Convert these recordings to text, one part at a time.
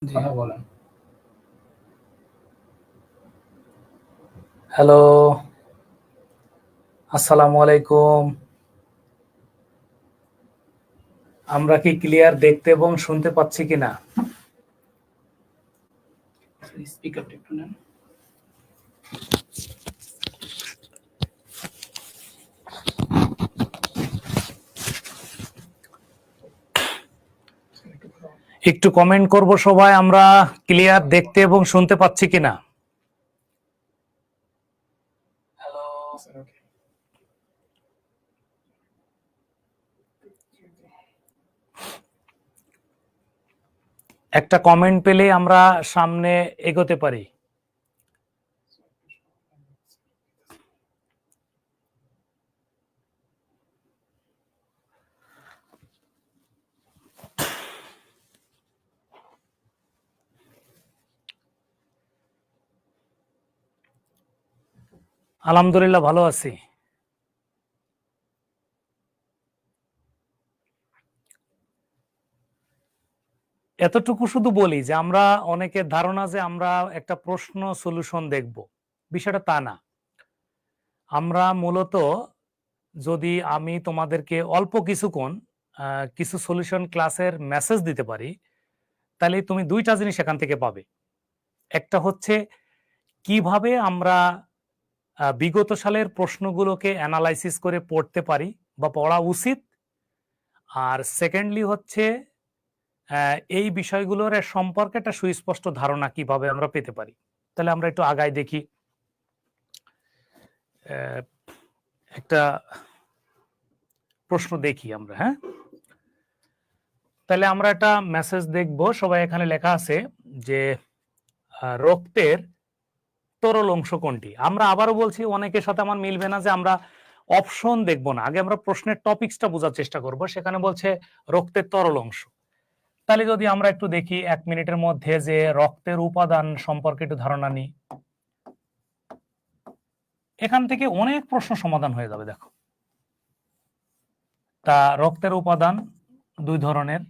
জি হ্যাঁ বলেন। হ্যালো, আসসালামু আলাইকুম। আমরা কি ক্লিয়ার দেখতে এবং শুনতে পাচ্ছি কিনা? স্পিকারটা একটু নেন। একটু কমেন্ট করব সবাই, আমরা ক্লিয়ার দেখতে এবং শুনতে পাচ্ছি কিনা। হ্যালো, একটা কমেন্ট পেলে আমরা সামনে এগোতে পারি। আলহামদুলিল্লাহ ভালো আছি। এতটুকু শুধু বলি যে আমরা অনেকের ধারণা যে আমরা একটা প্রশ্ন সলিউশন দেখব, বিষয়টা তা না। আমরা মূলত যদি আমি তোমাদেরকে অল্প কিছুক্ষণ কিছু সলিউশন ক্লাসের মেসেজ দিতে পারি, তাহলে তুমি দুইটা জিনিস এখান থেকে পাবে। একটা হচ্ছে কিভাবে আমরা বিগত সালের প্রশ্নগুলোকে অ্যানালাইসিস করে পড়তে পারি বা পড়া উচিত, আর সেকেন্ডলি হচ্ছে এই বিষয়গুলোর সম্পর্কে একটা সুস্পষ্ট ধারণা কিভাবে আমরা পেতে পারি। তাহলে আমরা একটু আগায় দেখি। একটা প্রশ্ন দেখি আমরা, হ্যাঁ। তাহলে আমরা একটা মেসেজ দেখব। সবাই এখানে লেখা আছে যে রক্তের তরল অংশ কোনটি। আমরা আবারও বলছি, অনেকের সাথে আমার মিলবে না যে আমরা অপশন দেখব না, আগে আমরা প্রশ্নের টপিকসটা বোঝার চেষ্টা করব। সেখানে বলছে রক্তের তরল অংশ। তাহলে যদি আমরা একটু দেখি 1 মিনিটের মধ্যে যে রক্তের উপাদান সম্পর্কে একটু ধারণা নিই, এখান থেকে অনেক প্রশ্ন সমাধান হয়ে যাবে। দেখো, তা রক্তের উপাদান দুই ধরনের,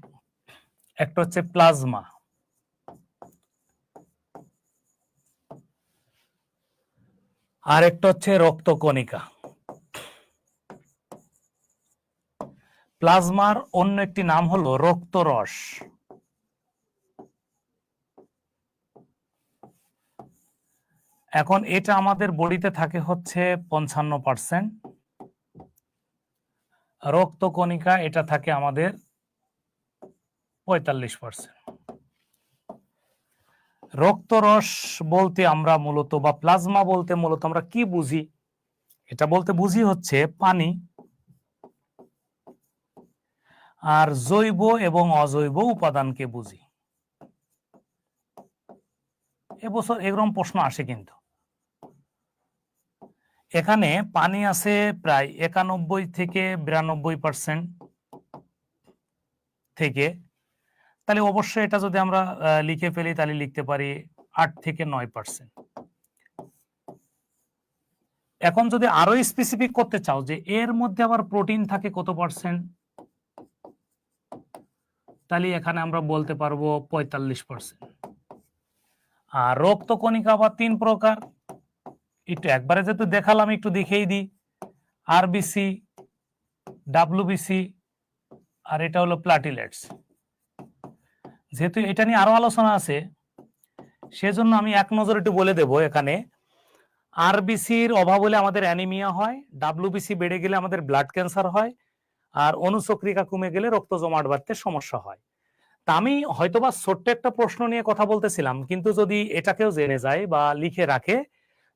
একটা হচ্ছে প্লাজমা, আর একটা হচ্ছে রক্তকণিকা। প্লাজমার অন্য একটি নাম হলো রক্তরস। এখন এটা আমাদের বডিতে থাকে হচ্ছে 55%, রক্তকণিকা এটা থাকে আমাদের 45%। রক্তরস বলতে আমরা মূলত, বা প্লাজমা বলতে মূলত আমরা কি বুঝি? এটা বলতে বুঝি হচ্ছে পানি আর জৈব এবং অজৈব উপাদানকে বুঝি। এবছর এরকম প্রশ্ন আসে কিন্তু। এখানে পানি আছে প্রায় 91 থেকে 92% থেকে। তাহলে অবশ্যই এটা যদি আমরা লিখে ফেলি, তাহলে লিখতে পারি 8 থেকে 9%। এখন যদি আরো স্পেসিফিক করতে চাও যে এর মধ্যে আবার প্রোটিন থাকে কত পার্সেন্ট, তাহলে এখানে আমরা বলতে পারবো 45%। আর রক্তকণিকা আবার 3 প্রকার, একটু একবারে যেহেতু দেখালাম একটু দেখেই দিই। আরবিসি, ডাব্লিউবিসি, আর এটা হলো প্লাটিলেটস। যেহেতু এটা নিয়ে আরো আলোচনা আছে, সেজন্য আমি এক নজর একটু বলে দেব। এখানে আরবিসির অভাব হলে আমাদের অ্যানিমিয়া হয়, ডাব্লিউবিসি বেড়ে গেলে আমাদের ব্লাড ক্যান্সার হয়, আর অনুচক্রিকা কমে গেলে রক্ত জমাট বাঁধতে সমস্যা হয়। তা আমি হয়তোবা ছোট্ট একটা প্রশ্ন নিয়ে কথা বলতেছিলাম, কিন্তু যদি এটাকেও জেনে যায় বা লিখে রাখে,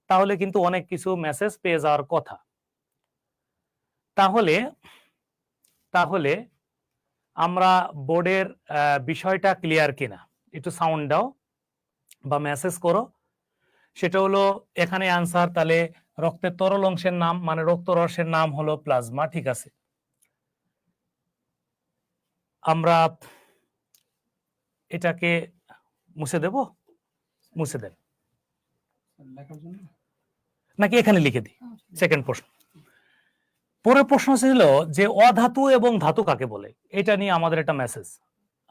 তাহলে কিন্তু অনেক কিছু মেসেজ পেয়ে যাওয়ার কথা। তাহলে তাহলে আমরা বোর্ডের বিষয়টা ক্লিয়ার কিনা একটু সাউন্ড দাও বা মেসেজ করো। সেটা হলো এখানে আনসার, তাহলে রক্তের তরল অংশের নাম মানে রক্তরসের নাম হলো প্লাজমা। ঠিক আছে, আমরা এটাকে মুছে দেব, মুছে দেন নাকি এখানে লিখে দিই। সেকেন্ড প্রশ্ন, পরের প্রশ্ন ছিল যে অধাতু এবং ধাতু কাকে বলে, এটা নিয়ে আমাদের একটা মেসেজ।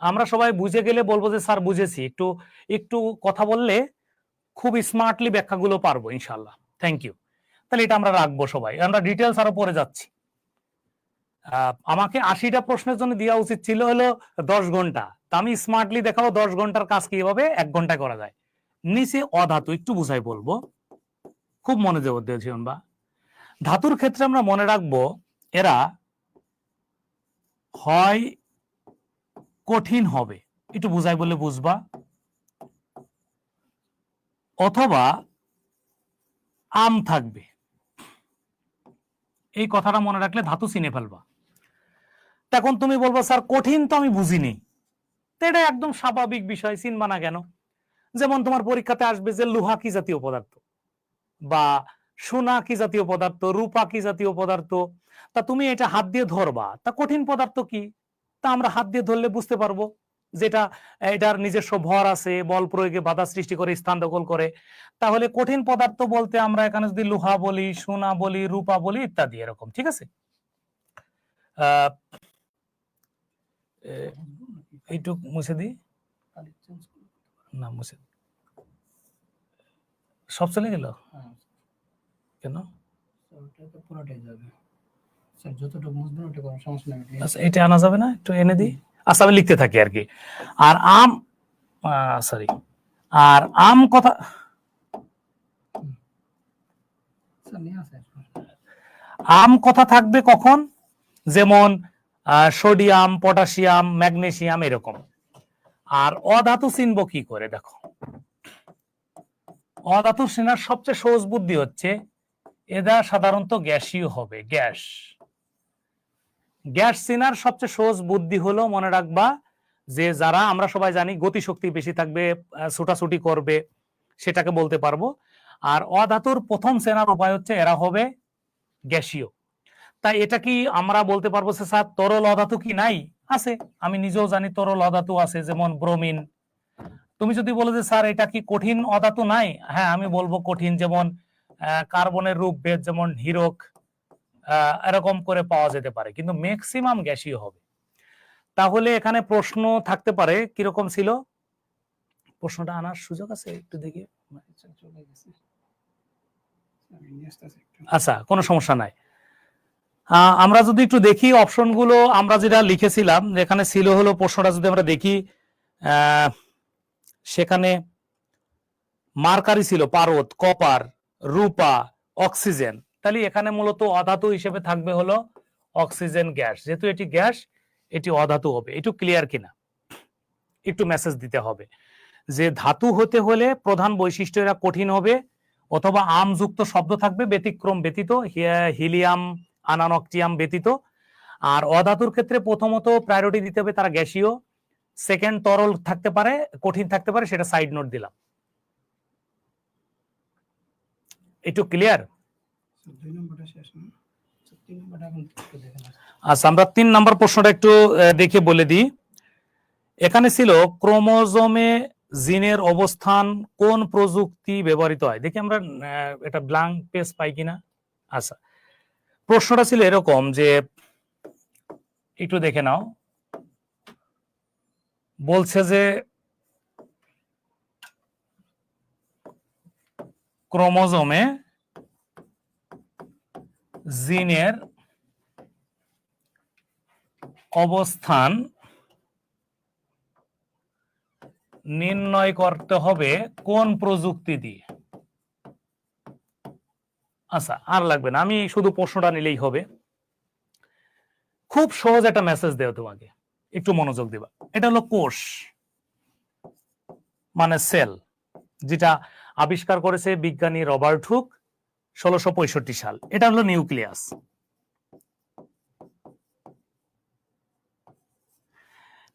আমরা সবাই বুঝে গেলে বলবো যে স্যার বুঝেছি, একটু একটু কথা বললে খুব স্মার্টলি ব্যাখ্যাগুলো পারবো ইনশাল্লাহ। Thank you. তাহলে এটা আমরা রাখবো সবাই, আমরা ডিটেলস আরো পরে যাচ্ছি। আমাকে 80টা প্রশ্নের জন্য দেওয়া উচিত ছিল হলো 10 ঘন্টা, তা আমি স্মার্টলি দেখাবো 10 ঘন্টার কাজ কিভাবে 1 ঘন্টায় করা যায়। নিচে অধাতু একটু বুঝাই বলবো, খুব মনোযোগ দিয়েছি বা ধাতুর ক্ষেত্রে আমরা মনে রাখবো এরা হয় কঠিন হবে, একটু বুঝাই বললে বুঝবা, অথবা আম থাকবে। এই কথাটা মনে রাখলে ধাতু চিনে ফেলবা। তখন তুমি বলবো স্যার কঠিন তো আমি বুঝিনি, তো এটা একদম স্বাভাবিক বিষয়, চিনবা না কেন? যেমন তোমার পরীক্ষাতে আসবে যে লোহা কি জাতীয় পদার্থ, বা সোনা কি জাতীয় পদার্থ, রূপা কি জাতীয় পদার্থ, তা তুমি এটা হাত দিয়ে ধরবা, তা কঠিন পদার্থ কি, তা আমরা হাত দিয়ে ধরলে বুঝতে পারবো যেটা এটার নিজস্ব ভর আছে, বল প্রয়োগে বাধা সৃষ্টি করে স্থান দখল করে। তাহলে কঠিন পদার্থ বলতে আমরা এখানে যদি লোহা বলি, সোনা বলি, রূপা বলি ইত্যাদি এরকম, ঠিক আছে। এইটুক মুছে দিই না, মুছে সব চলে গেল কেন? আচ্ছা এটা আনা যাবে না, একটু এনে দিই। আচ্ছা আমি লিখতে থাকি আর কি। আর আম সরি, আর আম কথা আম কথা থাকবে কখন, যেমন সোডিয়াম, পটাশিয়াম, ম্যাগনেসিয়াম এরকম। আর অধাতু চিনব কি করে, দেখো অধাতু চেনার সবচেয়ে সহজ বুদ্ধি হচ্ছে এরা সাধারণত গ্যাসীয় হবে। গ্যাস গ্যাস চেনার সবচেয়ে সহজ বুদ্ধি হলো মনে রাখবা যে যারা আমরা সবাই জানি গতিশক্তি বেশি থাকবে, ছুটাছুটি করবে, সেটাকে বলতে পারবো। আর অধাতুর প্রথম চেনার উপায় হচ্ছে এরা হবে গ্যাসীয়। তাই এটা কি আমরা বলতে পারবো যে স্যার তরল অধাতু কি নাই? আছে, আমি নিজেও জানি তরল অধাতু আছে, যেমন ব্রোমিন। তুমি যদি বলো যে স্যার এটা কি কঠিন অধাতু নাই, হ্যাঁ আমি বলবো কঠিন, যেমন কার্বনের রূপভেদ, যেমন হীরক, এরকম করে পাওয়া যেতে পারে, কিন্তু ম্যাক্সিমাম গ্যাসীয় হবে। তাহলে এখানে প্রশ্ন থাকতে পারে কিরকম ছিল, প্রশ্নটা আনার সুযোগ আছে একটু দেখি। আচ্ছা কোনো সমস্যা নাই। আমরা যদি একটু দেখি অপশনগুলো, আমরা যেটা লিখেছিলাম যেখানে ছিল হলো প্রশ্নটা যদি আমরা দেখি, সেখানে মার্কারি ছিল পারদ, কপার, রূপা, অক্সিজেন। তাহলে এখানে মূলত অধাতু হিসেবে থাকবে হলো অক্সিজেন গ্যাস। যেহেতু এটি গ্যাস, এটি অধাতু হবে। একটু ক্লিয়ার কিনা একটু মেসেজ দিতে হবে যে ধাতু হতে হলে প্রধান বৈশিষ্ট্য এরা কঠিন হবে, অথবা আমযুক্ত শব্দ থাকবে ব্যতিক্রম ব্যতীত, হিলিয়াম, আনানক্টিয়াম ব্যতীত। আর অধাতুর ক্ষেত্রে প্রথমত প্রায়োরিটি দিতে হবে তারা গ্যাসীয়, সেকেন্ড তরল থাকতে পারে, কঠিন থাকতে পারে, সেটা সাইড নোট দিলাম। একটু ক্লিয়ার? আচ্ছা আমরা 3 নম্বর প্রশ্নটা একটু দেখে বলে দিই। এখানে ছিল ক্রোমোজোমে জিনের অবস্থান কোন প্রযুক্তি ব্যবহৃত হয়। দেখি আমরা এটা ব্ল্যাঙ্ক পেজ পাই কিনা। আচ্ছা প্রশ্নটা ছিল এরকম যে একটু দেখে নাও, বলছে যে ক্রোমোজোমে জিনের অবস্থান নির্ণয় করতে হবে কোন প্রযুক্তি দিয়ে। আচ্ছা আর লাগবে না, আমি শুধু প্রশ্নটা নিলেই হবে। খুব সহজ একটা মেসেজ দেও তোমাকে, একটু মনোযোগ দিবা। এটা হলো কোষ মানে সেল, যেটা আবিষ্কার করেছে বিজ্ঞানী রবার্ট হুক 1665 সাল। এটা হলো নিউক্লিয়াস।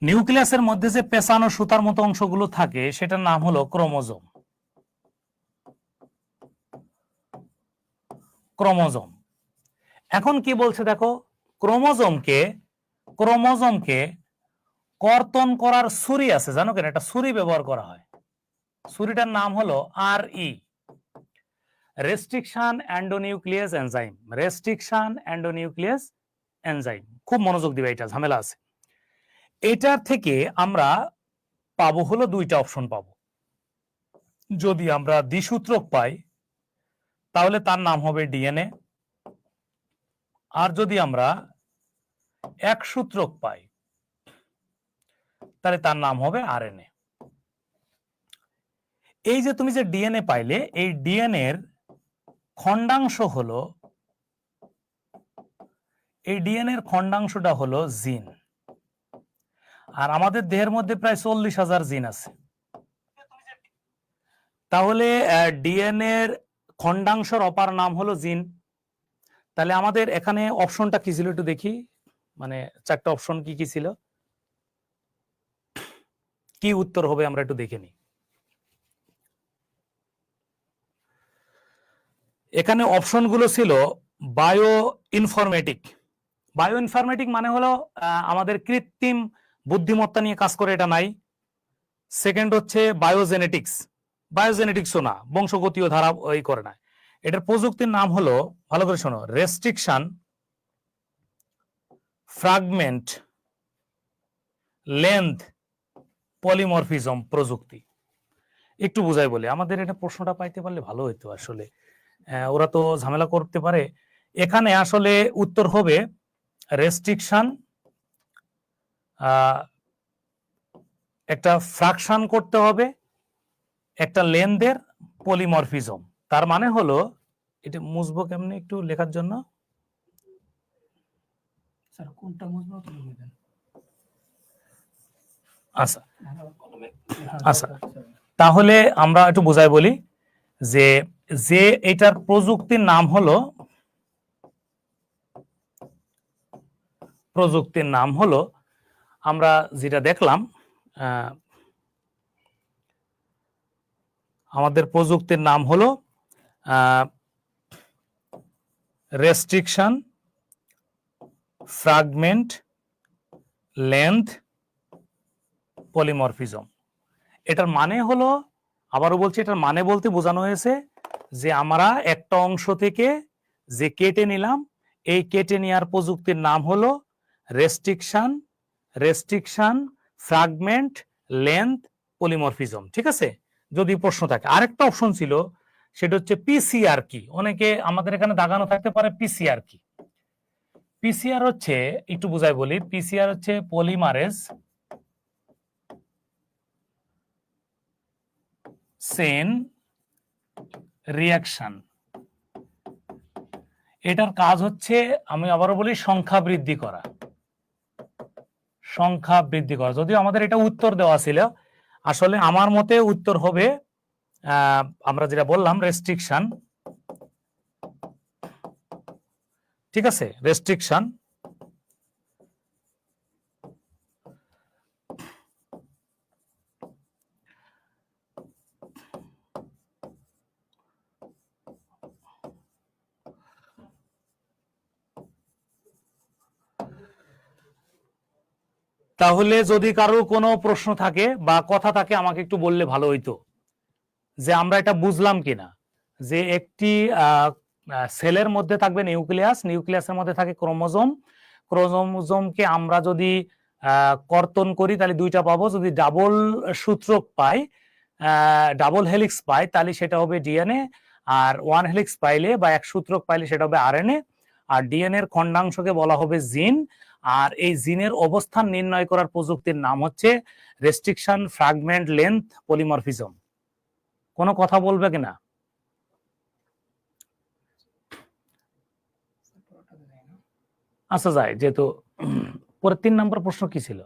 নিউক্লিয়াসের মধ্যে যে পেঁচানো সুতার মতো অংশগুলো থাকে সেটার নাম হলো ক্রোমোজোম। ক্রোমোজোম। এখন কি বলছে দেখো, ক্রোমোজোমকে কর্তন করার ছুরি আছে, জানো কেন? একটা ছুরি ব্যবহার করা হয়, ছুরিটার নাম হলো RE, restriction endonuclease enzyme. Restriction endonuclease enzyme, খুব মনোযোগ দিবে, এটা ঝামেলা আছে। এটার থেকে আমরা পাবো হলো দুইটা অপশন পাবো। যদি আমরা দ্বিসূত্রক পাই তাহলে তার নাম হবে ডিএনএ, আর যদি আমরা এক সূত্রক পাই তাহলে তার নাম হবে আরএনএ। এই যে তুমি যে ডিএনএ পাইলে, এই ডিএনএ এর খণ্ডাংশ হলো, এই ডিএনএ এর খণ্ডাংশটা হলো জিন। আর আমাদের দেহের মধ্যে প্রায় 40,000 জিন আছে। তাহলে ডিএনএ এর খণ্ডাংশের অপার নাম হলো জিন। তাহলে আমাদের এখানে অপশনটা কি ছিল একটু দেখি, মানে চারটা অপশন কি কি ছিল, কি উত্তর হবে আমরা একটু দেখে নিই। এখানে অপশনগুলো ছিল বায়ো ইনফরমেটিক। বায়ো ইনফরমেটিক মানে হলো আমাদের কৃত্রিম বুদ্ধিমত্তা নিয়ে কাজ করে, এটা নাই। সেকেন্ড হচ্ছে বায়োজেনেটিক্স, বায়োজেনেটিক্সও না, বংশগতীয় ধারা ওই করে না। এটার প্রযুক্তির নাম হলো, ভালো করে শোনো, রেস্ট্রিকশন ফ্রাগমেন্ট লেন্থ পলিমরফিজম প্রযুক্তি। একটু বুঝাই বলে, আমাদের এটা প্রশ্নটা পাইতে পারলে ভালো হইতো। আসলে ওরা তো ঝামেলা করতে পারে। এখানে আসলে উত্তর হবে রেস্ট্রিকশন, একটা ফ্রাকশন করতে হবে, একটা লেন্থের পলিমরফিজম। তার মানে হলো, এটা মুছবো কেমনে একটু লেখার জন্য, স্যার কোনটা মুছবো তো লিখে দেন। আচ্ছা আচ্ছা, তাহলে আমরা একটু বোঝাই বলি যে যে এটার প্রযুক্তির নাম হলো, প্রযুক্তির নাম হলো, আমরা যেটা দেখলাম আমাদের প্রযুক্তির নাম হলো রেস্ট্রিকশন ফ্রাগমেন্ট লেন্থ পলিমরফিজম। এটার মানে হলো, আবারও বলছি, এটার মানে বলতে বোঝানো হয়েছে যে আমরা একটা অংশ থেকে যে কেটে নিলাম, এই কেটে নেওয়ার প্রযুক্তির নাম হলো রেস্ট্রিকশন ফ্রাগমেন্ট লেন্থ পলিমরফিজম। ঠিক আছে, যদি প্রশ্ন থাকে। আরেকটা অপশন ছিল, সেটা হচ্ছে পিসিআর কি। অনেকে আমাদের এখানে দাগানো থাকতে পারে পিসিআর কি। পিসিআর হচ্ছে, একটু বুঝাই বলি, পিসিআর হচ্ছে পলিমারেজ চেইন রিঅ্যাকশন। এটার কাজ হচ্ছে, আমি আবারও বলি, সংখ্যা বৃদ্ধি করা, সংখ্যা বৃদ্ধি করা। যদিও আমাদের এটা উত্তর দেওয়া ছিল, আসলে আমার মতে উত্তর হবে আমরা যেটা বললাম রেস্ট্রিকশন। ঠিক আছে, রেস্ট্রিকশন। তাহলে যদি কারো কোনো প্রশ্ন থাকে বা কথা থাকে আমাকে একটু বললে ভালো হইতো, যে আমরা এটা বুঝলাম কিনা, যে একটি সেলের মধ্যে থাকবে নিউক্লিয়াস, নিউক্লিয়াসের মধ্যে থাকে ক্রোমোজোম, ক্রোমোজোমকে আমরা যদি কর্তন করি তাহলে দুইটা পাবো। যদি ডাবল সূত্রক পাই, ডাবল হেলিক্স পাই, তাহলে সেটা হবে ডিএনএ। আর ওয়ান হেলিক্স পাইলে বা এক সূত্রক পাইলে সেটা হবে আরএনএ। আর ডিএনএ এর খণ্ডাংশকে বলা হবে জিন। আর এই জিনের অবস্থান নির্ণয় করার প্রযুক্তির নাম হচ্ছে রেস্ট্রিকশন ফ্রাগমেন্ট লেন্থ পলিমরফিজম। কোনো কথা বলবে কিনা? আচ্ছা, যাই, যেহেতু পরে 3 নম্বর প্রশ্ন কি ছিল?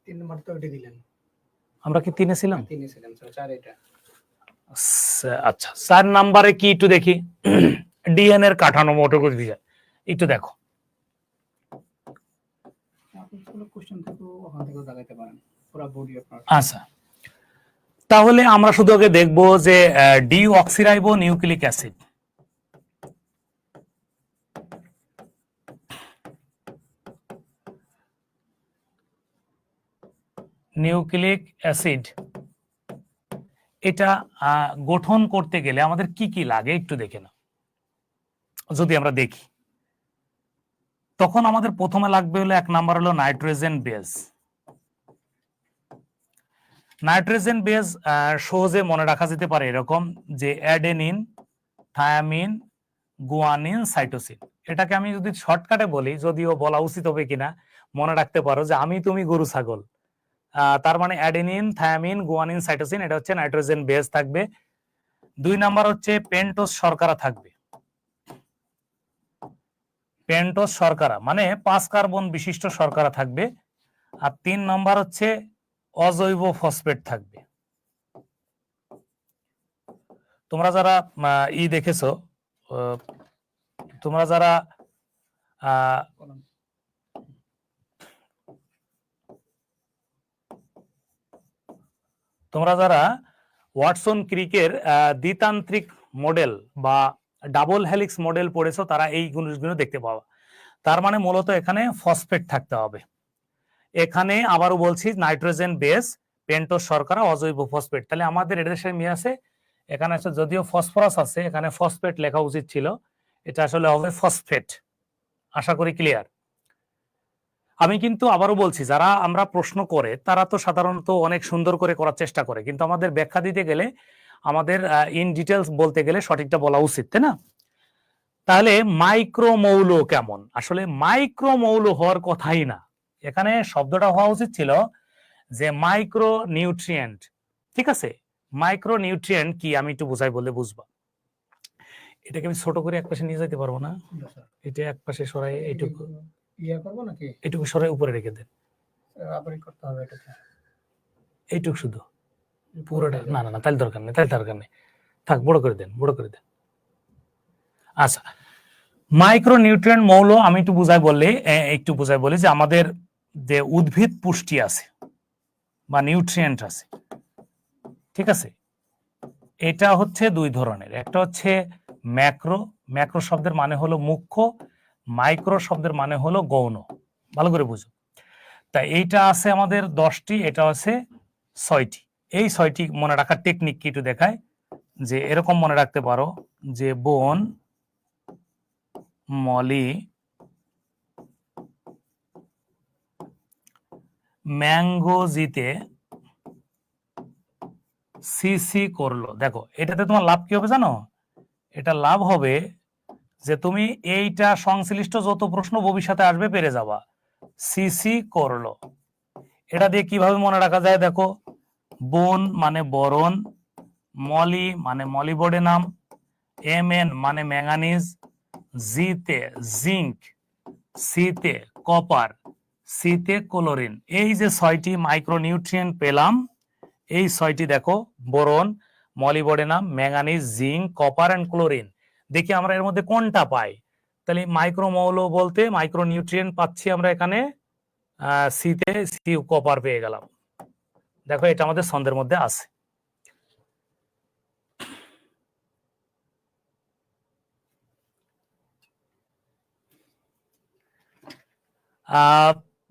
3 নম্বর তো ওটা দিলেন। আমরা কি 3 এ ছিলাম? 3 এ ছিলাম স্যার, 4 এটা। আচ্ছা, 4 নম্বরে কি একটু দেখি, ডিএনএ এর কাঠামো ওটুকু দিয়ে একটু দেখো। আপনি কোনো কোশ্চেন থেকে ওখান থেকে লাগাইতে পারেন, পুরো বডি আপনার। আচ্ছা, তাহলে আমরা শুধু আগে দেখবো যে deoxyribo nucleic acid. Nucleic acid এটা গঠন করতে গেলে আমাদের কি কি লাগে একটু দেখে নাও। যদি আমরা দেখি, তখন আমাদের প্রথমে লাগবে হলো, 1 নাম্বার হলো নাইট্রোজেন বেস। নাইট্রোজেন বেস সহজে মনে রাখা যেতে পারে এরকম যে অ্যাডেনিন, থায়ামিন, গুয়ানিন, সাইটোসিন। এটাকে আমি যদি শর্টকাটে বলি, যদিও বলা উচিত হবে কিনা, মনে রাখতে পারো যে আমি তুমি গরু ছাগল। তার মানে অ্যাডেনিন, থায়ামিন, গুয়ানিন, সাইটোসিন, এটা হচ্ছে নাইট্রোজেন বেস থাকবে। 2 নাম্বার হচ্ছে পেন্টোজ শর্করা থাকবে। পেন্টোজ শর্করা মানে 5 কার্বন বিশিষ্ট শর্করা থাকবে। আর 3 নাম্বার হচ্ছে অজৈব ফসফেট থাকবে। তোমরা যারা দেখেছো, তোমরা যারা ওয়াটসন ক্রিকের দ্বিতান্ত্রিক মডেল বা ডাবল হেলিক্স মডেল পড়েছো, তারা এই জিনিসগুলো দেখতে পাওয়া। তার মানে মূলত এখানে ফসফেট থাকতে হবে। এখানে আবারও বলছি নাইট্রোজেন বেস, পেন্টোজ শর্করা, অজৈব ফসফেট। তাহলে আমাদের এটার সাথে মিল আছে। এখানে আছে যদিও ফসফরাস আছে, এখানে ফসফেট লেখা উচিত ছিল, এটা আসলে হবে ফসফেট। আশা করি ক্লিয়ার। আমি কিন্তু আবারও বলছি, যারা আমরা প্রশ্ন করে তারা তো সাধারণত অনেক সুন্দর করে করার চেষ্টা করে, কিন্তু আমাদের ব্যাখ্যা দিতে গেলে আমাদের ইন ডিটেলস বলতে গেলে সঠিকটা বলা উচিত, তাই না? তাহলে মাইক্রোমৌল কেমন? আসলে মাইক্রোমৌল হওয়ার কথাই না, এখানে শব্দটা হওয়া উচিত ছিল যে মাইক্রো নিউট্রিয়েন্ট। ঠিক আছে, মাইক্রো নিউট্রিয়েন্ট কি আমি একটু বুঝাই বললে বুঝবা। এটাকে আমি ছোট করে একপাশে নিয়ে যেতে পারবো না? এটা একপাশে সরাই, এইটুকু করবো নাকি? এইটুকু সরাই উপরে রেখে দেন। আবারই করতে হবে এটাকে। এইটুকু শুধু, পুরোটা না না না, তাহলে দরকার নেই, তাহলে দরকার নেই, থাক, বড় করে দেন, বড় করে দেন। আচ্ছা, মাইক্রো নিউট্রিয়েন্ট মৌল আমি একটু বুঝাই বলি যে আমাদের যে উদ্ভিদ পুষ্টি আছে বা নিউট্রিয়েন্ট আছে, ঠিক আছে, এটা হচ্ছে 2 ধরনের। একটা হচ্ছে ম্যাক্রো, ম্যাক্রো শব্দের মানে হলো মুখ্য, মাইক্রো শব্দের মানে হলো গৌণ। ভালো করে বুঝো। তা এইটা আছে আমাদের 10টি, এটা আছে 6টি। এই 6টি মনে রাখার টেকনিক কি একটু দেখায়, যে এরকম মনে রাখতে পারো যে বোন, মলি, ম্যাঙ্গোজিতে সিসি করলো। দেখো এটাতে তোমার লাভ কি হবে জানো? এটা লাভ হবে যে তুমি এইটা সংশ্লিষ্ট যত প্রশ্ন ভবিষ্যতে আসবে পেরে যাবা। সিসি করলো, এটা দিয়ে কিভাবে মনে রাখা যায় দেখো। বোন মানে বোরন, মলি মানে মলিবডেনাম, এমএন মানে ম্যাঙ্গানিজ, জিতে জিঙ্ক, সিতে কপার, সিতে ক্লোরিন। এই যে 6টি মাইক্রোনিউট্রিয়েন্ট পেলাম, এই 6টি দেখো, boron, molybdenum, manganese, zinc, copper and chlorine. দেখি আমরা এর মধ্যে কোনটা পাই। তাহলে মাইক্রোমৌল বলতে মাইক্রোনিউট্রিয়েন্ট পাচ্ছি আমরা এখানে সিতে সি কপার পেয়ে গেলাম। দেখো এটা আমাদের ছন্দের মধ্যে আছে।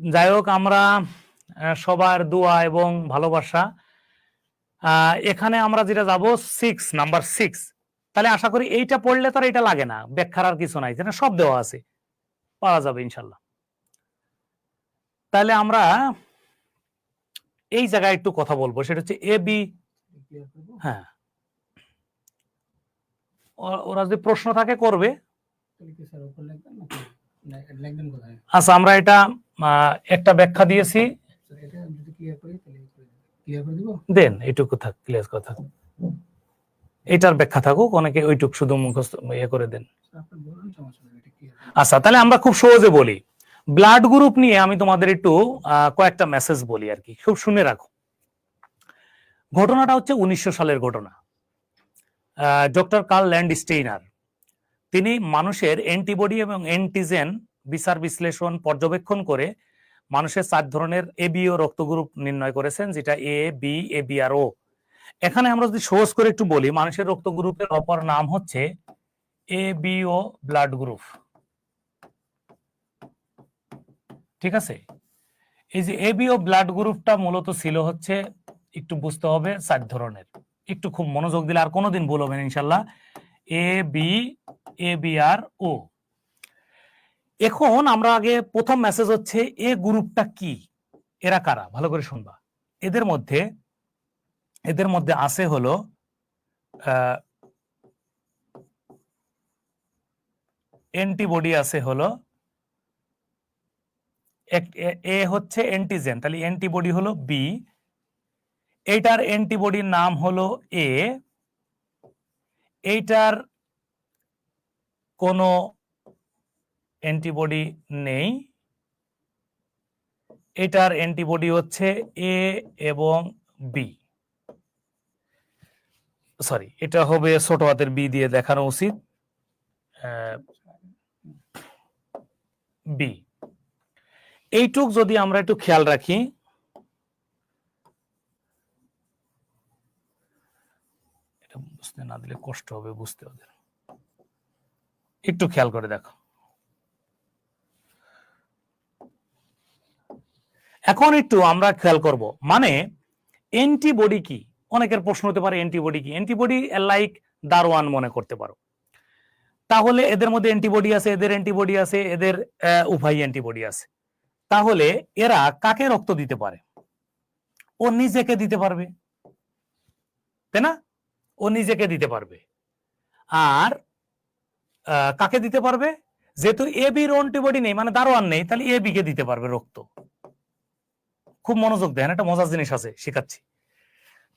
যাই হোক, আমরা সবার দোয়া এবং ভালোবাসা, এখানে আমরা যেটা যাব 6 নাম্বার 6। তাহলে আশা করি এইটা পড়লে তো এটা লাগে না, ব্যাখ্যার আর কিছু নাই, যেটা সব দেওয়া আছে, পাওয়া যাবে ইনশাল্লাহ। তাহলে আমরা এই জায়গায় একটু কথা বলবো, সেটা হচ্ছে এ বি। হ্যাঁ, ওরা যদি প্রশ্ন থাকে করবে। আচ্ছা, আমরা এটা একটা ব্যাখ্যা দিয়েছি, দেন এইটুকু থাক, ক্লিয়ার কথা, এটার ব্যাখ্যা থাকুক, অনেকে ওইটুক শুধু মুখস্থ করে দেন। আচ্ছা, তাহলে আমরা খুব সহজে বলি, ব্লাড গ্রুপ নিয়ে আমি তোমাদের একটু কয়েকটা মেসেজ বলি আর কি, খুব শুনে রাখো। ঘটনাটা হচ্ছে 1900 সালের ঘটনা। ডক্টর কার্ল ল্যান্ডস্টেইনার, তিনি মানুষের অ্যান্টিবডি এবং অ্যান্টিজেন বিচার বিশ্লেষণ পর্যবেক্ষণ করে মানুষের 4 ধরনের এবিও রক্ত গ্রুপ নির্ণয় করেছেন, যেটা এ বি, এ বি আর ও। এখানে আমরা যদি সহজ করে একটু বলি, মানুষের রক্ত গ্রুপের অপর নাম হচ্ছে এবিও ব্লাড গ্রুপ। ঠিক আছে, এই যে এবিও ব্লাড গ্রুপটা মূলত ছিল হচ্ছে, একটু বুঝতে হবে, 4 ধরনের। একটু খুব মনোযোগ দিলে আর কোনোদিন ভুল হবে না ইনশাল্লাহ। এ বি, এ বি আর ও। এখন আমরা আগে প্রথম মেসেজ হচ্ছে এ গ্রুপটা কি, এরা কারা, ভালো করে শুনবা। এদের মধ্যে এদের মধ্যে আছে হলো অ্যান্টিবডি আছে হলো এ হচ্ছে অ্যান্টিজেন, তাহলে অ্যান্টিবডি হলো বি, এইটার অ্যান্টিবডির নাম হলো এ, এইটার কোনো অ্যান্টিবডি নেই, এটার অ্যান্টিবডি হচ্ছে এ এবং বি, সরি এটা হবে ছোট হাতের বি দিয়ে দেখানো উচিত, বি। এইটুক যদি আমরা একটু খেয়াল রাখি, এটা বুঝতে না দিলে কষ্ট হবে বুঝতে, ওদের একটু খেয়াল করে দেখো। এখন একটু আমরা খেয়াল করব, মানে অ্যান্টিবডি কি, অনেকের প্রশ্ন হতে পারে অ্যান্টিবডি কি। অ্যান্টিবডি লাইক দারোয়ান মনে করতে পারো, তাহলে এদের মধ্যে অ্যান্টিবডি আছে, এদের অ্যান্টিবডি আছে, এদের উভয় অ্যান্টিবডি আছে, তাহলে এরা কাকে রক্ত দিতে পারে? ও নিজেকে দিতে পারবে, তাই না? ও নিজেকে দিতে পারবে। আর কাকে দিতে পারবে? যেহেতু এ বির অ্যান্টিবডি নেই, মানে দারোয়ান নেই, তাহলে এ বি কে দিতে পারবে রক্ত। খুব মনোযোগ দেন, একটা মজার জিনিস আছে শেখাচ্ছি।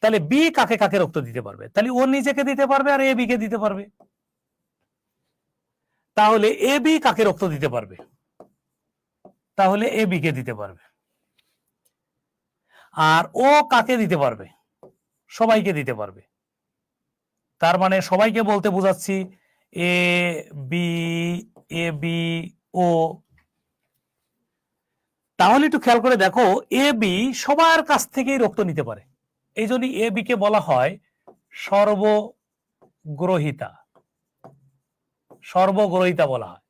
তাহলে বি কাকে কাকে রক্ত দিতে পারবে? তাহলে ও নিজেকে দিতে পারবে আর এ বি কে দিতে পারবে। তাহলে এ বি কাকে রক্ত দিতে পারবে? তাহলে এ বি কে দিতে পারবে। আর ও কাকে দিতে পারবে? সবাইকে দিতে পারবে। তার মানে সবাইকে বলতে বোঝাচ্ছি এ বি ও। তাহলে একটু খেয়াল করে দেখো, এ বি সবার কাছ থেকেই রক্ত নিতে পারে, এই জন্য এ বি কে বলা হয় সর্বগ্রহিতা, সর্বগ্রহিতা বলা হয়।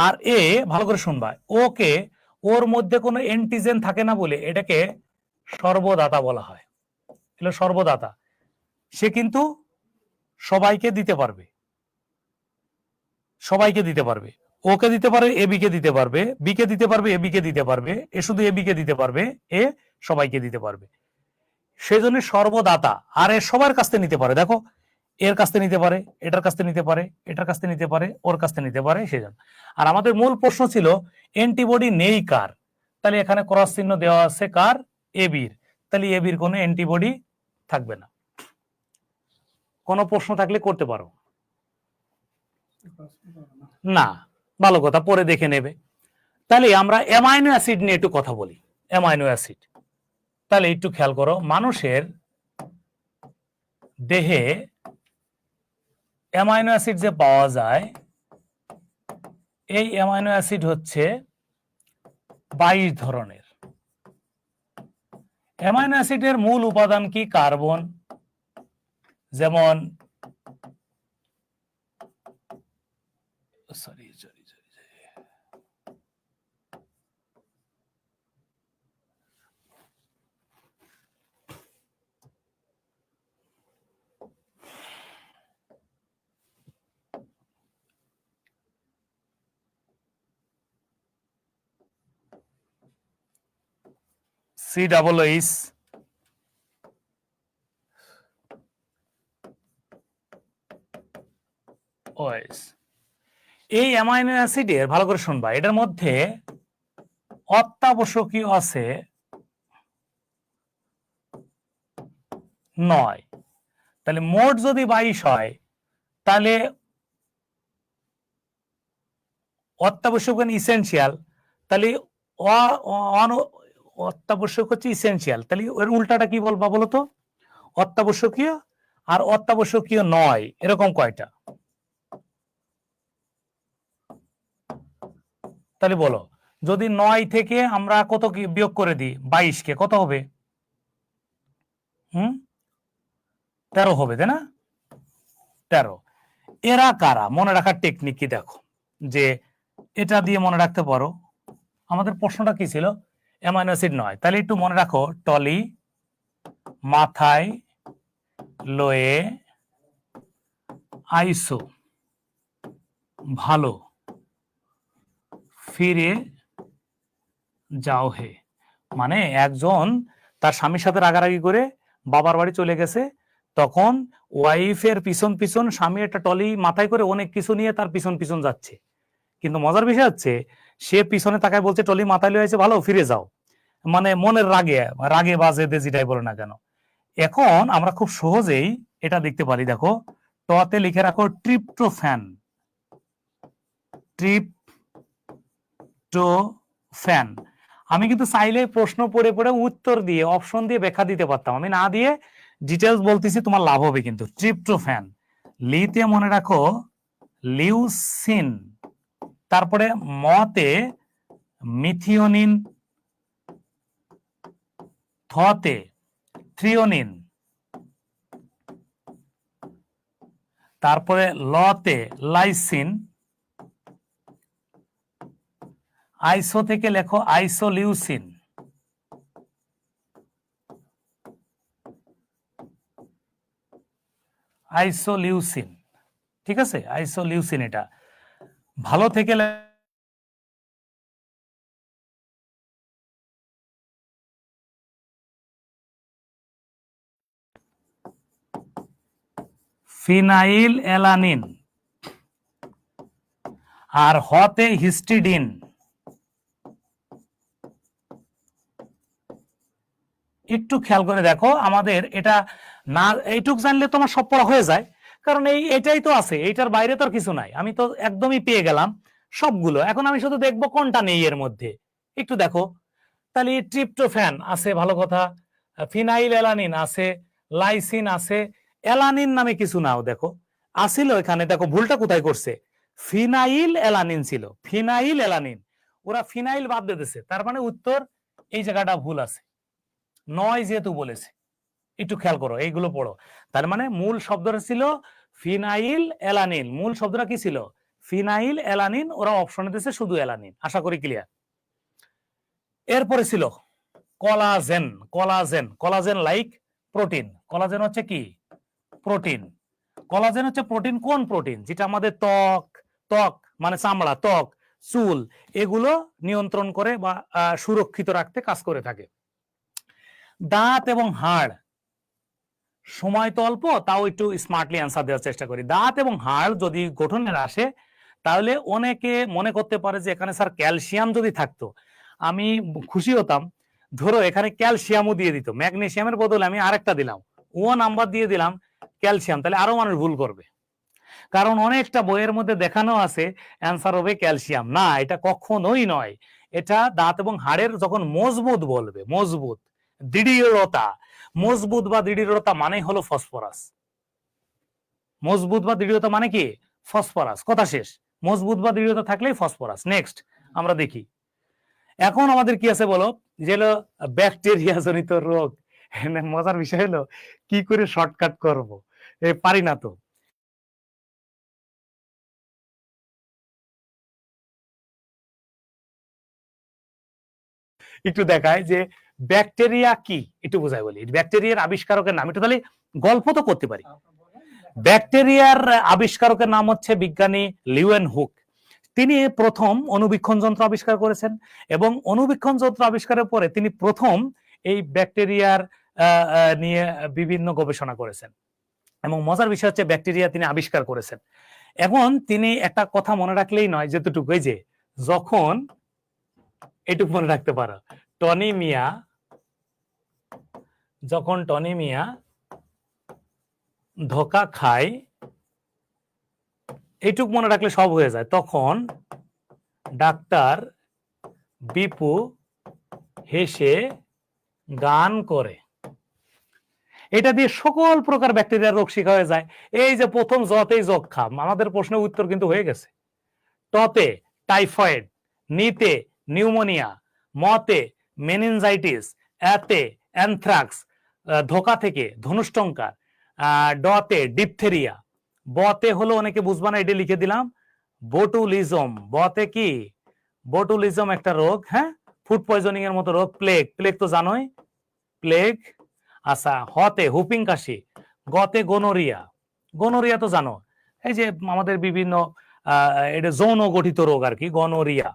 আর এ, ভালো করে শুনবা, ওকে, ওর মধ্যে কোনো অ্যান্টিজেন থাকে না বলে এটাকে সর্বদাতা বলা হয়। এগুলো সর্বদাতা, সে কিন্তু সবাইকে দিতে পারবে, সবাইকে দিতে পারবে। ওকে দিতে পারে, এ বি কে দিতে পারবে, বি কে দিতে পারবে, এ বি কে দিতে পারবে, এ শুধু এ বি কে দিতে পারবে, এ সবাইকে দিতে পারবে। সেজন্য সর্বদাতা। আর এ সবার কাছ থেকে নিতে পারে, দেখো এর কাছ থেকে নিতে পারে, এটার কাছ থেকে নিতে পারে, এটার কাছ থেকে নিতে পারে, ওর কাছ থেকে নিতে পারে, সেজন্য। আর আমাদের মূল প্রশ্ন ছিল অ্যান্টিবডি নেই কার, তাহলে এখানে ক্রস চিহ্ন দেওয়া আছে কার? এ বির, তাহলে এ বির কোনো অ্যান্টিবডি থাকবে না। কোনো প্রশ্ন থাকলে করতে পারো। না, ভালো কথা, পরে দেখে নেবে। তাহলে আমরা অ্যামাইনো অ্যাসিড নিয়ে একটু কথা বলি। অ্যামাইনো অ্যাসিড, তাহলে একটু খেয়াল করো, মানুষের দেহে অ্যামাইনো অ্যাসিড যে পাওয়া যায়, এই অ্যামাইনো অ্যাসিড হচ্ছে 22 ধরনের। অ্যামাইনো অ্যাসিডের মূল উপাদান কি? কার্বন, যেমন সরি COOH, এই অ্যামাইনো অ্যাসিডের, ভালো করে শুনবা, এটার মধ্যে অত্যাবশ্যকীয় আছে 9। তাহলে মোট যদি 22 হয়, তাহলে অত্যাবশ্যক ইসেনশিয়াল, তাহলে অত্যাবশ্যক হচ্ছে ইসেনশিয়াল, তাহলে এর উল্টাটা কি বলবা বলো তো? অত্যাবশ্যকীয় আর অত্যাবশ্যকীয় নয়, এরকম কয়টা? তাহলে বলো, যদি 9 থেকে আমরা কত কি বিয়োগ করে দিই 22 কে, কত হবে? 13 হবে, তাই না? 13। এরা কারা? মনে রাখার টেকনিক কি দেখো, যে এটা দিয়ে মনে রাখতে পারো। আমাদের প্রশ্নটা কি ছিল? অ্যামাইনো অ্যাসিড নয়, তাহলে একটু মনে রাখো, টলি, মাথায়, লয়ে, আইসো, ভালো, ফিরে যাও হে। মানে একজন তার স্বামীর সাথে রাগারাগি করে বাবার বাড়ি চলে গেছে, তখন ওয়াইফের পিছন পিছন স্বামী একটা টলি মাথায় করে অনেক কিছু নিয়ে তার পিছন পিছন যাচ্ছে। কিন্তু মজার বিষয় হচ্ছে সে পিছনে তাকায় বলছে টলি মাথায় লয়ে আছে, ভালো ফিরে যাও, মানে মনের রাগে রাগে বাজে যেটাই বলে না কেন। এখন আমরা খুব সহজেই এটা দেখতে পারি, দেখো টতে লিখে রাখো ট্রিপ্টোফ্যান। ট্রিপ্টোফ্যান। আমি কিন্তু চাইলে প্রশ্ন পড়ে পড়ে উত্তর দিয়ে অপশন দিয়ে ব্যাখ্যা দিতে পারতাম, আমি না দিয়ে ডিটেলস বলতেছি, তোমার লাভ হবে কিন্তু। ট্রিপ্টোফ্যান, লিতে মনে রাখো লিউসিন, তারপরে মতে মিথিওনিন, থতে থ্রিওনিন, তারপরে লতে লাইসিন, আইসো থেকে লেখো আইসোলিউসিন, আইসোলিউসিন, ঠিক আছে, আইসোলিউসিন। এটা ভালো থেকে ফিনাইল অ্যালানিন, আর হতে হিস্টিডিন। একটু খেয়াল করে দেখো, আমাদের এটা না এইটুক জানলে তোমার সব পড়া হয়ে যায়, কারণ এটাই তো আছে, এইটার বাইরে তো আর কিছু নাই। আমি তো একদমই পেয়ে গেলাম সবগুলো, এখন আমি শুধু দেখবো কোনটা নেই এর মধ্যে। একটু দেখো, তাহলে ট্রিপ্টোফ্যান আছে, ভালো কথা, ফিনাইল অ্যালানিন আছে, লাইসিন আছে, অ্যালানিন নামে কিছু নাও দেখো আসিল এখানে। দেখো ভুলটা কোথায় করছে, ফিনাইল অ্যালানিন ছিল, ফিনাইল অ্যালানিন, ওরা ফিনাইল বাদ দিতেছে, তার মানে উত্তর এই জায়গাটা ভুল আছে, নয় যেহেতু বলেছে। একটু খেয়াল করো, এইগুলো পড়ো। তার মানে মূল শব্দটা ছিল ফিনাইল অ্যালানিন, মূল শব্দটা কি ছিল, ফিনাইল অ্যালানিন, ওরা অপশনে দিয়েছে শুধু অ্যালানিন। আশা করি ক্লিয়ার। এরপরে ছিল collagen. Collagen, collagen like protein, collagen হচ্ছে কি প্রোটিন। কলাজেন হচ্ছে প্রোটিন, কোন প্রোটিন, যেটা আমাদের ত্বক, ত্বক মানে চামড়া, ত্বক, চুল, এগুলো নিয়ন্ত্রণ করে বা সুরক্ষিত রাখতে কাজ করে থাকে। দাঁত এবং হাড়, সময় তো অল্প, তাও একটু স্মার্টলি অ্যান্সার দেওয়ার চেষ্টা করি। দাঁত এবং হাড় যদি গঠনের আসে, তাহলে অনেকে মনে করতে পারে যে এখানে স্যার ক্যালসিয়াম যদি থাকতো আমি খুশি হতাম। ধরো এখানে ক্যালসিয়ামও দিয়ে দিত, ম্যাগনেসিয়ামের বদলে আমি আরেকটা দিলাম, ও নাম্বার দিয়ে দিলাম ক্যালসিয়াম, তাহলে আরো মানুষ ভুল করবে, কারণ অনেকটা বইয়ের মধ্যে দেখানো আছে অ্যান্সার হবে ক্যালসিয়াম। না, এটা কখনোই নয়। এটা দাঁত এবং হাড়ের যখন মজবুত বলবে, মজবুত, দৃঢ়তা, মজবুত বা দৃঢ়তা মানে হলো ফসফরাস। মজবুত বা দৃঢ়তা মানে কি ফসফরাস, কথা শেষ। মজবুত বা দৃঢ়তা থাকলেই ফসফরাস। নেক্সট আমরা দেখি, এখন আমাদের কি আছে বলো, যে হলো ব্যাকটেরিয়া জনিত রোগ। মজার বিষয় হলো কি করে শর্টকাট করব, পারি না তো। একটু দেখায় যে ব্যাকটেরিয়া কি, একটু বোঝাই বলি। ব্যাকটেরিয়ার আবিষ্কারকের নাম একটু, তাহলে গল্প তো করতে পারি। ব্যাকটেরিয়ার আবিষ্কারকের নাম হচ্ছে বিজ্ঞানী লিউয়েন হুক। তিনি প্রথম অনুবীক্ষণ যন্ত্র আবিষ্কার করেছেন, এবং অনুবীক্ষণ যন্ত্র আবিষ্কারের পরে তিনি প্রথম এই ব্যাকটেরিয়ার নিয়ে বিভিন্ন গবেষণা করেছেন। এবং মজার বিষয় হচ্ছে ব্যাকটেরিয়া তিনি আবিষ্কার করেছেন। এখন তিনি একটা কথা মনে রাখলেই নয়, যেতটুকু যে যখন এটুকু মনে রাখতে পারো, টনি মিয়া, যখন টনি মিয়া ধোকা খায়, এইটুক মনে রাখলে সব হয়ে যায়, তখন ডাক্তার বিপু হেসে গান করে। এটা দিয়ে সকল প্রকার ব্যাকটেরিয়ার রোগ শিখা হয়ে যায়। এই যে প্রথম জতেই যক্ষা, আমাদের প্রশ্নের উত্তর কিন্তু হয়ে গেছে। টতে টাইফয়েড, নিতে নিউমোনিয়া, মতে মেনিনজাইটিস, এতে অ্যানথ্রাক্স, ধোকা থেকে ধনুষ্টঙ্কার, ডতে ডিপথেরিয়া, বতে হলো অনেকে বুঝবা না, এটা লিখে দিলাম বোটুলিজম। বতে কি বোটুলিজম একটা রোগ, হ্যাঁ, ফুড পয়জনিং এর মতো রোগ। প্লেগ, প্লেগ তো জানোই, প্লেগ। আচ্ছা, হতে হুপিং কাশি, গতে গোনোরিয়া, গোনোরিয়া তো জানো, এই যে আমাদের বিভিন্ন এটা যৌন গঠিত রোগ আর কি, গনোরিয়া।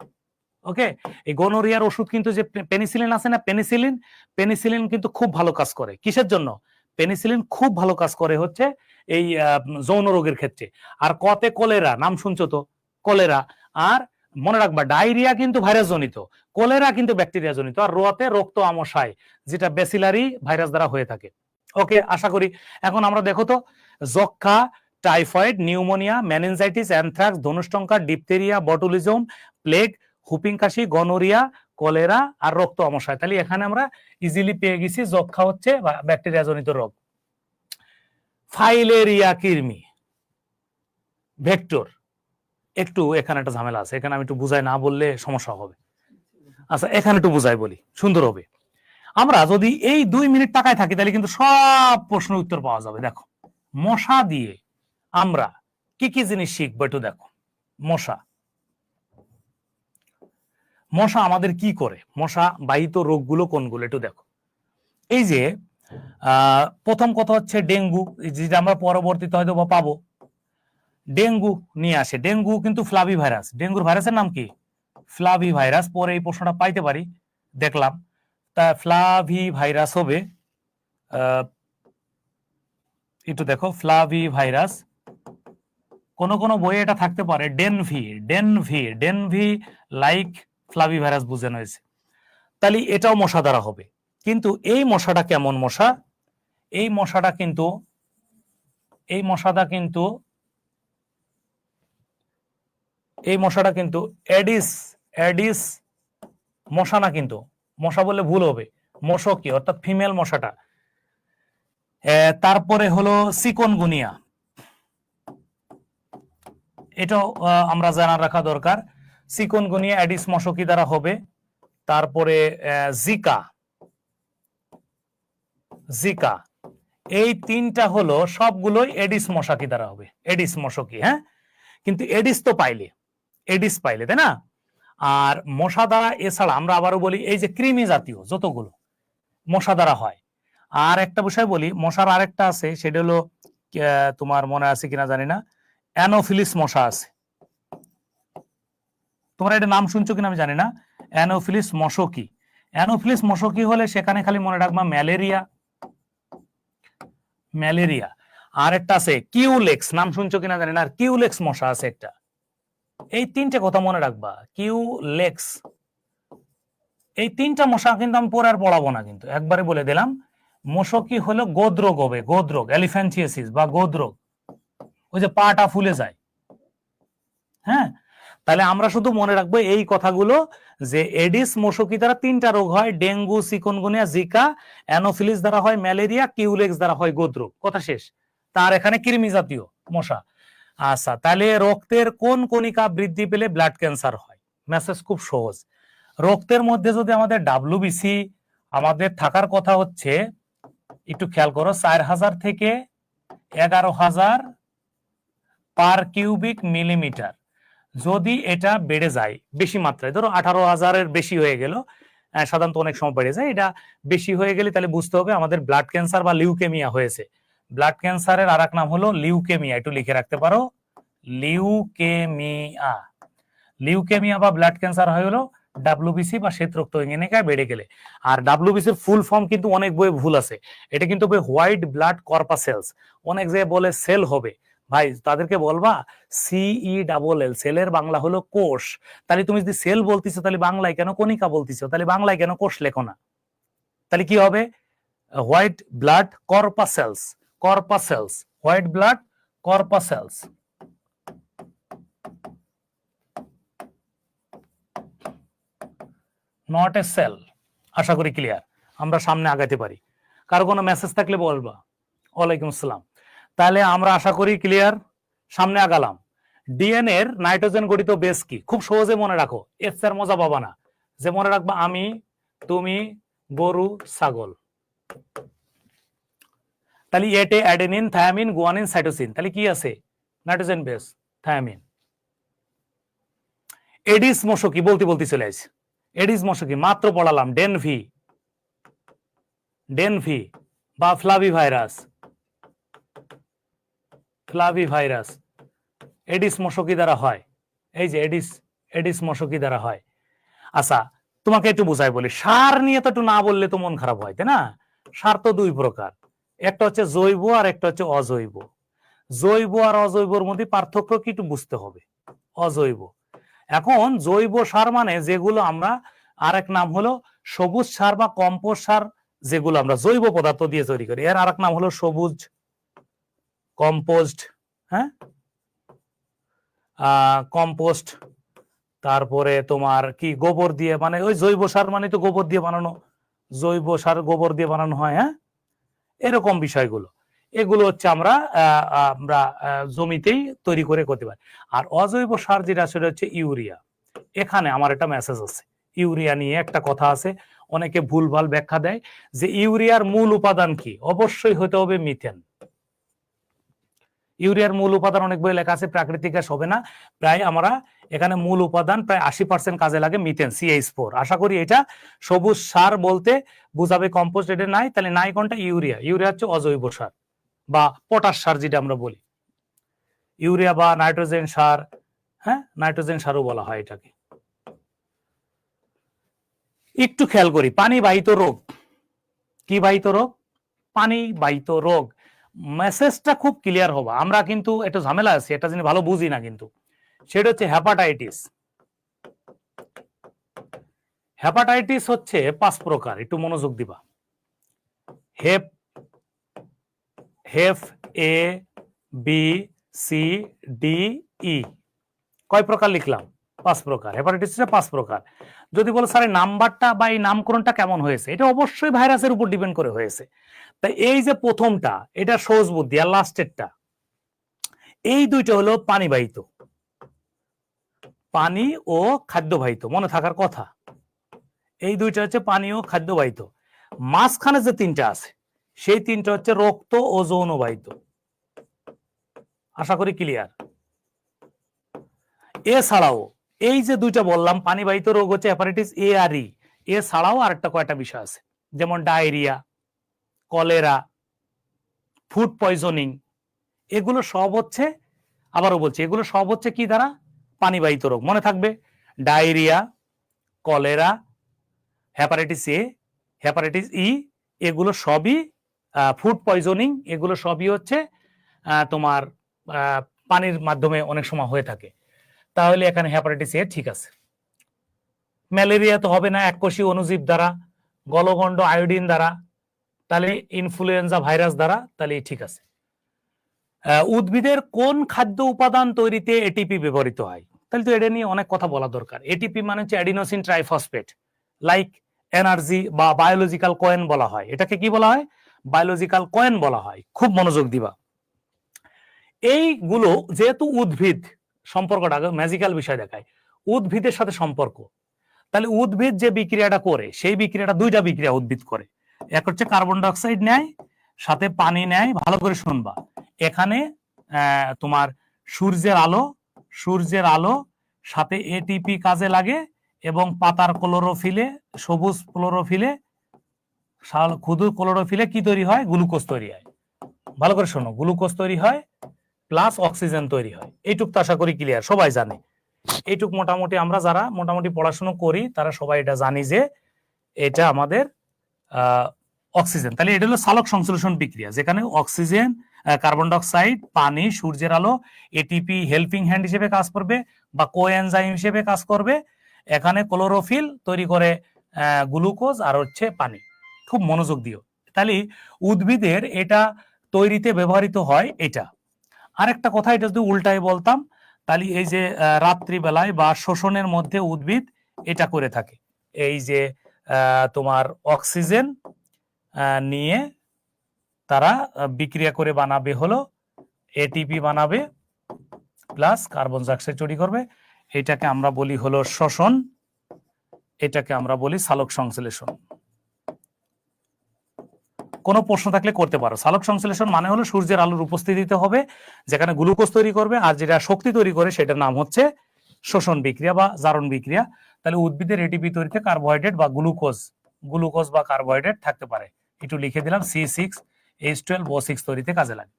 ওকে, এই গনোরিয়ার ওষুধ কিন্তু যে পেনিসিলিন আছে না, পেনিসিলিন, পেনিসিলিন কিন্তু খুব ভালো কাজ করে। কিসের জন্য? পেনিসিলিন খুব ভালো কাজ করে হচ্ছে এই যৌন রোগের ক্ষেত্রে। আর কতে কলেরা, নাম শুনছো তো, কলেরা। আর মনে রাখবা ডায়রিয়া কিন্তু ভাইরাস জনিত, কলেরা কিন্তু ব্যাকটেরিয়া জনিত, আর রোয়াতে রক্ত আমশায় যেটা ব্যাসিলারি ভাইরাস দ্বারা হয়ে থাকে। ওকে, আশা করি এখন আমরা দেখো তো, যক্ষা, টাইফয়েড, নিউমোনিয়া, মেনিনজাইটিস, অ্যানথ্রাক্স, ধনুষ্টঙ্কার, ডিপথেরিয়া, বটুলিজম, প্লেগ, হুপিং কাশি, গনোরিয়া, কলেরা আর রক্ত আমশায়। তাহলে এখানে আমরা ইজিলি পেয়ে গেছি যক্ষা হচ্ছে ব্যাকটেরিয়া জনিত রোগ। ফাইলেরিয়া কৃমি, ভেক্টর। একটু এখানে একটা ঝামেলা আছে, এখানে আমি একটু বুঝাই না বললে সমস্যা হবে। আচ্ছা, এখানে একটু বুঝাই বলি, সুন্দর হবে। আমরা যদি এই 2 মিনিট তাকায় থাকি তাহলে কিন্তু সব প্রশ্নের উত্তর পাওয়া যাবে। দেখো, মশা দিয়ে আমরা কি কি জিনিস শিখবো একটু দেখো। মশা, মশা আমাদের কি করে, মশা বাহিত রোগগুলো কোনগুলো একটু দেখো। এই যে প্রথম কথা হচ্ছে ডেঙ্গু, যেটা আমরা পরবর্তীতে হয়তো বা পাবো। ডেঙ্গু নিয়ে আসে, ডেঙ্গু কিন্তু ফ্লাভি ভাইরাস। ডেঙ্গুর ভাইরাসের নাম কি? ফ্লাভি ভাইরাস। পরে এই প্রশ্নটা পাইতে পারি, দেখলাম। তা ফ্লাভি ভাইরাস হবে, একটু দেখো, ফ্লাভি ভাইরাস। কোন কোন বইয়ে এটা থাকতে পারে DENV, DENV, DENV like flavivirus বোঝানো হয়েছে। তাহলে এটাও মশা দ্বারা হবে। কিন্তু এই মশাটা কেমন মশা? এই মশাটা কিন্তু এই মশাটা কিন্তু এডিস, এডিস মশা না, কিন্তু মশা বললে ভুল হবে, মশকি অর্থাৎ ফিমেল মশাটা। তারপরে হলো চিকনগুনিয়া, এটাও আমরা জানা রাখা দরকার। চিকনগুনিয়া এডিস মশকি দ্বারা হবে। তারপরে জিকা, জিকা, এই তিনটা হলো সবগুলোই এডিস মশাকি দ্বারা হবে, এডিস মশকি। হ্যাঁ, কিন্তু এডিস তো পাইলে, এডিস পাইলে, তাই না? আর মশা দ্বারা এছাড়া আমরা আবারও বলি এই যে কৃমি জাতীয় যতগুলো মশা দ্বারা হয়। আর একটা বিষয় বলি, মশার আরেকটা আছে, সেটা হলো তোমার মনে আছে কিনা জানি না, অ্যানোফিলিস মশা আছে। তোমরা এটা নাম শুনছো কিনা আমি জানি না, অ্যানোফিলিস মশকি। অ্যানোফিলিস মশকি হলে সেখানে খালি মনে রাখবা ম্যালেরিয়া, ম্যালেরিয়া। আর একটা আছে কিউলেক্স, নাম শুনছো কিনা জানি না, আর কিউলেক্স মশা আছে একটা। এই তিনটে কথা মনে রাখবা, কিউলেক্স। এই তিনটা মশা কিন্তু আমি পরে আর পড়াবো না, কিন্তু একবারে বলে দিলাম। মশকি হলো গোদরোগ হবে, গোদরোগ, এলিফ্যান্থিয়াসিস বা গোদরোগ, ওই যে পাটা ফুলে যায়। হ্যাঁ, তাহলে আমরা শুধু মনে রাখবো এই কথাগুলো, যে এডিস মশকি দ্বারা তিনটা রোগ হয়, ডেঙ্গু, চিকনগুনিয়া, জিকা। অ্যানোফিলিস দ্বারা হয় ম্যালেরিয়া, কিউলেক্স দ্বারা হয় গোদরোগ। কথা শেষ। তার এখানে কৃমি জাতীয় মশা। আচ্ছা, তাহলে রক্তের কোন কণিকা বৃদ্ধি পেলে ব্লাড ক্যান্সার হয়? মেসেজ খুব সহজ। রক্তের মধ্যে যদি আমাদের ডাব্লিউবিসি আমাদের থাকার কথা হচ্ছে, একটু খেয়াল করো, 4000 থেকে 11000 পার কিউবিক মিলিমিটার। যদি এটা বেড়ে যায় বেশি মাত্রায়, ধরো 18,000-এর বেশি হয়ে গেল, সাধারণত অনেক সময় বেড়ে যায়, এটা বেশি হয়ে গেলে তাহলে বুঝতে হবে আমাদের ব্লাড ক্যান্সার বা লিউকেমিয়া হয়েছে। ব্লাড ক্যান্সারের আরেক নাম হলো লিউকেমিয়া, একটু লিখে রাখতে পারো, লিউকেমিয়া। লিউকেমিয়া বা ব্লাড ক্যান্সার হলো ডাব্লিউবিসি বা শ্বেত রক্তহীনতায় বেড়ে গেলে। আর ডাব্লিউবিসির ফুল ফর্ম কিন্তু অনেক বইয়ে ভুল আছে, এটা কিন্তু হোয়াইট ব্লাড কর্পাসেলস। অনেক জায়গায় বলে সেল হবে, ভাই তাদেরকে বলবা CELL, সেলের বাংলা হলো কোষ। তাহলে তুমি যদি সেল বলতিছো তাহলে বাংলায় কেন কণিকা বলতিছো, তাহলে বাংলায় কেন কোষ লেখো না? তাহলে কি হবে? White blood corpuscles, corpuscles, white blood corpuscles. Not a cell. আশা করি ক্লিয়ার, আমরা সামনে আগাতে পারি। কারো কোনো মেসেজ থাকলে বলবা। ওয়ালাইকুম আসসালাম। তাহলে আমরা আশা করি ক্লিয়ার, সামনে আগালাম। ডিএনএ এর নাইট্রোজেন গঠিত বেস কি? খুব সহজে মনে রাখো, এর মজা পাবা না। যে মনে রাখবা আমি, তুমি, গরু, ছাগল। তাহলে এটে অ্যাডেনিন, থায়ামিন, গুয়ানিন, সাইটোসিন। তাহলে কি আছে? Nitrogen base, thymine. এডিস মশকি বলতে চলে আসছে। এডিস মশকি মাত্র পড়ালাম, ডেনভি, ডেনভি বা ফ্লাভি ভাইরাস, ফ্লাভি ভাইরাস এডিস মশকি দ্বারা হয়। এই যে এডিস, এডিস মশকি দ্বারা হয়। আচ্ছা, তোমাকে একটু বুঝাই বলি, সার নিয়ে তো একটু না বললে তো মন খারাপ হয়, তাই না? সার তো 2 প্রকার, একটা হচ্ছে জৈব আর একটা হচ্ছে অজৈব। জৈব আর অজৈবর মধ্যে পার্থক্য কি একটু বুঝতে হবে। অজৈব, এখন জৈব সার মানে যেগুলো আমরা, আরেক নাম হলো সবুজ সার বা কম্পোস্ট সার, যেগুলো আমরা জৈব পদার্থ দিয়ে তৈরি করি, এর আরেক নাম হলো সবুজ কম্পোস্ট। হ্যাঁ, কম্পোস্ট। তারপরে তোমার কি গোবর দিয়ে, মানে ওই জৈব সার মানে তো গোবর দিয়ে বানানো, জৈব সার গোবর দিয়ে বানানো হয়। হ্যাঁ, এরকম বিষয়গুলো, এগুলো হচ্ছে আমরা জমিতেই তৈরি করে করতে পারি। আর অজৈব সার যেটা সেটা হচ্ছে ইউরিয়া। এখানে আমার একটা মেসেজ আছে, ইউরিয়া নিয়ে একটা কথা আছে, অনেকে ভুলভাল ব্যাখ্যা দেয় যে ইউরিয়ার মূল উপাদান কি, অবশ্যই হতে হবে মিথেন। ইউরিয়ার মূল উপাদান অনেক বই লেখা আছে, প্রাকৃতিক গ্যাস হবে না, প্রায় আমরা এখানে মূল উপাদান প্রায় 80% কাজে লাগে মিথেন, CH4। আশা করি এটা সবুজ সার বলতে বুঝাবে কম্পোস্ট, এটা নাই, তাহলে নাই কোনটা, ইউরিয়া। ইউরিয়া হচ্ছে অজৈব সার বা পটাশ সার যেটা আমরা বলি, ইউরিয়া বা নাইট্রোজেন সার। হ্যাঁ, নাইট্রোজেন সারও বলা হয় এটাকে। একটু খেয়াল করি, পানি বাহিত রোগ, কি বাহিত রোগ, পানি বাহিত রোগ। মেসেজটা খুব ক্লিয়ার হবে, আমরা কিন্তু একটু ঝামেলা আছে, এটা জিনিস ভালো বুঝি না কিন্তু, সেটা হচ্ছে হেপাটাইটিস। হেপাটাইটিস হচ্ছে 5 প্রকার, একটু মনোযোগ দিবা। হেপ, হেফ, A B C D E, কয় প্রকার লিখলাম, 5 প্রকার। হেপাটাইটিস 5 প্রকার। যদি বলো স্যার নাম্বারটা বা এই নামকরণটা কেমন হয়েছে, এটা অবশ্যই ভাইরাসের উপর ডিপেন্ড করে হয়েছে। তাই এই যে প্রথমটা এটা সহজ বুদ্ধি, আর লাস্টেরটা, এই দুইটা হলো পানিবাহিত, পানি ও খাদ্যবাহিত, মনে থাকার কথা। এই দুইটা হচ্ছে পানি ও খাদ্যবাহিত। মাঝখানে যে তিনটা আছে সেই তিনটা হচ্ছে রক্ত ও যৌনবাহিত। আশা করি ক্লিয়ার। এছাড়াও এই যে দুইটা বললাম পানিবাহিত রোগ হচ্ছে হেপাটাইটিস A আর E, এছাড়াও আরেকটা কয়টা বিষয় আছে, যেমন ডায়রিয়া, কলেরা, ফুড পয়জনিং, এগুলো সব হচ্ছে, আবারও বলছি, এগুলো সব হচ্ছে কি দ্বারা, পানিবাহিত রোগ। মনে থাকবে, diarrhoea, cholera, hepatitis A, hepatitis E, এগুলো সবই ফুড পয়জনিং, এগুলো সবই হচ্ছে তোমার পানির মাধ্যমে অনেক সময় হয়ে থাকে। তাহলে এখানে হেপাটাইটিস A ঠিক আছে। ম্যালেরিয়া তো হবে না এককোষী অণুজীব দ্বারা, গলগণ্ড আয়োডিন দ্বারা, তাহলে ইনফ্লুয়েঞ্জা ভাইরাস দ্বারা, তাহলে ঠিক আছে। উদ্ভিদের কোন খাদ্য উপাদান তৈরিতে এটিপি ব্যবহৃত হয়, তাহলে তো এটা নিয়ে অনেক কথা বলা দরকার। এটিপি মানে হচ্ছে অ্যাডিনোসিন ট্রাইফসফেট, লাইক এনার্জি বা বায়োলজিক্যাল কয়েন বলা হয়, এটাকে কি বলা হয়, বায়োলজিক্যাল কয়েন বলা হয়। খুব মনোযোগ দিবা। এইগুলো যেহেতু উদ্ভিদ, সম্পর্কটা ম্যাজিক্যাল বিষয় দেখায়, উদ্ভিদের সাথে সম্পর্ক, তাহলে উদ্ভিদ যে বিক্রিয়াটা করে সেই বিক্রিয়াটা দুইটা বিক্রিয়া উদ্ভিদ করে, এক হচ্ছে কার্বন ডাই অক্সাইড নেয়, সাথে পানি নেয়। ভালো করে শুনবা, এখানে তোমার সূর্যের আলো সাথে এটিপি কাজে লাগে, এবং পাতার ক্লোরোফিলে, সবুজ ক্লোরোফিলে, ক্ষুদ্র ক্লোরোফিলে কি তৈরি হয়, গ্লুকোজ তৈরি হয়। ভালো করে শোনো, গ্লুকোজ তৈরি হয় প্লাস অক্সিজেন তৈরি হয়। এইটুক তো আশা করি ক্লিয়ার, সবাই জানে। এইটুক মোটামুটি আমরা যারা মোটামুটি পড়াশোনা করি তারা সবাই এটা জানি যে এটা আমাদের অক্সিজেন। তাহলে এটা হলো সালোক সংশ্লেষণ বিক্রিয়া, যেখানে অক্সিজেন, কার্বন ডাই অক্সাইড, পানি, সূর্যের আলো, এটিপি হেল্পিং হ্যান্ড হিসেবে কাজ করবে বা কোএনজাইম হিসেবে কাজ করবে। এখানে ক্লোরোফিল তৈরি করে গ্লুকোজ আর হচ্ছে পানি। খুব মনোযোগ দিও। তাহলে উদ্ভিদের এটা তৈরিতে ব্যবহৃত হয় এটা। আরেকটা কথা, এটা যদি উল্টায় বলতাম, তাহলে এই যে রাত্রিবেলায় বা শোষণের মধ্যে উদ্ভিদ এটা করে থাকে, এই যে তোমার অক্সিজেন নিয়ে তারা বিক্রিয়া করে বানাবে হলো এটিপি বানাবে প্লাস কার্বন ডাই অক্সাইড তৈরি করবে। এটাকে আমরা বলি হলো শ্বসন, এটাকে আমরা বলি সালোক সংশ্লেষণ। কোনো প্রশ্ন থাকলে করতে পারো। সালোক সংশ্লেষণ মানে হলো সূর্যের আলোর উপস্থিতিতে হবে, যেখানে গ্লুকোজ তৈরি করবে, আর যেটা শক্তি তৈরি করে সেটার নাম হচ্ছে শোষণ বিক্রিয়া বা জারণ বিক্রিয়া। তাহলে উদ্ভিদের এটিপি তৈরিতে কার্বোহাইড্রেট বা গ্লুকোজ বা কার্বোহাইড্রেট থাকতে পারে। একটু লিখে দিলাম, C6H12O6 তৈরিতে কাজে লাগে।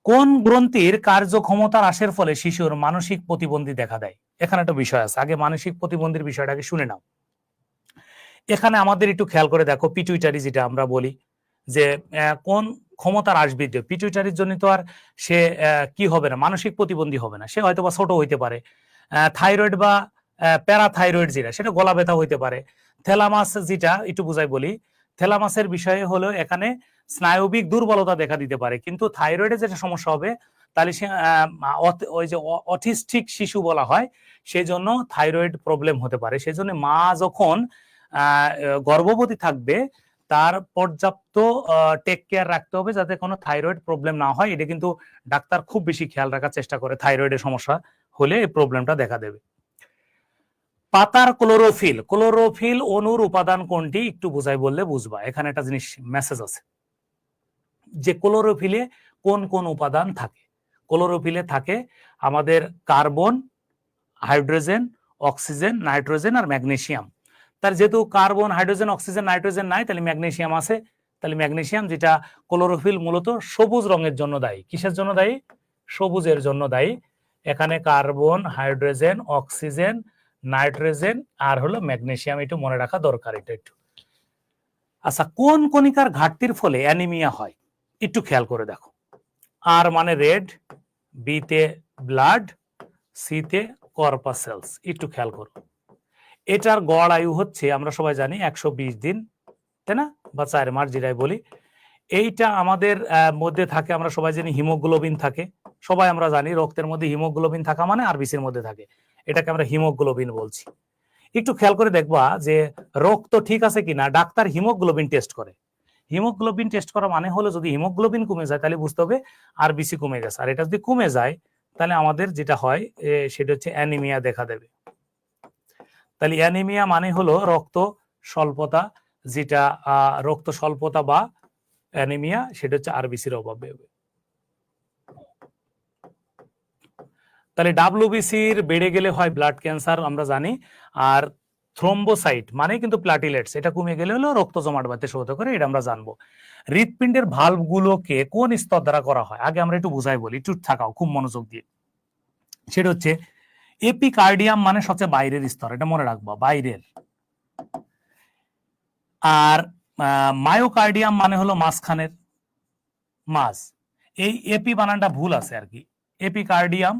কোন গ্রন্থির কার্যক্ষমতা হ্রাসের ফলে শিশুর মানসিক প্রতিবন্ধী দেখা দেয়? এখানে একটা বিষয় আছে, আগে মানসিক প্রতিবন্ধীর বিষয়টাকে শুনে নাও। এখানে আমাদের একটু খেয়াল করে দেখো, পিটুইটারি যেটা আমরা বলি, যে কোন ক্ষমতার আসবৃদ্ধি, পিটুইটারির জন্য তো আর সে কি হবে না, মানসিক প্রতিবন্ধী হবে না, সে হয়তো বা ছোট হইতে পারে। থাইরয়েড বা প্যারাথাইরয়েড যেটা, সেটা গলা ব্যথা হইতে পারে। থ্যালামাস যেটা একটু বুঝাই বলি, থ্যালামাসের বিষয়ে হলো এখানে স্নায়বিক দুর্বলতা দেখা দিতে পারে, কিন্তু থাইরয়েডে যেটা সমস্যা হবে তাহলে সে ওই যে অটিস্টিক শিশু বলা হয়, সেই জন্য থাইরয়েড প্রবলেম হতে পারে। সেই জন্য মা যখন গর্ভবতী থাকবে তার পর্যাপ্ত টেক কেয়ার রাখতে হবে যাতে কোনো থাইরয়েড প্রবলেম না হয়। এটা কিন্তু ডাক্তার খুব বেশি খেয়াল রাখার চেষ্টা করে, থাইরয়েডের সমস্যা হলে এই প্রবলেমটা দেখা দেবে। পাতার ক্লোরোফিল, ক্লোরোফিল অণুর উপাদান কোনটি একটু বুঝাই বললে বুঝবা। এখানে একটা জিনিস মেসেজ আছে যে ক্লোরোফিলে কোন কোন উপাদান থাকে। ক্লোরোফিলে থাকে আমাদের কার্বন, হাইড্রোজেন, অক্সিজেন, নাইট্রোজেন আর ম্যাগনেসিয়াম। তার যেহেতু কার্বন, হাইড্রোজেন, অক্সিজেন, নাইট্রোজেন নাই, তাহলে ম্যাগনেসিয়াম আছে। তাহলে ম্যাগনেসিয়াম যেটা ক্লোরোফিল মূলত সবুজ রঙের জন্য দায়ী। কিসের জন্য দায়ী? সবুজের জন্য দায়ী। এখানে কার্বন, হাইড্রোজেন, অক্সিজেন, নাইট্রোজেন আর হলো ম্যাগনেসিয়াম, একটু মনে রাখা দরকার এটা একটু। আচ্ছা, কোন কণিকার ঘাটতির ফলে অ্যানিমিয়া হয় একটু খেয়াল করে দেখো। আর মানে রেড, বি তে ব্লাড, সি তে কর্পাসেলস, একটু খেয়াল করো। এটার গড় আয়ু হচ্ছে আমরা সবাই জানি 120 দিন, তাই না, বা 4 মাস যেটাই বলি। এইটা আমাদের মধ্যে থাকে, আমরা সবাই জানি হিমোগ্লোবিন থাকে। সবাই আমরা জানি রক্তের মধ্যে হিমোগ্লোবিন থাকা মানে আরবিসির মধ্যে থাকে, এটাকে আমরা হিমোগ্লোবিন বলছি। একটু খেয়াল করে দেখবা যে রক্ত ঠিক আছে কিনা ডাক্তার হিমোগ্লোবিন টেস্ট করে। হিমোগ্লোবিন টেস্ট করা মানে হলো যদি হিমোগ্লোবিন কমে যায় তাহলে বুঝতে হবে আরবিসি কমে গেছে, আর এটা যদি কমে যায় তাহলে আমাদের যেটা হয় সেটা হচ্ছে অ্যানিমিয়া দেখা দেবে। তাহলে অ্যানিমিয়া মানে হলো রক্ত স্বল্পতা, যেটা রক্ত স্বল্পতা বা অ্যানিমিয়া, সেটা হচ্ছে আরবিসির অভাবে হবে। তাহলে ডাব্লিউবিসির বেড়ে গেলে হয় ব্লাড ক্যান্সার আমরা জানি, আর থ্রোম্বোসাইট মানে কিন্তু প্লাটিলেটস, এটা কমে গেলে হলো রক্ত জমাট বাঁধতে সহায়তা করে, এটা আমরা জানবো। হৃৎপিণ্ডের ভালভগুলোকে কোন স্তর দ্বারা করা হয় আগে আমরা একটু বুঝাই বলি, একটু থাকাও খুব মনোযোগ দিয়ে। সেটা হচ্ছে এপিকার্ডিয়াম মানে সবচেয়ে বাইরের স্তর, এটা মনে রাখবা, বাইরের। আর মায়োকার্ডিয়াম মানে হলো মাঝখানের, মাঝ। এই এপি বানানটা ভুল আছে আর কি, এপিকার্ডিয়াম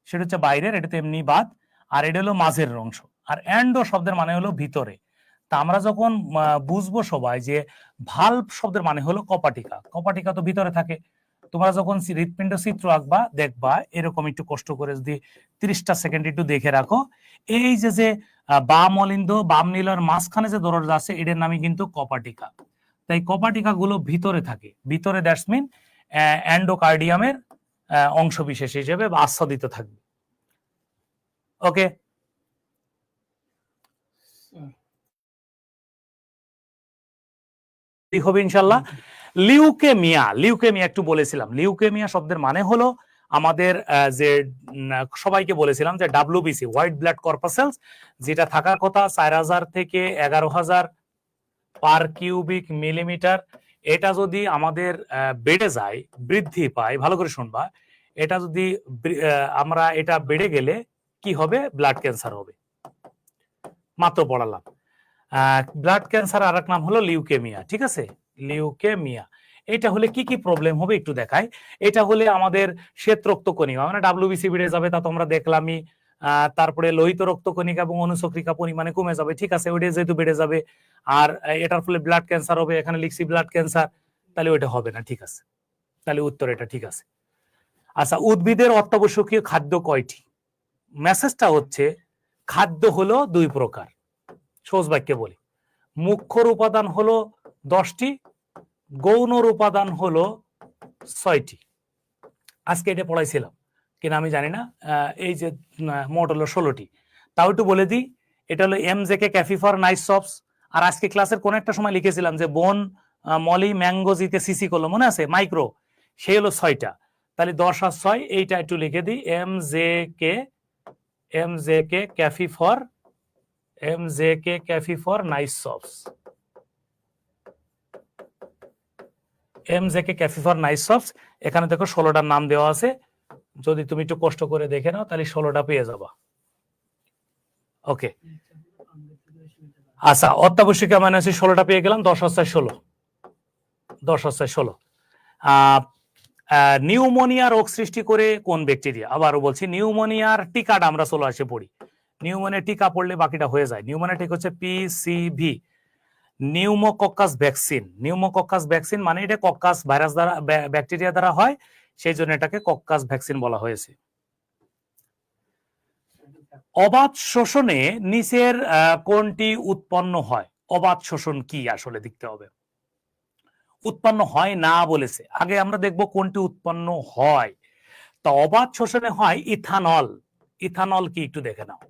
সেটা হচ্ছে বাইরের, এটা তো এমনি বাদ, আর এটা হলো মাঝের অংশ। আর অ্যান্ডো শব্দের মানে হলো ভিতরে। তা আমরা যখন বুঝবো সবাই যে ভালভ শব্দের মানে হলো কপাটিকা, কপাটিকা তো ভিতরে থাকে। তোমরা যখন হৃৎপিণ্ড চিত্র আঁকবা দেখবা এরকম, একটু কষ্ট করে যদি 30টা সেকেন্ড একটু দেখে রাখো, এই যে বাম অলিন্দ বাম নীলার মাঝখানে যে দরজা আছে এটার নামই কিন্তু কপাটিকা। তাই কপাটিকা গুলো ভিতরে থাকে, ভিতরে, দ্যাটস মিন এন্ডোকার্ডিয়ামের অংশ বিশেষ হিসেবে বা আচ্ছাদিত থাকবে। ওকে, হবে ইনশাল্লাহ। লিউকেমিয়া, লিউকেমিয়া একটু বলেছিলাম, লিউকেমিয়া শব্দের মানে হলো আমাদের যে সবাইকে বলেছিলাম যে ডাব্লিউবিসি, হোয়াইট ব্লাড কর্পাসেলস, যেটা থাকার কথা 4000 থেকে 11000 পার কিউবিক মিলিমিটার। এটা যদি আমাদের বেড়ে যায়, বৃদ্ধি পায়, ভালো করে শুনবা, এটা যদি আমরা এটা বেড়ে গেলে কি হবে? ব্লাড ক্যান্সার হবে। মাত্র পড়ালাম। ব্লাড ক্যান্সার আর এক নাম হলো লিউকেমিয়া, ঠিক আছে, লিউকেমিয়া। এটা হলে কি কি প্রবলেম হবে একটু দেখাই। এটা হলে আমাদের শ্বেত রক্তকণিকা মানে ডাব্লিউবিসি বেড়ে যাবে, তা তো আমরা দেখলামই। তারপরে লোহিত রক্তকণিকা এবং অনুচক্রিকা পরিমাণে কমে যাবে, ঠিক আছে, ওইটা যেহেতু বেড়ে যাবে। আর এটার ফলে ব্লাড ক্যান্সার হবে, এখানে লিখছি ব্লাড ক্যান্সার, তাহলে ওইটা হবে না, ঠিক আছে, তাহলে উত্তর এটা ঠিক আছে। আচ্ছা, উদ্ভিদের অত্যাবশ্যকীয় খাদ্য কয়টি? মেসেজটা হচ্ছে খাদ্য হলো 2 প্রকার, সহজ বাক্যে বলি। মুখ্যর উপাদান হলো 10টি, গৌণর উপাদান হলো 6টি। আজকে এটা পড়াইছিলাম কিনা আমি জানি না, এই যে মোট হলো 16টি। তাও একটু বলে দিই, এটা হলো এমজেকে ক্যাফিফর নাইসপস। আর আজকে ক্লাসের কোন একটা সময় লিখেছিলাম যে বোন মলি ম্যাঙ্গোজিতে সিসি করলো, মনে আছে, মাইক্রো, সেই হলো 6টা। তাহলে 10 আর 6, এইটা একটু লিখে দিই, এমজেকে ক্যাফিফর নাইসপস, এমজেকে ক্যাফিফর নাইসপস। এখানে দেখো 16টার নাম দেওয়া আছে, যদি তুমি একটু কষ্ট করে দেখে নাও তাহলে 16টা পেয়ে যাবা। ওকে, আচ্ছা, অত্যাবশ্যকীয় মানে আছে 16টা পেয়ে গেলাম, 10 আর 6 16। 10/16 নিউমোনিয়া রোগ সৃষ্টি করে কোন ব্যাকটেরিয়া? আবারও বলছি, নিউমোনিয়ার টিকাটা আমরা 16 পড়ি। নিউমোনিয়া টিকা পড়লে বাকিটা হয়ে যায়। নিউমোনিয়া টিকা হচ্ছে PCV, pneumococcus vaccine. Pneumococcus vaccine মানে এটা কক্কাস ভাইরাস দ্বারা, ব্যাকটেরিয়া দ্বারা হয়, সেই জন্য এটাকে কক্কাস ভ্যাকসিন বলা হয়েছে। অবাধ শোষণে নিচের কোনটি উৎপন্ন হয়? অবাধ শোষণ কি আসলে দেখতে হবে। উৎপন্ন হয় না বলেছে, আগে আমরা দেখব কোনটি উৎপন্ন হয়। তা অবাধ শোষণে হয় ইথানল। ইথানল কি একটু দেখে নাও।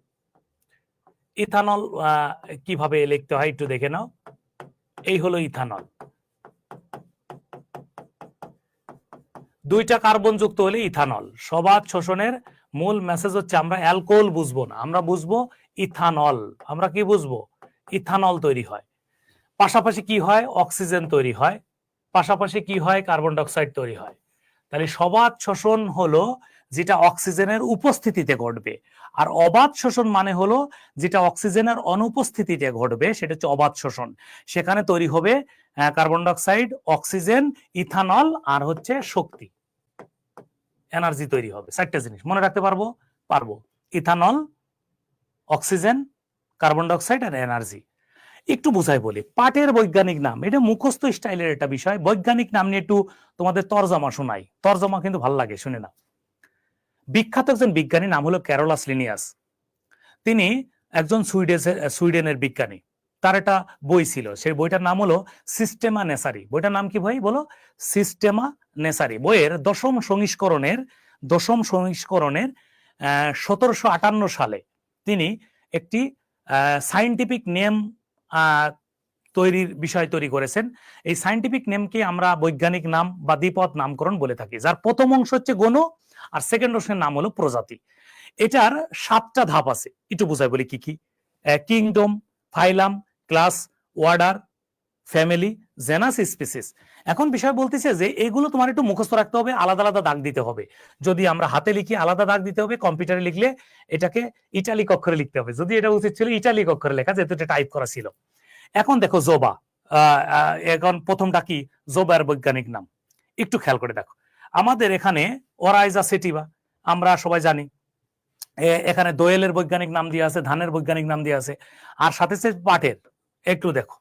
ইথানল কিভাবে লিখতে হয় একটু দেখে নাও। এই হলো ইথানল। দুইটা কার্বন যুক্ত হলে ইথানল। অবাধ শোষণের মূল মেসেজ হচ্ছে আমরা অ্যালকোহল বুঝবো না, আমরা বুঝবো ইথানল। আমরা কি বুঝবো? ইথানল তৈরি হয়। পাশাপাশি কি হয়? অক্সিজেন তৈরি হয়। পাশাপাশি কি হয়? কার্বন ডাই অক্সাইড তৈরি হয়। তাহলে সবাধ শোষণ হলো যেটা অক্সিজেনের উপস্থিতিতে ঘটবে, আর অবাধ শোষণ মানে হলো যেটা অক্সিজেনের অনুপস্থিতিতে ঘটবে, সেটা হচ্ছে অবাধ শোষণ। সেখানে তৈরি হবে carbon die oxide, oxygen, ethanol আর হচ্ছে শক্তি, এনার্জি তৈরি হবে। 4টা জিনিস মনে রাখতে পারবো? পারবো। Ethanol, oxygen, carbon die oxide আর এনার্জি। একটু বুঝাই বলি, পাটের বৈজ্ঞানিক নাম, এটা মুখস্থ স্টাইলের একটা বিষয়। বৈজ্ঞানিক নাম নিয়ে একটু তোমাদের তরজমা শোনাই। তরজমা কিন্তু ভালো লাগে, শুনে না। বিখ্যাত একজন বিজ্ঞানী নাম হলো ক্যারোলাস লিনিয়াস। তিনি একজন সুইডেনের বিজ্ঞানী। তার একটা বই ছিল, সেই বইটার নাম হলো সিস্টেমা নেসারি। বইটার নাম কি ভাই বলো? সিস্টেমা নেসারি। বইয়ের দশম সংস্করণের 1758 সালে তিনি একটি সায়েন্টিফিক নেম তৈরির বিষয় তৈরি করেছেন। এই সায়েন্টিফিক নেমকে আমরা বৈজ্ঞানিক নাম বা দ্বিপদ নামকরণ বলে থাকি, যার প্রথম অংশ হচ্ছে গণ আর সেকেন্ড অংশের নাম হলো প্রজাতি। এটার 7টা ধাপ আছে, একটু বুঝাই বলি কি কি। Kingdom, phylum, class, order, family, genus, species. এখন বিষয় বলতেছে যে এগুলো তোমার একটু মুখস্থ রাখতে হবে, আলাদা আলাদা দাগ দিতে হবে। যদি আমরা হাতে লিখি আলাদা দাগ দিতে হবে, কম্পিউটারে লিখলে এটাকে ইটালিক অক্ষরে লিখতে হবে। যদি এটা উচিত ছিল ইটালিক অক্ষরে লেখা, যেহেতু এটা টাইপ করা ছিল। এখন দেখো জোবা, এখন প্রথমটা কি? জোবার বৈজ্ঞানিক নাম একটু খেয়াল করে দেখো। আমাদের এখানে ওরাইজা সেটিভা আমরা সবাই জানি। এখানে দোয়েলের বৈজ্ঞানিক নাম দিয়ে আছে, ধানের বৈজ্ঞানিক নাম দিয়ে আছে, আর সাথে সাথে পাটের। একটু দেখো,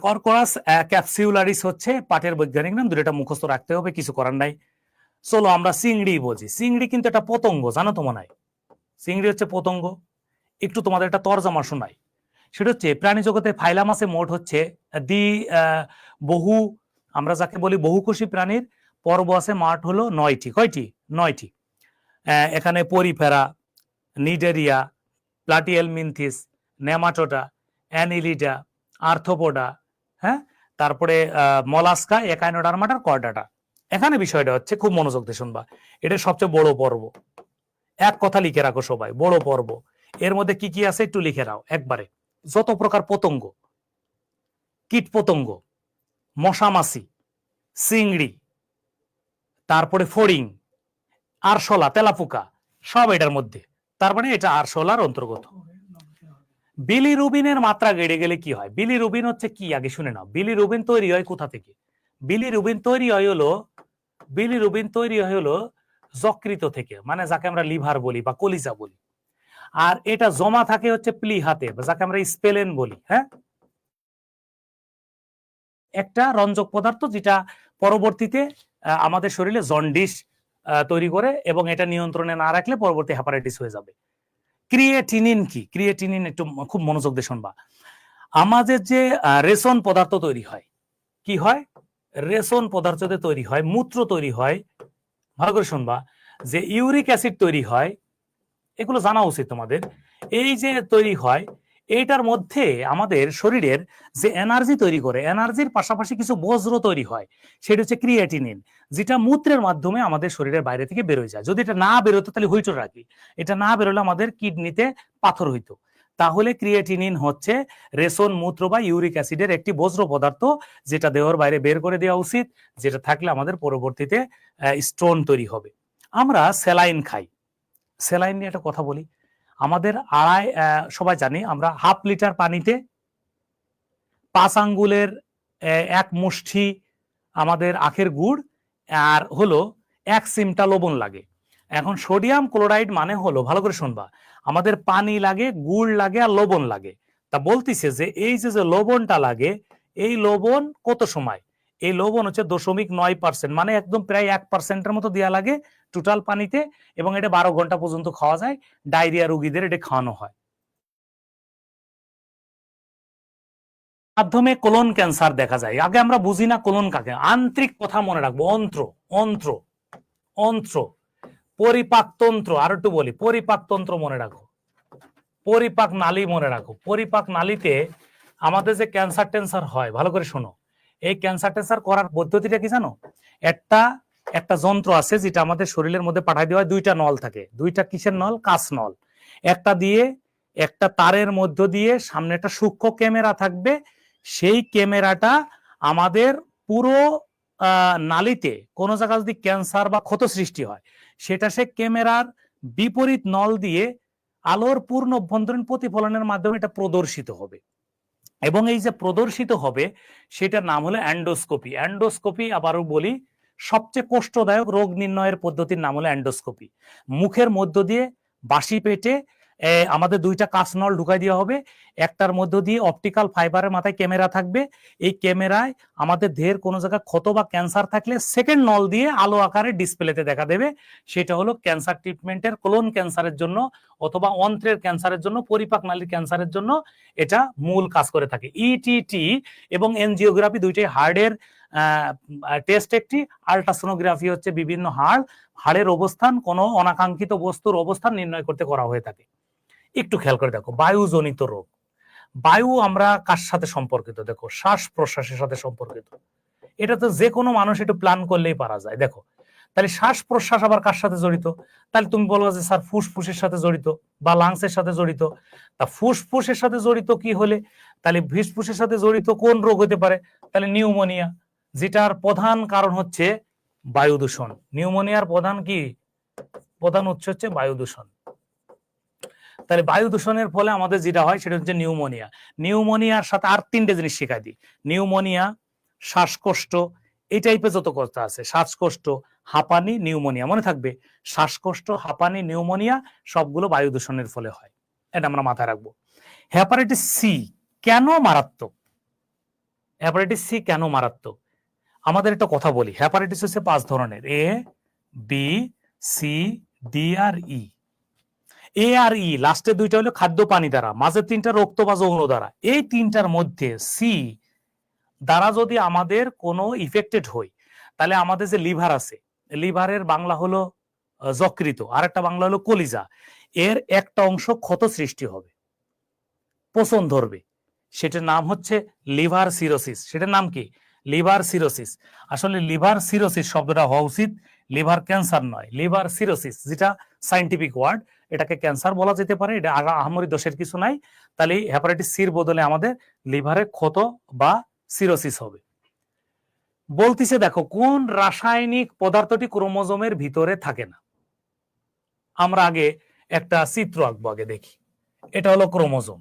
কর্কোরাস ক্যাপসিউলারিস হচ্ছে পাটের বৈজ্ঞানিক নাম। দুটোটা মুখস্থ রাখতে হবে, কিছু করার নাই। চলো আমরা চিংড়ি বুঝি। চিংড়ি কিন্তু একটা পতঙ্গ, জানো তো মনে হয়? চিংড়ি হচ্ছে পতঙ্গ। একটু তোমাদের একটা তরজমা শোনাই। সেটা হচ্ছে প্রাণী জগতে ফাইলাম আছে মোট হচ্ছে বহু, আমরা যাকে বলি বহুকোষী প্রাণীর পর্ব আছে মাঠ হলো 9টি। কয়টি? 9টি। এখানে Porifera, Cnidaria, Platyhelminthes, Nematoda, Annelida, Arthropoda, হ্যাঁ, তারপরে মলাস্কা, একাইনোডার্মাটার কর্ডাটা। এখানে বিষয়টা হচ্ছে, খুব মনোযোগ দিয়ে শুনবা, এটা সবচেয়ে বড় পর্ব। এক কথা লিখে রাখো সবাই, বড় পর্ব। এর মধ্যে কি কি আছে একটু লিখে নাও একবারে। যত প্রকার পতঙ্গ, কীট পতঙ্গ, মশামাছি, চিংড়ি, তারপরে ফড়িং, আরশোলা, তেলাপোকা, সব এটার মধ্যে। তার মানে এটা আরশোলার অন্তর্গত। বিলিরুবিনের মাত্রা বেড়ে গেলে কি হয়? বিলিরুবিন হচ্ছে কি আগে শুনে নাও। বিলিরুবিন তৈরি হয় কোথা থেকে? বিলিরুবিন তৈরি হয় হলো যকৃত থেকে, মানে যাকে আমরা লিভার বলি বা কলিজা বলি। আর এটা জমা থাকে হচ্ছে প্লিহাতে, যাকে আমরা স্পেলেন বলি। হ্যাঁ, একটা রঞ্জক পদার্থ যেটা পরবর্তীতে আমাদের শরীরে জন্ডিস তৈরি করে, এবং এটা নিয়ন্ত্রণে না রাখলে পরবর্তী হেপাটাইটিস হয়ে যাবে। ক্রিয়েটিনিন কি? ক্রিয়েটিনিন একটু খুব মনোযোগ দিয়ে শুনবা। আমাদের যে রেশন পদার্থ তৈরি হয়, কি হয়? রেশন পদার্থ তৈরি হয়, মূত্র তৈরি হয়, ভালো করে শুনবা, যে ইউরিক অ্যাসিড তৈরি হয়, এগুলো জানা উচিত তোমাদের। এই যে তৈরি হয়, এইটার মধ্যে আমাদের শরীরের যে এনার্জি তৈরি করে, এনার্জির পাশাপাশি কিছু বজ্র তৈরি হয়, সেটা হচ্ছে ক্রিয়েটিনিন, যেটা মূত্রের মাধ্যমে আমাদের শরীরের বাইরে থেকে বেরোয় যায়। যদি এটা না বেরোতো তাহলে হইতো রাখি, এটা না বেরোলে আমাদের কিডনিতে পাথর হইতো। তাহলে ক্রিয়েটিনিন হচ্ছে রেশন, মূত্র বা ইউরিক অ্যাসিডের একটি বজ্র পদার্থ, যেটা দেহের বাইরে বের করে দেওয়া উচিত, যেটা থাকলে আমাদের পরবর্তীতে স্টোন তৈরি হবে। আমরা স্যালাইন খাই। স্যালাইন নিয়ে একটা কথা বলি। আমাদের সবাই জানি আমরা ½ লিটার পানিতে 5 আঙ্গুলের এক মুষ্টি আমাদের আখের গুড় আর হলো 1 চিমটা লবণ লাগে। এখন সোডিয়াম ক্লোরাইড মানে হলো, ভালো করে শুনবা, আমাদের পানি লাগে, গুড় লাগে আর লবণ লাগে। তা বলতিছে যে এই যে লবণটা লাগে, এই লবণ কত সময়, এই লবণ হচ্ছে 0.9%, মানে একদম প্রায় 1%-এর মতো দেওয়া লাগে টোটাল পানিতে, এবং এটা 12 ঘন্টা পর্যন্ত খাওয়া যায়। ডায়রিয়া রোগীদের এটা খাওয়ানো হয়। মাধ্যমে কোলন ক্যান্সার দেখা যায়। আগে আমরা বুঝি না কোলন কাকে, আন্তরিক কথা মনে রাখবো, অন্ত্র অন্ত্র অন্ত্র, পরিপাকতন্ত্র, আর একটু বলি পরিপাকতন্ত্র মনে রাখো, পরিপাক নালী মনে রাখো। পরিপাক নালীতে আমাদের যে ক্যান্সার টেন্সার হয়, ভালো করে শোনো, এই ক্যান্সার টেন্সার করার পদ্ধতিটা কি জানো? একটা যন্ত্র আছে যেটা আমাদের শরীরের মধ্যে পাঠাই দেওয়া হয়। 2টা নল থাকে, 2টা কিসের নল? কাঁচ নল। একটা দিয়ে, একটা তারের মধ্য দিয়ে সামনে একটা সূক্ষ্ম ক্যামেরা থাকবে। সেই ক্যামেরাটা আমাদের পুরো নালীতে কোনো জায়গা যদি ক্যান্সার বা ক্ষত সৃষ্টি হয়, সেটা সে ক্যামেরার বিপরীত নল দিয়ে আলোর পূর্ণ অভ্যন্তরীণ প্রতিফলনের মাধ্যমে এটা প্রদর্শিত হবে। এবং এই যে প্রদর্শিত হবে সেটার নাম হলো অ্যান্ডোস্কোপি। অ্যান্ডোস্কোপি আবারও বলি, সবচেয়ে কষ্টদায়ক রোগ নির্ণয়ের পদ্ধতির নাম হলো অ্যান্ডোস্কোপি। মুখের মধ্য দিয়ে বাসি পেটে আমাদের 2টা কাঁচ নল ঢুকাই দেওয়া হবে। একটার মধ্য দিয়ে অপটিক্যাল ফাইবারের মাথায় ক্যামেরা থাকবে। এই ক্যামেরায় আমাদের দেহের কোনো জায়গায় ক্ষত বা ক্যান্সার থাকলে সেকেন্ড নল দিয়ে আলো আকারে ডিসপ্লেতে দেখা দেবে। সেটা হলো ক্যান্সার ট্রিটমেন্টের, কোলন ক্যান্সারের জন্য অথবা অন্ত্রের ক্যান্সারের জন্য, পরিপাক নালীর ক্যান্সারের জন্য এটা মূল কাজ করে থাকে। ইটিটি এবং এনজিওগ্রাফি দুইটাই হার্টের টেস্ট একটি, আল্ট্রাসোনোগ্রাফি হচ্ছে বিভিন্ন হাড়ের অবস্থান, কোনো অনাকাঙ্ক্ষিত বস্তুর অবস্থান নির্ণয় করতে করা হয়ে থাকে। একটু খেয়াল করে দেখো, বায়ুজনিত রোগ, বায়ু আমরা কার সাথে সম্পর্কিত? দেখো, শ্বাস প্রশ্বাসের সাথে সম্পর্কিত। এটা তো যে কোনো মানুষ একটু প্ল্যান করলেই পারা যায়। দেখো, তাহলে শ্বাস প্রশ্বাস আবার কার সাথে জড়িত? তাহলে তুমি বলবো যে স্যার ফুসফুসের সাথে জড়িত বা লাংসের সাথে জড়িত। তা ফুসফুসের সাথে জড়িত কি হলে, তাহলে ফুসফুসের সাথে জড়িত কোন রোগ হতে পারে? তাহলে নিউমোনিয়া, যেটার প্রধান কারণ হচ্ছে বায়ু দূষণ। নিউমোনিয়ার প্রধান উৎস হচ্ছে বায়ু দূষণ। তাহলে বায়ু দূষণের ফলে আমাদের যেটা হয় সেটা হচ্ছে নিউমোনিয়া। নিউমোনিয়ার সাথে আর 3টে জিনিস শেখাই দিই। নিউমোনিয়া, শ্বাসকষ্ট, এই টাইপের যত কথা আছে, শ্বাসকষ্ট, হাঁপানি, নিউমোনিয়া, মনে থাকবে, শ্বাসকষ্ট, হাঁপানি, নিউমোনিয়া সবগুলো বায়ু দূষণের ফলে হয়। এটা আমরা মাথায় রাখবো। হেপাটাইটিস সি কেন মারাত্মক? হেপাটাইটিস সি কেন মারাত্মক? আমাদের একটা কথা বলি, হেপাটাইটিস হচ্ছে 5 ধরনের, এ, বি, সি, ডি আর ই। এ আর ই লাস্টের 2টা হলো খাদ্য পানি দ্বারা, মাঝের 3টা রক্ত বা যৌন দ্বারা। এই 3টার মধ্যে সি দ্বারা যদি আমাদের কোনো ইফেক্টেড হই, তাহলে আমাদের যে লিভার আছে, লিভারের বাংলা হলো যকৃত, আর একটা বাংলা হলো কলিজা, এর একটা অংশ ক্ষত সৃষ্টি হবে, পচন ধরবে। সেটার নাম হচ্ছে লিভার সিরোসিস। সেটার নাম কি? Liver cirrhosis. আসলে লিভার সিরোসিস শব্দটা হওয়া উচিত লিভার ক্যান্সার নয়, লিভার সিরোসিস, যেটা সাইন্টিফিক ওয়ার্ড। এটাকে ক্যান্সার বলা যেতে পারে, এটা আহামরি দোষের কিছু নাই। তাহলে হেপাটাইটিস সির বদলে আমাদের লিভারে ক্ষত বা সিরোসিস হবে। বলতিছে দেখো, কোন রাসায়নিক পদার্থটি ক্রোমোজোমের ভিতরে থাকে না? আমরা আগে একটা চিত্র আঁকবো, আগে দেখি। এটা হলো ক্রোমোজোম।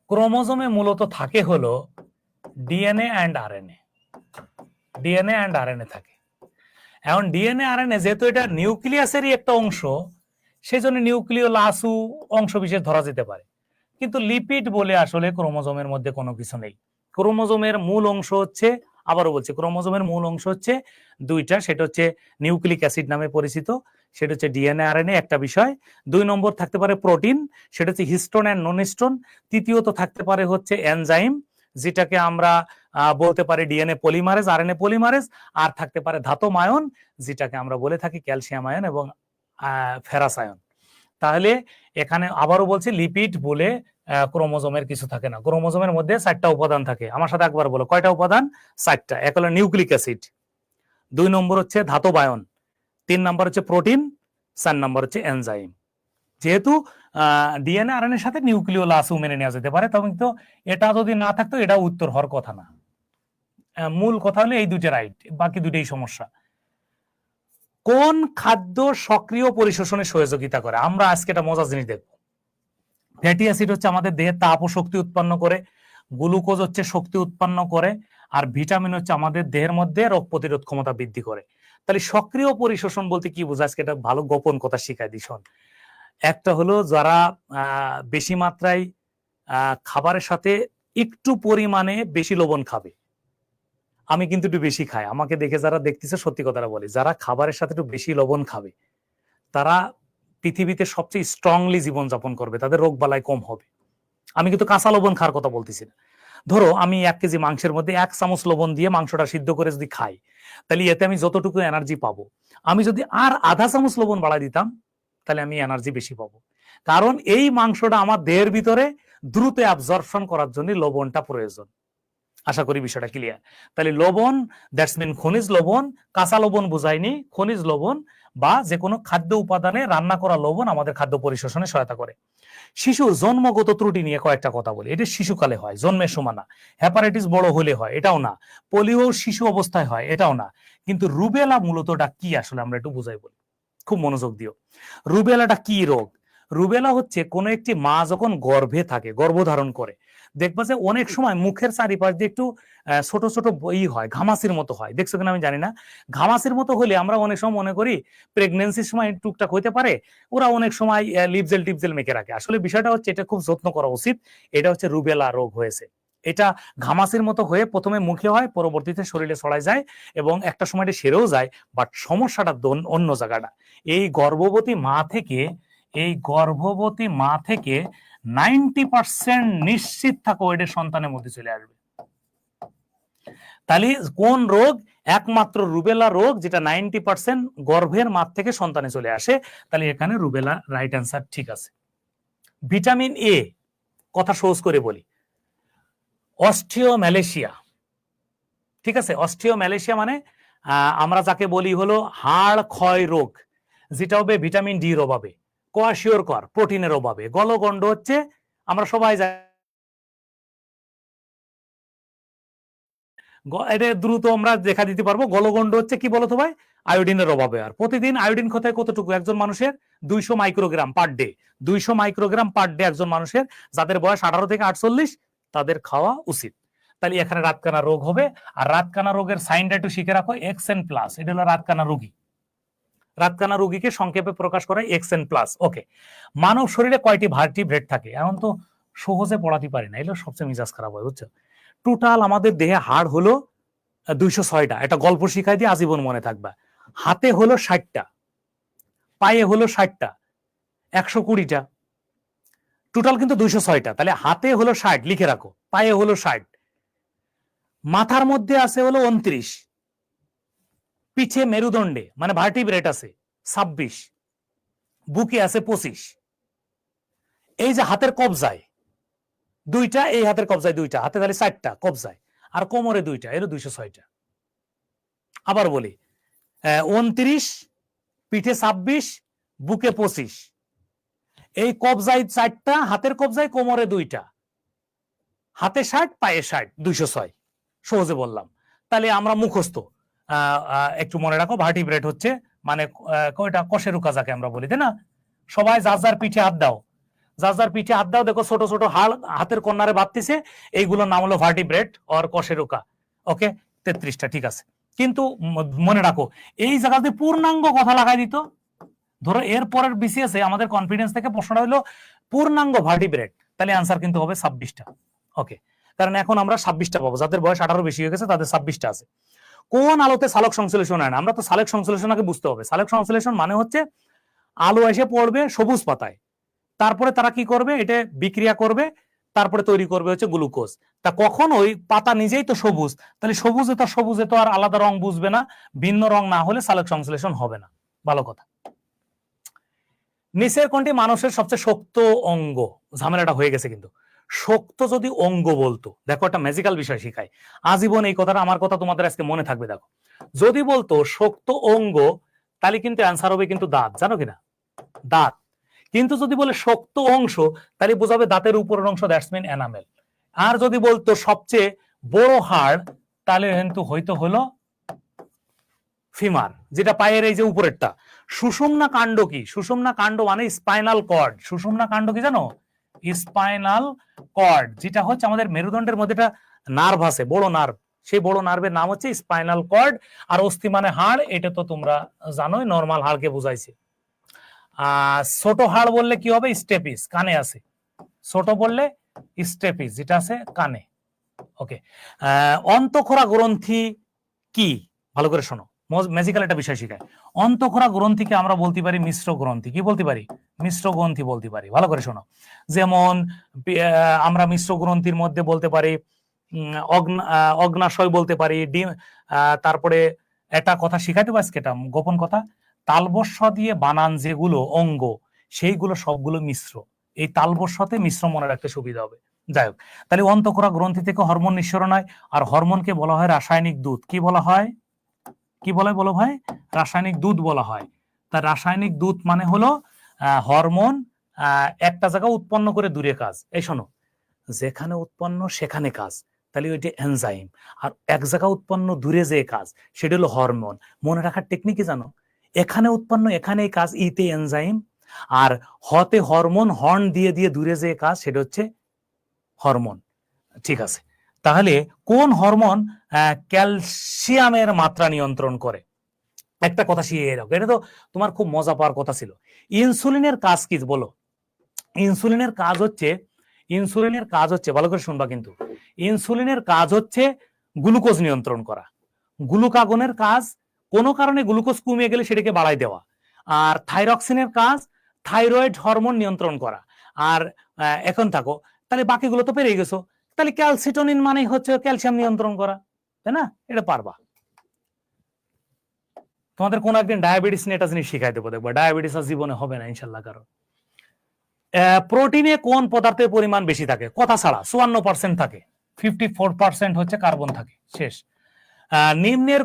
ক্রোমোজোমে মূলত থাকে হলো DNA and RNA. DNA and RNA থাকে। এখন ডিএনএ আরএনএ যেহেতু এটা নিউক্লিয়াসেরই একটা অংশ, সেই জন্য নিউক্লিওলাসও অংশ বিশেষ ধরা যেতে পারে। কিন্তু লিপিড বলে আসলে ক্রোমোজোমের মধ্যে কোনো কিছু নেই। ক্রোমোজোমের মূল অংশ হচ্ছে, আবারও বলছি, ক্রোমোজোমের মূল অংশ হচ্ছে 2টা। সেটা হচ্ছে নিউক্লিক অ্যাসিড নামে পরিচিত, সেটা হচ্ছে ডিএনএ আরএনএ, একটা বিষয়। 2 নম্বর থাকতে পারে প্রোটিন, সেটা হচ্ছে হিস্টোন অ্যান্ড নন হিস্টোন। তৃতীয়ত থাকতে পারে হচ্ছে এনজাইম, যেটাকে আমরা বলতে পারি ডিএনএ পলিমারেজ, আরএনএ পলিমারেজ। আর থাকতে পারে ধাতব আয়ন, যেটাকে আমরা বলে থাকি ক্যালসিয়াম আয়ন এবং ফেরাস আয়ন। তাহলে এখানে আবারও বলছি, লিপিড বলে ক্রোমোজোমের কিছু থাকে না। ক্রোমোজোমের মধ্যে 4টা উপাদান থাকে। আমার সাথে একবার বলো, কয়টা উপাদান? 4টা। এক হলো নিউক্লিক অ্যাসিড, 2 নম্বর হচ্ছে ধাতব আয়ন, 3 নম্বর হচ্ছে প্রোটিন, 4 নম্বর হচ্ছে এনজাইম। যেহেতু ডিএনএ আরএনএ এর সাথে নিউক্লিওলাসও মেনে নেওয়া যেতে পারে, তবে কিন্তু এটা যদি না থাকতো এটা উত্তর হওয়ার কথা না। মূল কথা হলো এই 2টা রাইট, বাকি 2টাই সমস্যা। কোন খাদ্য সক্রিয় পরিশোষণে সহযোগিতা করে? আমরা আজকে একটা মজার জিনিস দেখবো। ফ্যাটি অ্যাসিড হচ্ছে আমাদের দেহে তাপ ও শক্তি উৎপন্ন করে। গ্লুকোজ হচ্ছে শক্তি উৎপন্ন করে, আর ভিটামিন হচ্ছে আমাদের দেহের মধ্যে রোগ প্রতিরোধ ক্ষমতা বৃদ্ধি করে। তাহলে সক্রিয় পরিশোষণ বলতে কি বোঝায়, আজকে এটা ভালো গোপন কথা শিখাই দিই শোন। একটা হলো যারা বেশি মাত্রায় খাবারের সাথে একটু পরিমাণে বেশি লবণ খাবে। আমি কিন্তু একটু বেশি খাই, আমাকে দেখে যারা দেখতেছে সত্যি কথাটা বলি, যারা খাবারের সাথে একটু বেশি লবণ খাবে তারা পৃথিবীতে সবচেয়ে স্ট্রংলি জীবনযাপন করবে, তাদের রোগ বালাই কম হবে। আমি কিন্তু কাঁচা লবণ খাওয়ার কথা বলতেছি না। ধরো আমি 1 কেজি মাংসের মধ্যে 1 চামচ লবণ দিয়ে মাংসটা সিদ্ধ করে যদি খাই, তাহলে এতে আমি যতটুকু এনার্জি পাবো, আমি যদি আর আধা চামচ লবণ বাড়াই দিতাম তাহলে আমি এনার্জি বেশি পাবো। কারণ এই মাংসটা আমার দেহের ভিতরে দ্রুত অ্যাবজর্পশন করার জন্য লবণটা প্রয়োজন। আশা করি বিষয়টা ক্লিয়ার। তাহলে লবণ, দ্যাটস মিন খনিজ লবণ, কাঁচা লবণ বোঝায়নি, খনিজ লবণ বা যে কোনো খাদ্য উপাদানে রান্না করা লবণ আমাদের খাদ্য পরিশোষণে সহায়তা করে। শিশুর জন্মগত ত্রুটি নিয়ে কয়েকটা কথা বলি। এটা শিশুকালে হয়, জন্মের সময় না। হ্যাপাটাইটিস বড় হলে হয়, এটাও না। পোলিও শিশু অবস্থায় হয়, এটাও না। কিন্তু রুবেলা মূলতটা কি আসলে আমরা একটু বুঝাই বলি, খুব মনোযোগ দিও। রুবেলাটা কি রোগ? রুবেলা হচ্ছে কোন একটি মা যখন গর্ভে থাকে, গর্ভধারণ করে, দেখবা যে অনেক সময় মুখের চারিপাশ দিয়ে একটু ছোট ছোট হয়, ঘামাচির মতো হয়। দেখছো কিনা আমি জানি না। ঘামাচির মতো হলে আমরা অনেক সময় মনে করি প্রেগনেন্সির সময় টুকটাক হইতে পারে, ওরা অনেক সময় লিপজেল টিপজেল মেখে রাখে। আসলে বিষয়টা হচ্ছে এটা খুব যত্ন করা উচিত। এটা হচ্ছে রুবেলা রোগ হয়েছে। এটা ঘামাচির মতো হয়ে প্রথমে মুখে হয়, পরবর্তীতে শরীরে ছড়ায় যায় এবং একটা সময় এটা সেরেও যায়। বাট সমস্যাটা অন্য জায়গাটা। এই গর্ভবতী মা থেকে 90% নিশ্চিত থাকো এটা সন্তানের মধ্যে চলে আসবে। তাহলে কোন রোগ? একমাত্র রুবেলা রোগ, যেটা 90% গর্ভের মা থেকে সন্তানে চলে আসে। তাহলে এখানে রুবেলা রাইট অ্যান্সার, ঠিক আছে। ভিটামিন এ, কথা সহজ করে বলি, অস্টিওম্যালেশিয়া, ঠিক আছে। অস্টিওম্যালেশিয়া মানে আমরা যাকে বলি হলো হাড় ক্ষয় রোগ, যেটা হবে ভিটামিন ডি এর অভাবে, কোয়াশিওরকর প্রোটিনের অভাবে। গলগণ্ড হচ্ছে আমরা সবাই জানি, এটা দ্রুত আমরা দেখা দিতে পারবো। গলগণ্ড হচ্ছে কি বলতো ভাই? আয়োডিনের অভাবে। আর প্রতিদিন আয়োডিন ক্ষয় কতটুকু? একজন মানুষের 200 microgram per day. 200 microgram per day একজন মানুষের, যাদের বয়স 18 থেকে 48 তাদের খাওয়া উচিত। তাহলে এখানে রাতকানা রোগ হবে। আর রাতকানা রোগের সাইনটা একটু শিখে রাখো, এক্সএন প্লাস। এটা হলো রাতকানা রোগী। রাতকানা রোগীকে সংক্ষেপে প্রকাশ করা এক্সএন প্লাস। ওকে। মানব শরীরে কয়টি ভার্টিব্রেট থাকে? এখন তো সহজে পড়াতে পারি না, এগুলো সবচেয়ে মিজাজ খারাপ হয়, বুঝছো। টোটাল আমাদের দেহে হাড় হলো 206টা। এটা গল্প শিখাই দিয়ে আজীবন মনে থাকবা। হাতে হলো 60টা, পায়ে হলো 60টা, 120টা, টোটাল কিন্তু 206টা। তাহলে হাতে হলো 60, লিখে রাখো। পায়ে হলো 60, মাথার মধ্যে আছে হলো 29, পিছে মেরুদণ্ডে মানে ভার্টিব্রেট আছে 26, বুকে আছে 25। এই যে হাতের কবজায় দুইটা, এই হাতের কবজায় দুইটা, হাতে তাহলে 60টা কবজায়, আর কোমরে দুইটা, এর 206টা। আবার বলি, 29, পিঠে 26, বুকে 25। এই কবজায় 4টা, হাতের কবজায়, কোমরে 2টা, হাতে 60, পায়ে 60, 206। সহজে বললাম। তাহলে আমরা মুখস্থ একটু মনে রাখো, ভার্টিব্রেট হচ্ছে মানে কয়টা? কশেরুকা যাকে আমরা বলি, তাই না? সবাই যার যার পিঠে হাত দাও, যার যার পিঠে হাত দাও। দেখো ছোট ছোট হাড় হাতের কর্নারে বাঁধতেছে, এইগুলোর নাম হলো ভার্টিব্রেট অর কশেরুকা। ওকে, 33টা, ঠিক আছে। কিন্তু মনে রাখো, এই জায়গাতে পূর্ণাঙ্গ কথা লাগাই দিত। ধরো এর পরের বিসিএস এ আমাদের কনফিডেন্স থেকে প্রশ্নটা হলো পূর্ণাঙ্গ ভার্টিব্রেট, তাহলে আনসার কিন্তু হবে 26টা। ওকে, কারণ এখন আমরা 26টা পাবো, যাদের বয়স 18 বেশি হয়ে গেছে তাদের 26টা আছে। কোন আলোতে সালোক সংশ্লেষণ হয় না? আমরা তো সালোক সংশ্লেষণ আগে বুঝতে হবে। সালোক সংশ্লেষণ মানে হচ্ছে আলো এসে পড়বে সবুজ পাতায়, তারপরে তারা কি করবে? এটা বিক্রিয়া করবে, তারপরে তৈরি করবে হচ্ছে গ্লুকোজ। তা কখন? ওই পাতা নিজেই তো সবুজ, তাহলে সবুজে তো আর আলাদা রং বুঝবে না, ভিন্ন রং না হলে সালোক সংশ্লেষণ হবে না। ভালো কথা। নিচের কোনটি মানুষের সবচেয়ে শক্ত অঙ্গ? ঝামেলাটা হয়ে গেছে কিন্তু। শক্ত যদি অঙ্গ বলতো, দেখো একটা ম্যাজিক্যাল বিষয় শিখায় আজীবন, এই কথাটা আমার কথা তোমাদের আজকে মনে থাকবে। দেখো, যদি বলতো শক্ত অঙ্গ, তাহলে কিন্তু অ্যান্সার হবে কিন্তু দাঁত, জানো কিনা? দাঁত। কিন্তু যদি বলে শক্ত অংশ, তাহলে বোঝাবে দাঁতের উপরের অংশ, দ্যাটস মিন এনামেল। আর যদি বলতো সবচেয়ে বড় হাড়, তাহলে কিন্তু হয়তো হলো ফিমার, যেটা পায়ের এই যে উপরেরটা। সুষুম্না কাণ্ড কি? সুষুম্না কাণ্ড মানে স্পাইনাল কর্ড। সুষুম্না কাণ্ড কি জানো? স্পাইনাল কর্ড, যেটা হচ্ছে আমাদের মেরুদণ্ডের মধ্যে একটা নার্ভ আছে, বড় নার্ভ, সেই বড় নার্ভের নাম হচ্ছে স্পাইনাল কর্ড। আর অস্থি মানে হাড়, এটা তো তোমরা জানোই, নর্মাল হাড়কে বোঝাইছে। ছোট হাড় বললে কি হবে? স্টেপিস, কানে আছে। ছোট বললে স্টেপিস, যেটা আছে কানে। ওকে, অন্তঃক্ষরা গ্রন্থি কি? ভালো করে শোনো, ম্যাজিক্যাল একটা বিষয় শিখায়। অন্তঃক্ষরা গ্রন্থিকে আমরা বলতে পারি মিশ্র গ্রন্থি। কি বলতে পারি? মিশ্র গ্রন্থি বলতে পারি। ভালো করে শোনো, যেমন আমরা মিশ্র গ্রন্থির মধ্যে বলতে পারি অগ্নাশয় বলতে পারি, ডিম। তারপরে একটা কথা শিখাইতে পারছি, এটা গোপন কথা, তালবস্য দিয়ে বানান যেগুলো অঙ্গ, সেইগুলো সবগুলো মিশ্র। এই তালবস্যতে মিশ্র মনে রাখতে সুবিধা হবে। যাই হোক, তাহলে অন্তঃক্ষরা গ্রন্থি থেকে হরমোন নিঃসরণ হয়, আর হরমোনকে বলা হয় রাসায়নিক দুধ। কি বলা হয়? কি বলো ভাই? রাসায়নিক দুধ বলা হয়। তার রাসায়নিক দুধ মানে হলো হরমোন একটা জায়গা উৎপন্ন করে দূরে কাজ। এই শোনো, যেখানে উৎপন্ন সেখানে কাজ, তাহলে ওইটা এনজাইম। আর এক জায়গা উৎপন্ন দূরে যে কাজ, সেটা হলো হরমোন। মনে রাখার টেকনিক জানো? এখানে উৎপন্ন এখানেই কাজ, ইতে এনজাইম। আর হতে হরমোন, হর্ন দিয়ে দিয়ে দূরে যে কাজ, সেটা হচ্ছে হরমোন। ঠিক আছে, তাহলে কোন হরমোন ক্যালসিয়ামের মাত্রা নিয়ন্ত্রণ করে? একটা কথা শিখে রাখো, এটা তো তোমার খুব মজা পাওয়ার কথা ছিল। ইনসুলিনের কাজ কি বলো? ইনসুলিনের কাজ হচ্ছে ভালো করে শুনবা কিন্তু, ইনসুলিনের কাজ হচ্ছে গ্লুকোজ নিয়ন্ত্রণ করা। গ্লুকাগনের কাজ কোনো কারণে গ্লুকোজ কমে গেলে সেটাকে বাড়াই দেওয়া। আর থাইরক্সিনের কাজ থাইরয়েড হরমোন নিয়ন্ত্রণ করা। আর এখন থাকো, তাহলে বাকিগুলো তো পেরে গেছো। তাহলে ক্যালসিটোনিন মানে হচ্ছে ক্যালসিয়াম নিয়ন্ত্রণ করা, তাই না? এটা পারবা। তোমাদের কোন একদিন ডায়াবেটিস নিয়ে একটা জিনিস শিখাই দেবো, দেখবো ডায়াবেটিস আর জীবনে হবে না ইনশাল্লাহ। কারণ প্রোটিনে কোন পদার্থের পরিমাণ বেশি থাকে? কথা ছাড়া 54% থাকে, 54% হচ্ছে কার্বন থাকে। শেষ। নিম্নের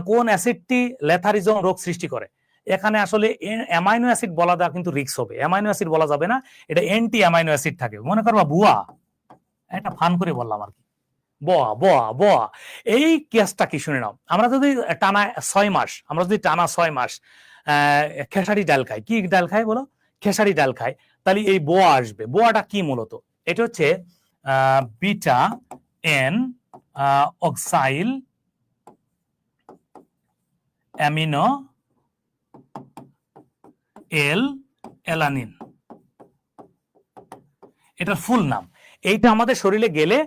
কোন অ্যাসিডটি লেথারিজম রোগ সৃষ্টি করে? এখানে আসলে অ্যামাইনো অ্যাসিড বলা দেওয়া কিন্তু রিস্ক হবে, অ্যামাইনো অ্যাসিড বলা যাবে না, এটা অ্যান্টি অ্যামাইনো অ্যাসিড থাকে। মনে করবা বুয়া, এটা ফান করে বললাম আর কি, বোয়া বোয়া বোয়া। এই কেসটা কি শুনে নাও, আমরা যদি টানা 6 মাস খেসারি ডাল খাই, কি ডাল খাই বলো? খেসারি ডাল খাই, তাহলে এই বোয়া আসবে। বোয়াটা কি মূলত? এটা হচ্ছে বিটা এন অক্সাইল অ্যামিনো অ্যালানিন, এটার ফুল নাম। এইটা আমাদের শরীরে গেলে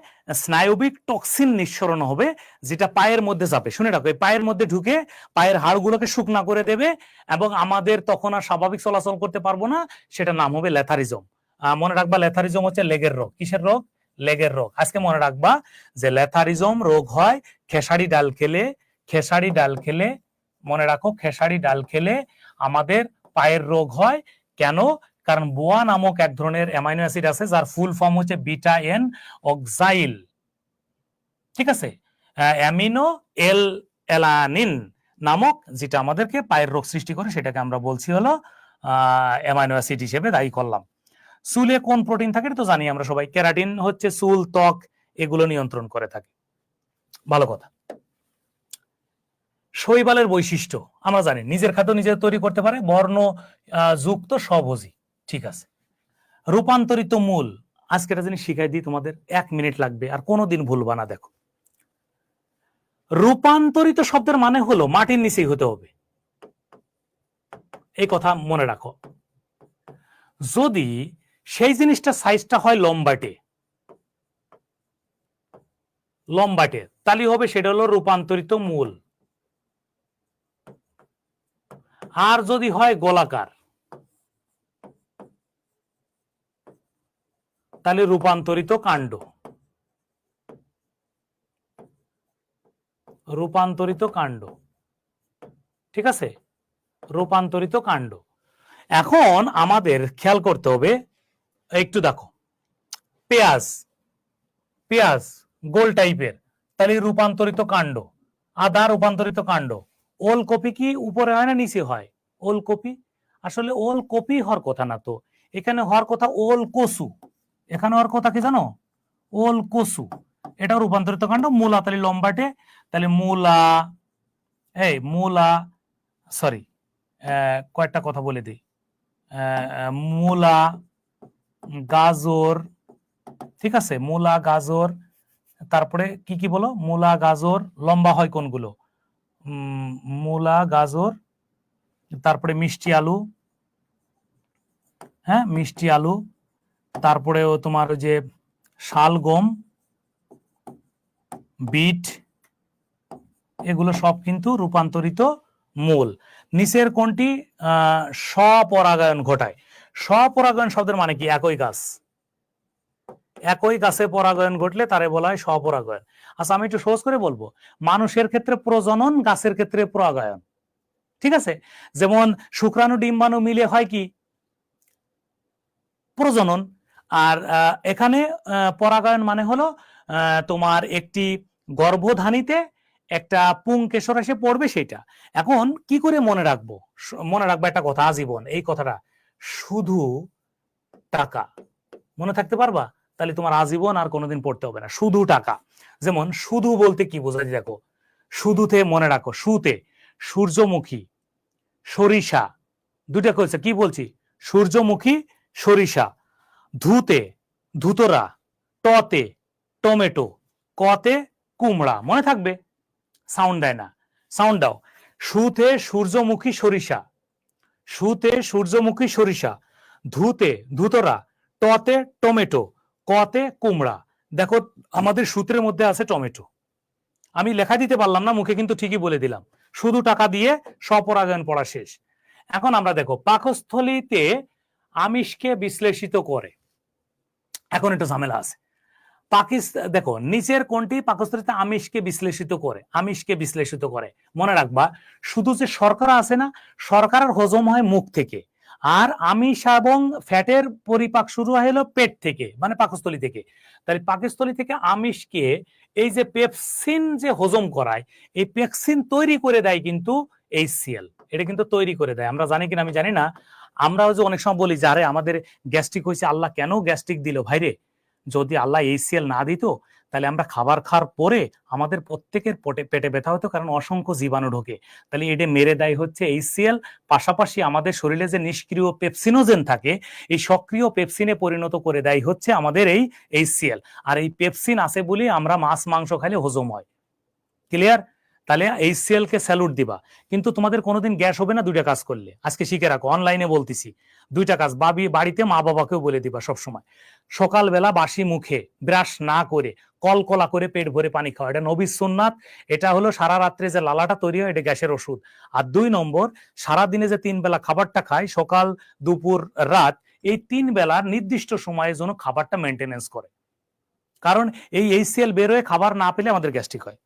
স্নায়বিক টক্সিন নিঃসরণ হবে, যেটা পায়ের মধ্যে যাবে। শুনে রাখো, এই পায়ের মধ্যে ঢুকে পায়ের হাড়গুলোকে শুকনা করে দেবে, এবং আমাদের তখন আর স্বাভাবিক চলাচল করতে পারবো না। সেটার নাম হবে লেথারিজম। মনে রাখবা, লেথারিজম হচ্ছে লেগের রোগ। কিসের রোগ? লেগের রোগ। আজকে মনে রাখবা যে লেথারিজম রোগ হয় খেসারি ডাল খেলে। খেসারি ডাল খেলে, মনে রাখো, খেসারি ডাল খেলে আমাদের পায়ের রোগ হয়। কেন? কারণ বোয়া নামক এক ধরনের অ্যামাইনো অ্যাসিড আছে, যার ফুল ফর্ম হচ্ছে বিটা এন অক্সাইল, ঠিক আছে, অ্যামিনো অ্যালানিন নামক, যেটা আমাদেরকে পায়ের রোগ সৃষ্টি করে, সেটাকে আমরা বলছি হলো অ্যামাইনো অ্যাসিড হিসেবে দায়ী করলাম। চুলে কোন প্রোটিন থাকে তো জানি আমরা সবাই, কেরাটিন হচ্ছে চুল, ত্বক এগুলো নিয়ন্ত্রণ করে থাকে। ভালো কথা। শৈবালের বৈশিষ্ট্য আমরা জানি, নিজের খাদ্য নিজে তৈরি করতে পারে, বর্ণ যুক্ত স্বভোজী। ঠিক আছে। রূপান্তরিত মূল, আজকে একটা জিনিস শিখাই দিই তোমাদের, 1 মিনিট লাগবে, আর কোনোদিন ভুলবা না। দেখো, রূপান্তরিত শব্দের মানে হলো মাটির নিচেই হতে হবে, এই কথা মনে রাখো। যদি সেই জিনিসটা সাইজটা হয় লম্বাটে, তাহলে হবে সেটা হলো রূপান্তরিত মূল। আর যদি হয় গোলাকার, তাহলে রূপান্তরিত কাণ্ড। রূপান্তরিত কাণ্ড, ঠিক আছে, রূপান্তরিত কাণ্ড। এখন আমাদের খেয়াল করতে হবে, একটু দেখো, পেঁয়াজ গোল টাইপের, তাহলে রূপান্তরিত কাণ্ড। আদা রূপান্তরিত কাণ্ড। ওলকপি কি উপরে হয় না নিচে হয়? ওলকপি, আসলে ওলকপি হওয়ার কথা না তো, এখানে হওয়ার কথা ওল কচু। এখানে হওয়ার কথা কি জানো? ওল কচু। এটা রূপান্তরিত কাণ্ড। মূলা, তাহলে লম্বাটে, তাহলে মূলা সরি, কয়েকটা কথা বলে দিই। মূলা, গাজর, ঠিক আছে, মূলা, গাজর, তারপরে কি কি বলো, মূলা, গাজর, লম্বা হয় কোনগুলো, মূলা, গাজর, তারপরে মিষ্টি আলু, হ্যাঁ মিষ্টি আলু, তারপরেও তোমার ওই যে শালগম, বিট, এগুলো সব কিন্তু রূপান্তরিত মূল। নিচের কোনটি স্বপরাগায়ন ঘটায়? স্বপরাগায়ন শব্দের মানে কি? একই গাছ, একই গাছে পরাগায়ন ঘটলে তারে বলা হয় স্বপরাগায়ন। আচ্ছা আমি একটু সহজ করে বলবো, মানুষের ক্ষেত্রে প্রজনন, গাছের ক্ষেত্রে পরাগায়ন, ঠিক আছে। যেমন শুক্রাণু ডিম্বাণু মিলে হয় কি? প্রজনন। আর এখানে পরাগায়ন মানে হলো তোমার একটি গর্ভধানীতে একটা পুংকেশর এসে পড়বে, সেটা। এখন কি করে মনে রাখবো? মনে রাখবো একটা কথা আজীবন, এই কথাটা, শুধু টাকা। মনে থাকতে পারবা? তাহলে তোমার আজীবন আর কোনোদিন পড়তে হবে না, শুধু টাকা। যেমন শুধু বলতে কি বোঝায় দেখো, শুধুতে মনে রাখো, সুতে সূর্যমুখী, সরিষা, দুটা কইছে, কি বলছি? সূর্যমুখী, সরিষা। ধুতে ধুতরা, টতে টমেটো, কতে কুমড়া। মনে থাকবে? সাউন্ড দেয় না, সাউন্ড দাও। সুতে সূর্যমুখী সরিষা, সুতে সূর্যমুখী সরিষা, ধুতে ধুতরা, টতে টমেটো, কতে কুমড়া। দেখো আমাদের সূত্রের মধ্যে আছে টমেটো, আমি লেখা দিতে পারলাম না মুখে, কিন্তু ঠিকই বলে দিলাম, শুধু টাকা দিয়ে স্বপরাগায়ন পড়া শেষ। এখন আমরা দেখো পাকস্থলীতে আমিষকে বিশ্লেষিত করে, এখন একটু ঝামেলা আছে। দেখো নিচের কোনটি পাকস্থলীতে আমিষকে বিশ্লেষিত করে? আমিষকে বিশ্লেষিত করে, মনে রাখবা, শুধু যে শর্করা আছে না, শর্করার হজম হয় মুখ থেকে, আর আমিষ এবং ফ্যাটের পরিপাক শুরু হয় হলো পেট থেকে, মানে পাকস্থলী থেকে। তাহলে পাকস্থলী থেকে আমিষকে এই যে পেপসিন যে হজম করায়, এই পেপসিন তৈরি করে দেয় কিন্তু HCl, এটা কিন্তু তৈরি করে দেয়। আমরা জানি কিনা আমি জানি না, আমরাও যে অনেক সময় বলি যে আরে আমাদের গ্যাস্ট্রিক হয়েছে, আল্লাহ কেন গ্যাস্ট্রিক দিল? ভাইরে, যদি আল্লাহ HCl না দিত তাহলে আমরা খাবার খাওয়ার পরে আমাদের প্রত্যেকের পেটে ব্যথা হতো, কারণ অসংখ্য জীবাণু ঢোকে। তাহলে এটা মেরে দেয় হচ্ছে HCl। পাশাপাশি আমাদের শরীরে যে নিষ্ক্রিয় পেপসিনোজেন থাকে, এই সক্রিয় পেপসিনে পরিণত করে দেয় হচ্ছে আমাদের এই HCl। আর এই পেপসিন আছে বলে আমরা মাছ মাংস খাইলে হজম হয়। ক্লিয়ার? তাহলে HCl কে স্যালুট দিবা। কিন্তু তোমাদের কোনোদিন গ্যাস হবে না দুইটা কাজ করলে, আজকে শিখে রাখো, অনলাইনে বলতেছি, দুইটা কাজ। বাড়িতে মা বাবাকেও বলে দিবা সবসময়, সকালবেলা বাসি মুখে ব্রাশ না করে কলকলা করে পেট ভরে পানি খাওয়া, এটা নবীর সুন্নাত। এটা হলো সারা রাত্রে যে লালাটা তৈরি হয়, এটা গ্যাসের ওষুধ। আর 2 নম্বর, সারা দিনে যে 3 বেলা খাবারটা খায়, সকাল দুপুর রাত, এই 3 বেলার নির্দিষ্ট সময়ের জন্য খাবারটা মেনটেনেন্স করে, কারণ এই HCl বের হয়ে খাবার না পেলে আমাদের গ্যাস্ট্রিক হয়।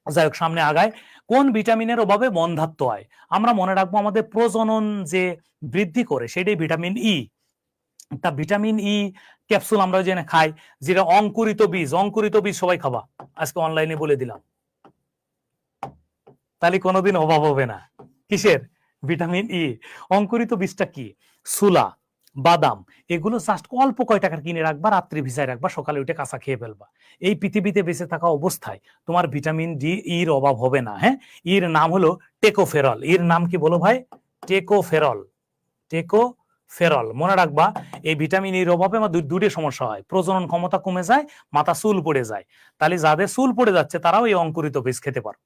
যাই হোক, সামনে আগায়। কোন ভিটামিনের অভাবে বন্ধ্যাত্ব হয়? আমরা মনে রাখবো আমাদের প্রজনন যে বৃদ্ধি করে সেটাই ভিটামিন ই। তা ভিটামিন ই ক্যাপসুল আমরা জেনে খাই, যেটা অঙ্কুরিত বীজ, অঙ্কুরিত বীজ সবাই খাবা, আজকে অনলাইনে বলে দিলাম। তাহলে কোনোদিন অভাব হবে না কিসের? Vitamin E. অঙ্কুরিত বীজটা কি? সুলা, বাদাম, এগুলো জাস্ট অল্প কয় টাকার কিনে রাখবা, রাত্রি ভিজায় রাখবা, সকালে উঠে কাঁচা খেয়ে ফেলবা। এই পৃথিবীতে বেঁচে থাকা অবস্থায় তোমার ভিটামিন ডি ইর অভাব হবে না। হ্যাঁ, ইর নাম হলো টেকোফেরল। এর নাম কি বলো ভাই? টেকোফেরল। টেকোফেরল মনে রাখবা। এই ভিটামিন ইর অভাবে আমার দুটো সমস্যা হয়, প্রজনন ক্ষমতা কমে যায়, মাথা চুল পড়ে যায়। তাহলে যাদের চুল পড়ে যাচ্ছে তারাও এই অঙ্কুরিত বীজ খেতে পারো।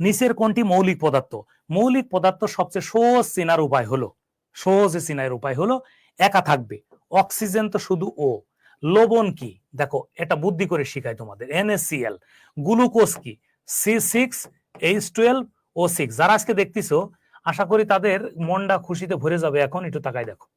নিচের কোনটি মৌলিক পদার্থ? মৌলিক পদার্থ সবচেয়ে সহজ চেনার উপায় হলো, সহজে চেনার উপায় হলো, একা থাকবে, অক্সিজেন তো শুধু ও। লবণ কি? দেখো এটা বুদ্ধি করে শিখাই তোমাদের, NaCl। গ্লুকোজ কি? C6H12O6। যারা আজকে দেখতেছো আশা করি তাদের মনটা খুশিতে ভরে যাবে। এখন একটু তাকাই দেখো,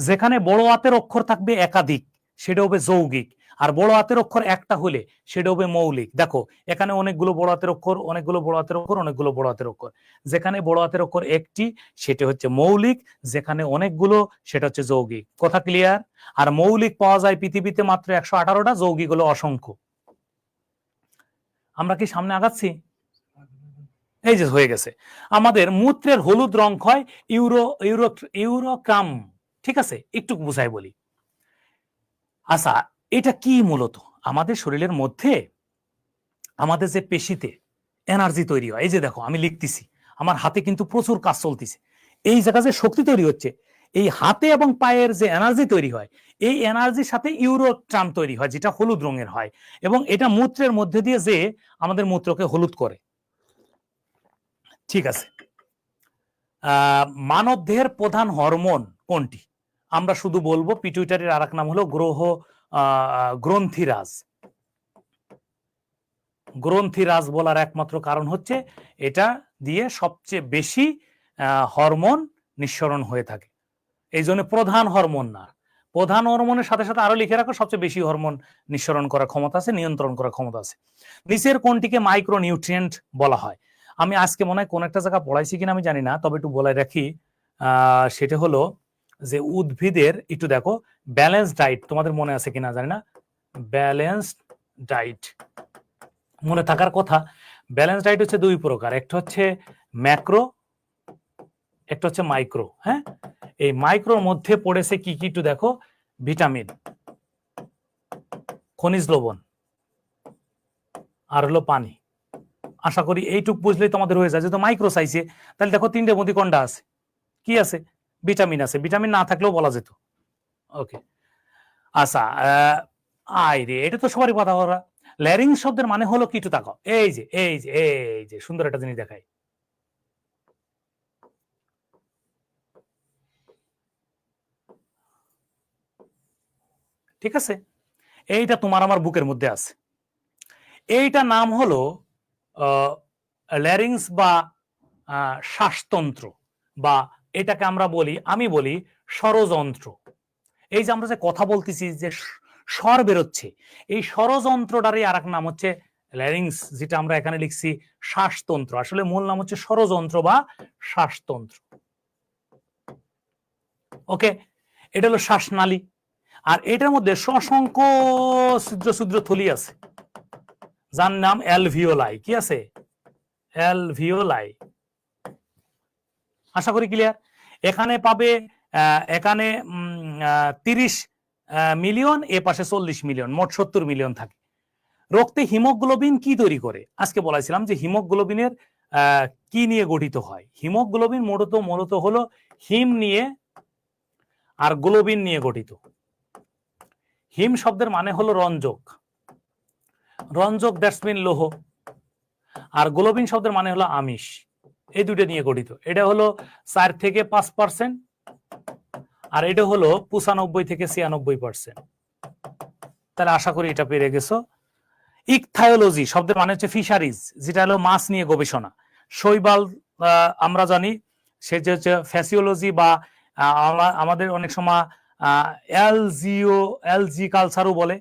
যেখানে বড় হাতের অক্ষর থাকবে একাধিক সেটা হবে যৌগিক, আর বড় হাতের অক্ষর একটা হলে সেটা হবে মৌলিক। দেখো এখানে অনেকগুলো বড় হাতের অক্ষর, অনেকগুলো বড় হাতের অক্ষর, অনেকগুলো বড় হাতের অক্ষর। যেখানে বড় হাতের অক্ষর একটি সেটা হচ্ছে মৌলিক, যেখানে অনেকগুলো সেটা হচ্ছে যৌগিক। কথা ক্লিয়ার? আর মৌলিক পাওয়া যায় পৃথিবীতে মাত্র 118টা, যৌগিক হলো অসংখ্য। আমরা কি সামনে আগাচ্ছি? এই যে হয়ে গেছে। আমাদের মূত্রের হলুদ রং হয় ইউরোক্রাম, ঠিক আছে? একটু বুঝাই বলি। আচ্ছা এটা কি? মূলত আমাদের শরীরের মধ্যে আমাদের যে পেশিতে এনার্জি তৈরি হয়, এই যে দেখো আমি লিখতেছি, আমার হাতে কিন্তু প্রচুর কাজ চলতেছে, এই জায়গা যে শক্তি তৈরি হচ্ছে, এই হাতে এবং পায়ের যে এনার্জি তৈরি হয়, এই এনার্জির সাথে ইউরোট্রাম তৈরি হয়, যেটা হলুদ রঙের হয়, এবং এটা মূত্রের মধ্যে দিয়ে যে আমাদের মূত্রকে হলুদ করে। ঠিক আছে, মানব দেহের প্রধান হরমোন কোনটি? আমরা শুধু বলবো পিটুইটারির আরেক নাম হলো গ্রন্থিরাজ। গ্রন্থিরাজ বলার একমাত্র কারণ হচ্ছে এটা দিয়ে সবচেয়ে বেশি হরমোন নিঃসরণ হয়ে থাকে, এই জন্য প্রধান হরমোন না। প্রধান হরমোনের সাথে সাথে আরো লিখে রাখো সবচেয়ে বেশি হরমোন নিঃসরণ করার ক্ষমতা আছে, নিয়ন্ত্রণ করার ক্ষমতা আছে। নিচের কোনটিকে মাইক্রো নিউট্রিয়েন্ট বলা হয়? আমি আজকে মনে হয় কোন একটা জায়গা পড়াইছি কিনা আমি জানি না, তবে একটু বলে রাখি। সেটা হলো যে উদ্ভিদের, একটু দেখো ব্যালেন্স ডাইট, তোমাদের মনে আছে কিনা জানি না। ব্যালেন্স ডাইট মনে থাকার কথা। ব্যালেন্স ডাইট হচ্ছে দুই প্রকার, একটা হচ্ছে ম্যাক্রো, একটা হচ্ছে মাইক্রো। হ্যাঁ, এই মাইক্রোর মধ্যে পড়েছে কি কি একটু দেখো, ভিটামিন, খনিজ লবণ, আর হলো পানি। আশা করি এইটুক বুঝলেই তোমাদের হয়ে যায়। যেহেতু মাইক্রো সাইজে, তাহলে দেখো তিনটে মধ্যে কোনটা আছে, কি আছে? ভিটামিন আছে, ভিটামিন না থাকলেও বলা যেত। ওকে, আচ্ছা, আই রে, এটা তো সবারই কথা বলা। ল্যারিংস শব্দের মানে হলো কি? একটু তাকাও, এই যে এই যে এই যে সুন্দর একটা জিনিস দেখাই। ঠিক আছে, এইটা তোমার আমার বুকের মধ্যে আছে। এইটা নাম হলো ল্যারিংস বা শ্বাসতন্ত্র, বা এটাকে আমরা বলি, আমি বলি স্বরযন্ত্র। এই যে আমরা যে কথা বলতেছি, যে স্বর বেরোচ্ছে, এই স্বরযন্ত্রটারই আর এক নাম হচ্ছে ল্যারিংস, যেটা আমরা এখানে লিখছি শ্বাসতন্ত্র। আসলে মূল নাম হচ্ছে স্বরযন্ত্র বা শ্বাসতন্ত্র। ওকে, এটা হলো শ্বাসনালী। আর এটার মধ্যে অসংখ্য ছিদ্র ছিদ্র থলি আছে, যার নাম অ্যালভিওলাই। কি আছে? অ্যালভিওলাই। আশা করি ক্লিয়ার। এখানে পাবে, এখানে 30 মিলিয়ন, এ পাশে 40 মিলিয়ন, মোট 70 মিলিয়ন থাকে। রক্তে হিমোগ্লোবিন কি তৈরি করে? আজকে বলেছিলাম যে হিমোগ্লোবিনের কি নিয়ে গঠিত হয়। হিমোগ্লোবিন মূলত হলো হিম নিয়ে আর গ্লোবিন নিয়ে গঠিত। হিম শব্দের মানে হলো রঞ্জক, রঞ্জক দ্যাটস মিন লৌহ, আর গ্লোবিন শব্দের মানে হলো আমিষ। এই দুটো নিয়ে গঠিত। এটা হলো 4 থেকে 5%, আর এটা হলো 95 থেকে 96%। তাহলে আশা করি এটা পেরে গেছো। ইকথায়োলজি শব্দের মানে হচ্ছে ফিশারিজ, যেটা হলো মাছ নিয়ে গবেষণা। শৈবাল আমরা জানি, সে যে হচ্ছে ফ্যাসিওলজি, বা আমাদের অনেক সময় এলজি কালচারও বলে,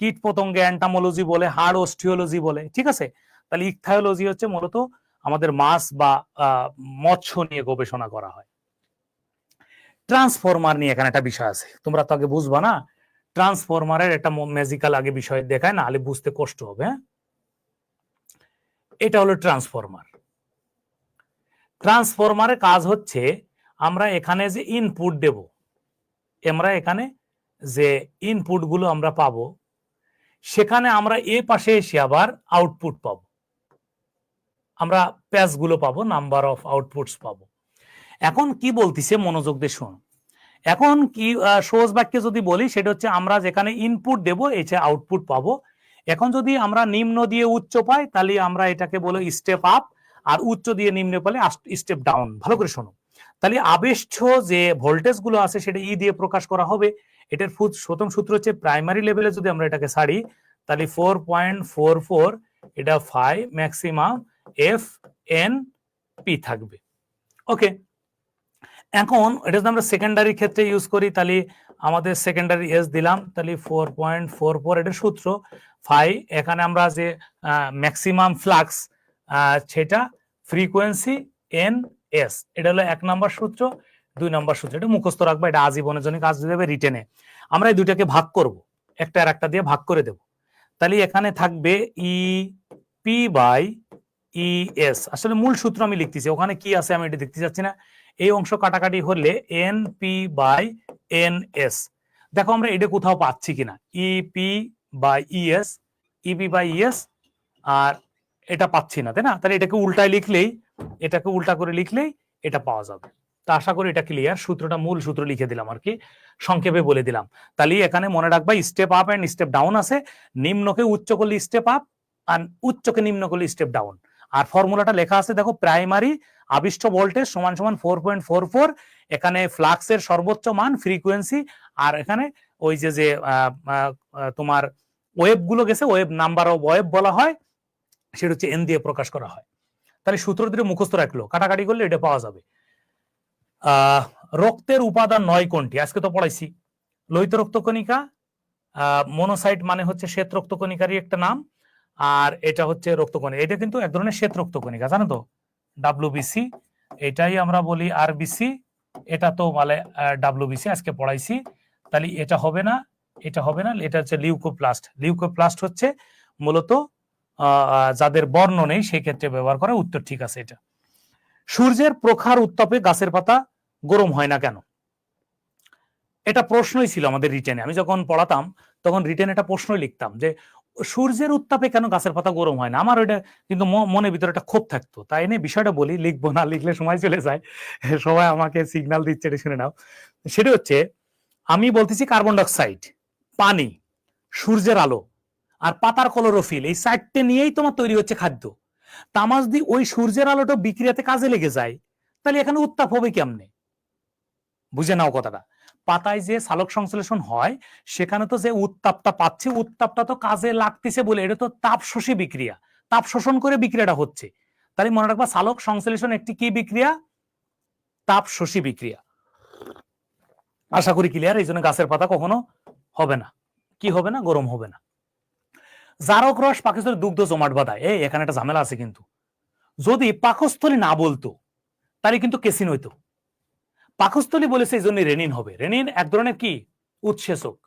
কীট পতঙ্গে অ্যান্টামোলজি বলে, হাড় অস্টিওলজি বলে। ঠিক আছে, তাহলে ইকথায়োলজি হচ্ছে মূলত আমাদের মাছ বা মৎস্য নিয়ে গবেষণা করা হয়। ট্রান্সফরমার নিয়ে এখানে একটা বিষয় আছে, তোমরা তো আগে বুঝবা না। ট্রান্সফরমারের একটা ম্যাজিক্যাল আগে বিষয় দেখায় না, আলে বুঝতে কষ্ট হবে। এটা হলো ট্রান্সফরমার। ট্রান্সফরমারের কাজ হচ্ছে, আমরা এখানে যে ইনপুট দেব, আমরা এখানে যে ইনপুট গুলো আমরা পাবো, সেখানে আমরা এ পাশে এসে আবার আউটপুট পাবো, আমরা প্যাচ গুলো পাবো, নাম্বার অফ আউটপুটস পাবো। এখন কি বলতিছে মনোযোগ দিয়ে শোন। এখন কি সহজ বাক্যে যদি বলি, সেটা হচ্ছে আমরা যেখানে ইনপুট দেব এসে আউটপুট পাবো। এখন যদি আমরা নিম্ন দিয়ে উচ্চ পাই, তাহলে আমরা এটাকে বলে স্টেপ আপ, আর উচ্চ দিয়ে নিম্ন পেলে স্টেপ ডাউন। ভালো করে শোনো, তাহলে আবেষ্ঠ যে ভোল্টেজ গুলো আছে সেটা ই দিয়ে প্রকাশ করা হবে। এটার প্রথম সূত্র হচ্ছে, প্রাইমারি লেভেলে যদি আমরা এটাকে ছাড়ি, তাহলে 4.44, এটা 5 ম্যাক্সিমাম এফ এন পি থাকবে। ওকে, এখন এটা যদি আমরা সেকেন্ডারি ক্ষেত্রে ইউজ করি, তাহলে আমাদের সেকেন্ডারি এস দিলাম, তাহলে 4.44 এটার সূত্র 5। এখানে আমরা যে ম্যাক্সিমাম ফ্লাক্স, সেটা ফ্রিকোয়েন্সি এন এস, এটা হলো 1 নম্বর সূত্র। 2 নম্বর সূত্র এটা মুখস্থ রাখবো, এটা আজীবনের জন্য কাজ দেবে রিটেনে। আমরা এই দুইটাকে ভাগ করব, একটা আর একটা দিয়ে ভাগ করে দেব। তাহলে এখানে থাকবে E P by E S. আসলে মূল সূত্র আমি লিখতেছি, ওখানে কি আছে আমি এটা দেখতে যাচ্ছি না। এই অংশ কাটাকাটি হলে N P by N S. দেখো আমরা এটা কোথাও পাচ্ছি কিনা, EP by ES, EP by ES, আর এটা পাচ্ছি না, তাই না? তাহলে এটাকে উল্টায় লিখলেই, এটাকে উল্টা করে লিখলেই এটা পাওয়া যাবে। তা আশা করি এটা ক্লিয়ার। সূত্রটা মূল সূত্র লিখে দিলাম আর কি, সংক্ষেপে বলে দিলাম। তাহলে এখানে মনে রাখবা step up and step down আছে, নিম্নকে উচ্চ করলে স্টেপ আপ আর উচ্চকে নিম্ন করলে স্টেপ ডাউন। আর ফর্মুলাটা লেখা আছে দেখো, প্রাইমারি আবিষ্ট ভোল্টেজ সমান সমান 4.44, এখানে ফ্লাক্সের সর্বোচ্চ মান ফ্রিকোয়েন্সি, আর এখানে ওই যে তোমার ওয়েভ গুলো গেছে, ওয়েভ নাম্বার অফ ওয়েভ বলা হয়, সেটা হচ্ছে এন দিয়ে প্রকাশ করা হয়। তাহলে সূত্র দিয়ে মুখস্থ রাখলো, কাটাকাটি করলে এটা পাওয়া যাবে। রক্তের উপাদান 9 কোনটি? আজকে তো পড়াইছি। লোহিত রক্তকণিকা, মনোসাইট মানে হচ্ছে শ্বেত রক্তকণিকারই একটা নাম, আর এটা হচ্ছে রক্তকণিকা, এটা কিন্তু এক ধরনের শ্বেত রক্তকণিকা, জানো তো, ডাব্লিউবিসি, এটাই আমরা বলি আরবিসি, এটা তো বলে ডাব্লিউবিসি, আজকে পড়াইছি। তাহলে এটা হবে না, এটা হবে না, এটা হচ্ছে লিউকোপ্লাস্ট। লিউকোপ্লাস্ট হচ্ছে মূলত যাদের বর্ণ নেই সেই ক্ষেত্রে ব্যবহার করে। উত্তর ঠিক আছে এটা। সূর্যের প্রখর উত্তাপে গাছের পাতা গরম হয় না কেন? এটা প্রশ্নই ছিল আমাদের রিটেনে। আমি যখন পড়াতাম তখন রিটেনে এটা প্রশ্নই লিখতাম যে সূর্যের উত্তাপে কেন গাছের পাতা গরম হয় না। আমার ওইটা কিন্তু মনের ভিতরে একটা ক্ষোভ থাকতো, তাই নিয়ে বিষয়টা বলি, লিখবো না, লিখলে সময় চলে যায়, সবাই আমাকে সিগন্যাল দিচ্ছে, এটা শুনে নাও। সেটা হচ্ছে, আমি বলতেছি কার্বন ডাইঅক্সাইড, পানি, সূর্যের আলো আর পাতার ক্লোরোফিল, এই 4টে নিয়েই তোমার তৈরি হচ্ছে খাদ্য। তামাজ দি ওই সূর্যের আলোটা বিক্রিয়াতে কাজে লেগে যায়, তাহলে এখানে উত্তাপ হবে কেমনে? বুঝে নাও কথাটা। পাতায় যে সালোক সংশ্লেষণ হয় সেখানে তো যে উত্তাপটা পাচ্ছে, উত্তাপটা তো কাজে লাগতেছে বলে, এটা তো তাপ শোষী বিক্রিয়া, তাপ শোষণ করে বিক্রিয়াটা হচ্ছে। তাহলে মনে রাখবা, সালোক সংশ্লেষণ একটি কি বিক্রিয়া? তাপ শোষী বিক্রিয়া। আশা করি ক্লিয়ার। এই জন্য গাছের পাতা কখনো হবে না, কি হবে না, গরম হবে না। জারক রস পাকস্থলী দুগ্ধ জমাট বাঁধায়, এখানে একটা ঝামেলা আছে কিন্তু। যদি পাকস্থলী না বলতো তাহলে কিন্তু কেসিন হইতো। পাকস্থলী বলেছে এই জন্য রেনিন হবে। রেনিন এক ধরনের কি উৎসেচক,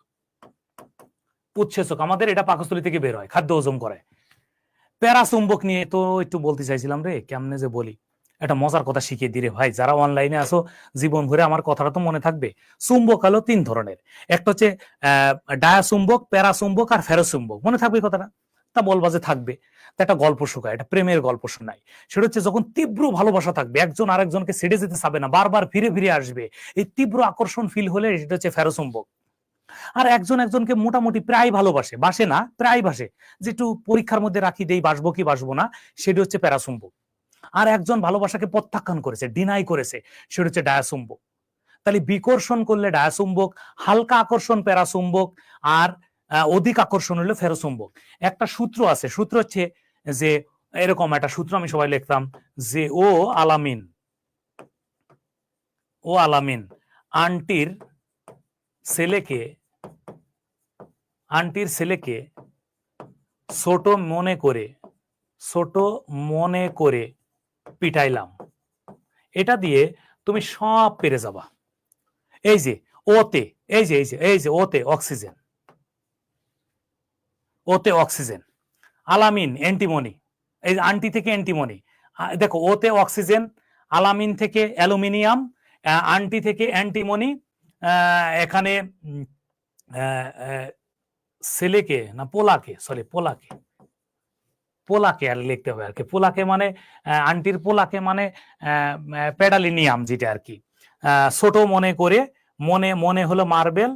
উৎসেচক আমাদের, এটা পাকস্থলী থেকে বের হয়, খাদ্য হজম করে। প্যারাচুম্বক নিয়ে তো একটু বলতে চাইছিলাম রে, কেমনে যে বলি, একটা মজার কথা শিখিয়ে দিরে ভাই, যারা অনলাইনে আসো জীবন ভরে আমার কথাটা তো মনে থাকবে। চুম্বক হলো 3 ধরনের, একটা হচ্ছে ডায়াচুম্বক, প্যারাচুম্বক আর ফেরোচুম্বক, মনে থাকবে কথাটা? তা বলবা যে থাকবে। তা একটা গল্প শোনায়, একটা প্রেমের গল্প শোনায়। সেটা হচ্ছে, যখন তীব্র ভালোবাসা থাকবে, একজন আরেকজনকে ছেড়ে যেতে চাবে না, বারবার ফিরে ফিরে আসবে, এই তীব্র আকর্ষণ ফিল হলে সেটা হচ্ছে ফেরোচুম্বক। আর একজন একজনকে মোটামুটি প্রায় ভালোবাসে, বাসে না, প্রায় বাসে, যে একটু পরীক্ষার মধ্যে রাখি দেই, বাসবো কি বাসবো না, সেটা হচ্ছে প্যারাচুম্বক। আর একজন ভালোবাসাকে প্রত্যাখ্যান করেছে, ডিনাই করেছে, সেটা হচ্ছে ডায়াচুম্বক। তাহলে বিকর্ষণ করলে ডায়াচুম্বক, হালকা আকর্ষণ প্যারাচুম্বক, আর অধিক আকর্ষণ হলো ফেরোচুম্বক। একটা সূত্র আছে, সূত্র হচ্ছে যে এরকম একটা সূত্র আমি সবাই লিখতাম, যে ও আলামিন, ও আলামিন আন্টির ছেলেকে ছোট মনে করে পিটাইলাম, এটা দিয়ে তুমি সব পেরে যাবা। এই যে ওতে, এই যে ওতে অক্সিজেন, আলামিন অ্যান্টিমনি, এই আন্টি থেকে অ্যান্টিমনি, দেখো ওতে অক্সিজেন, আলামিন থেকে অ্যালুমিনিয়াম, আন্টি থেকে অ্যান্টিমনি, এখানে ছেলেকে না পোলাকে আর লিখতে হবে আর কি। পোলাকে মানে আন্টির পোলাকে মানে প্যাডালিনিয়াম, যেটা আর কি। ছোট মনে করে, মনে হলো মার্বেল,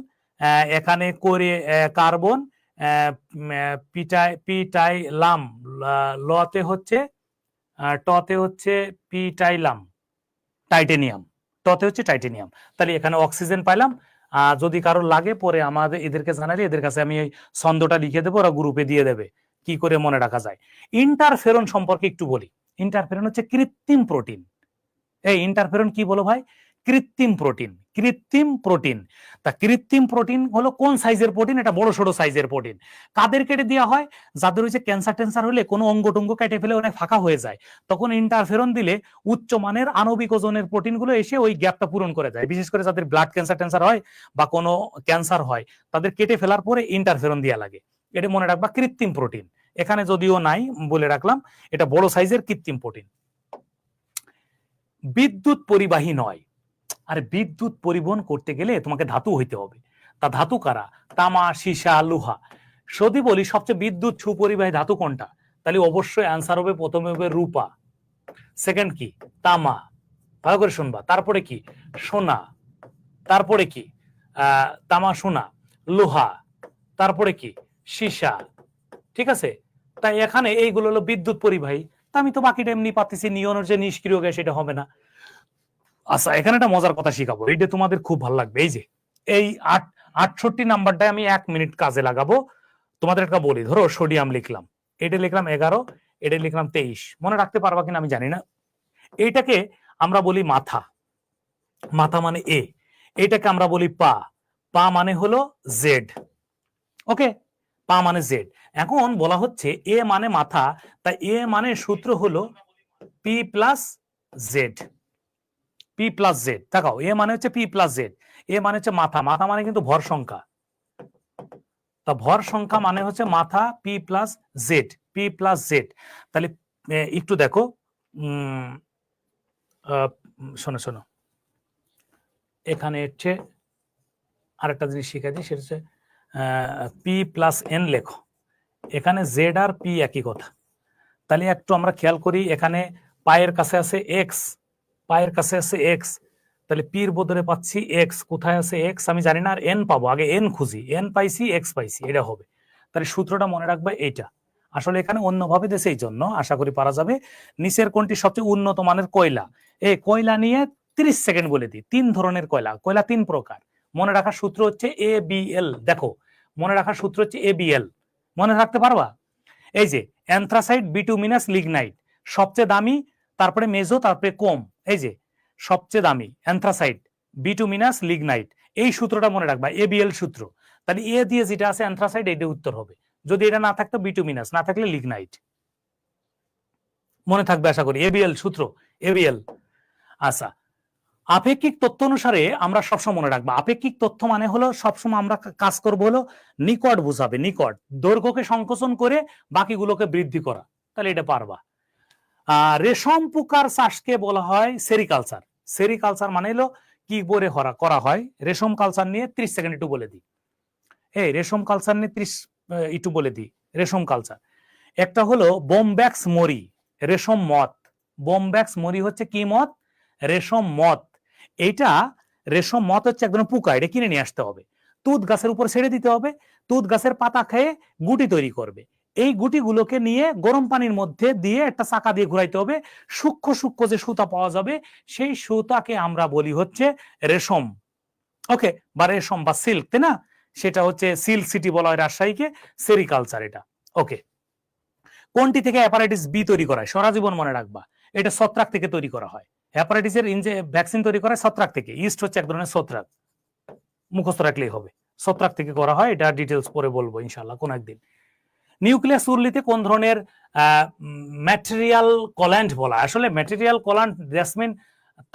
এখানে করে কার্বন, পিটাইলাম, লতে হচ্ছে, টতে হচ্ছে পিটাইলাম টাইটেনিয়াম, টতে হচ্ছে টাইটেনিয়াম। তাহলে এখানে অক্সিজেন পাইলাম। যদি কারোর লাগে পরে আমাদের এদেরকে জানালে, এদের কাছে আমি এই ছন্দটা লিখে দেবো, ওরা গ্রুপে দিয়ে দেবে কি করে মনে রাখা যায়। ইন্টারফেরন সম্পর্কে একটু বলি। ইন্টারফেরন হচ্ছে কৃত্রিম প্রোটিন। এই ইন্টারফেরন কি বলো ভাই? কৃত্রিম প্রোটিন। তা কৃত্রিম প্রোটিন হলো কোন সাইজের প্রোটিন? এটা বড় সড়ো সাইজের প্রোটিন। কাদের কেটে দেওয়া হয়? যাদের হচ্ছে ক্যান্সার হলে কোনো অঙ্গ কেটে ফেলে অনেক ফাঁকা হয়ে যায়, তখন ইন্টারফেরন দিলে উচ্চমানের আণবিক ওজনের প্রোটিনগুলো এসে ওই গ্যাপটা পূরণ করে যায়। বিশেষ করে যাদের ব্লাড ক্যান্সার হয় বা কোনো ক্যান্সার হয়, তাদের কেটে ফেলার পরে ইন্টারফেরন দেওয়া লাগে। এটা মনে রাখবা, কৃত্রিম প্রোটিন। এখানে যদিও নাই, বলে রাখলাম, এটা বড় সাইজের কৃত্রিম প্রোটিন। বিদ্যুৎ পরিবাহী নয়। আর বিদ্যুৎ পরিবহন করতে গেলে তোমাকে ধাতু হইতে হবে। তা ধাতু কারা? তামা, সীসা, লোহা। যদি বলি সবচেয়ে বিদ্যুৎ সুপরিবাহী ধাতু কোনটা, তাহলে অবশ্যই অ্যান্সার হবে, প্রথমে হবে রূপা, সেকেন্ড কি তামা, ভালো করে শুনবা। তারপরে কি? সোনা, তারপরে কি? তামা সোনা, লোহা, তারপরে কি? সীসা। ঠিক আছে, তাই এখানে এইগুলো হলো বিদ্যুৎ পরিবাহী। তা আমি তো বাকিটা এমনি পাচ্ছি, নিয়নের যে নিষ্ক্রিয় গ্যাস সেটা হবে না। আচ্ছা, এখানে একটা মজার কথা শিখাবো, এইটা তোমাদের খুব ভালো লাগবে। এই যে এই 68 নাম্বারটায় আমি 1 মিনিট কাজে লাগাবো। তোমাদের একটা বলি, ধরো সোডিয়াম লিখলাম, এটা লিখলাম 11, এটা লিখলাম 23, মনে রাখতে পারবা কিনা আমি জানি না। এইটাকে আমরা বলি মাথা, মাথা মানে এ। এইটাকে আমরা বলি পা, পা মানে হলো জেড। ওকে, পা মানে জেড। এখন বলা হচ্ছে এ মানে মাথা, তাই এ মানে সূত্র হলো P plus Z. P plus Z, দেখাও, এ মানে হচ্ছে পি প্লাস জেড। এ মানে হচ্ছে মাথা, মাথা মানে কিন্তু ভর সংখ্যা, তা ভর সংখ্যা মানে হচ্ছে মাথা P plus Z, P plus Z. তাহলে একটু দেখো, শোনো শোনো, এখানে হচ্ছে আরেকটা জিনিস শিখা দিই, সেটা হচ্ছে পি প্লাস এন লেখো। এখানে জেড আর পি একই কথা। তাহলে একটু আমরা খেয়াল করি, এখানে পায়ের কাছে আছে এক্স, পায়ের কাছে আছে এক্স, তাহলে পির বদলে পাচ্ছি এক্স। কোথায় আছে এক্স আমি জানি না, আর এন পাবো, আগে এন খুঁজি, এন পাইছি এক্স পাইছি, এটা হবে। তাহলে সূত্রটা মনে রাখবে এইটা। আসলে এখানে অন্যভাবে দেশে, এই জন্য আশা করি পারা যাবে। নিচের কোনটি সবচেয়ে উন্নত মানের কয়লা? এই কয়লা নিয়ে 30 সেকেন্ড বলে দিই। 3 ধরনের কয়লা, কয়লা 3 প্রকার। মনে রাখার সূত্র হচ্ছে এ বি এল। দেখো, মনে রাখার সূত্র হচ্ছে এ বি এল, মনে রাখতে পারবা? এই যে অ্যান্থ্রাসাইট, বিটুমিনাস, লিগনাইট, সবচেয়ে দামি, তারপরে মেজো, তারপরে কম। এই যে সবচেয়ে দামি অ্যান্থ্রাসাইট, বিটুমিনাস, লিগনাইট, এই সূত্রটা মনে রাখবা, এবিএল সূত্র। তাহলে এ দিয়ে যেটা আছে অ্যান্থ্রাসাইট, এটা উত্তর হবে। যদি এটা না থাকতো বিটুমিনাস, না থাকলে লিগনাইট। মনে থাকবে আশা করি, এবিএল সূত্র, এবিএল। আচ্ছা, আপেক্ষিক তথ্য অনুসারে আমরা সবসময় মনে রাখবো, আপেক্ষিক তথ্য মানে হলো সবসময় আমরা কাজ করবো হলো নিকট বুঝাবে, নিকট, দৈর্ঘ্যকে সংকোচন করে বাকিগুলোকে বৃদ্ধি করা। তাহলে এটা পারবা। রেশম পোকার চাষকে বলা হয় সেরিকালচার। সেরিকালচার মানে হলো কি করে করা হয়। রেশম কালচার নিয়ে 30 সেকেন্ড একটু বলে দিই। এই রেশম কালচার নিয়ে 30 একটু বলে দিই। রেশম কালচার একটা হলো বোমব্যাক্স মরি, রেশম মত। বোমব্যাক্স মরি হচ্ছে কি মত? রেশম মত। এইটা রেশম মত হচ্ছে একদম পোকা, এটা কিনে নিয়ে আসতে হবে, তুঁত গাছের উপর ছেড়ে দিতে হবে, তুঁত গাছের পাতা খেয়ে গুটি তৈরি করবে। এই গুটিগুলোকে নিয়ে গরম পানির মধ্যে দিয়ে একটা চাকা দিয়ে ঘুরাইতে হবে, সূক্ষ্ম সূক্ষ্ম যে সুতা পাওয়া যাবে সেই সুতাকে আমরা বলি হচ্ছে রেশম। ওকে, বা রেশম বা সিল্ক, তাই না? সেটা হচ্ছে সিল্ক সিটি বলা হয় রাজশাহীকে, সেরিকালচার এটা। ওকে, কোনটি থেকে হ্যাপাটাইটিস বি তৈরি করা হয়? সারা জীবন মনে রাখবা, এটা ছত্রাক থেকে তৈরি করা হয়। হ্যাপাটাইটিসের ভ্যাকসিন তৈরি করা হয় ছত্রাক থেকে। ইস্ট হচ্ছে এক ধরনের ছত্রাক, মুখস্থ রাখলেই হবে, ছত্রাক থেকে করা হয়। এটা ডিটেলস পরে বলবো ইনশাআল্লাহ কোন একদিন। নিউক্লিয়াস উর্লিতে কোন ধরনের ম্যাটেরিয়াল কল্যান্ট বলা? আসলে ম্যাটেরিয়াল কল্যান্ট জেসমিন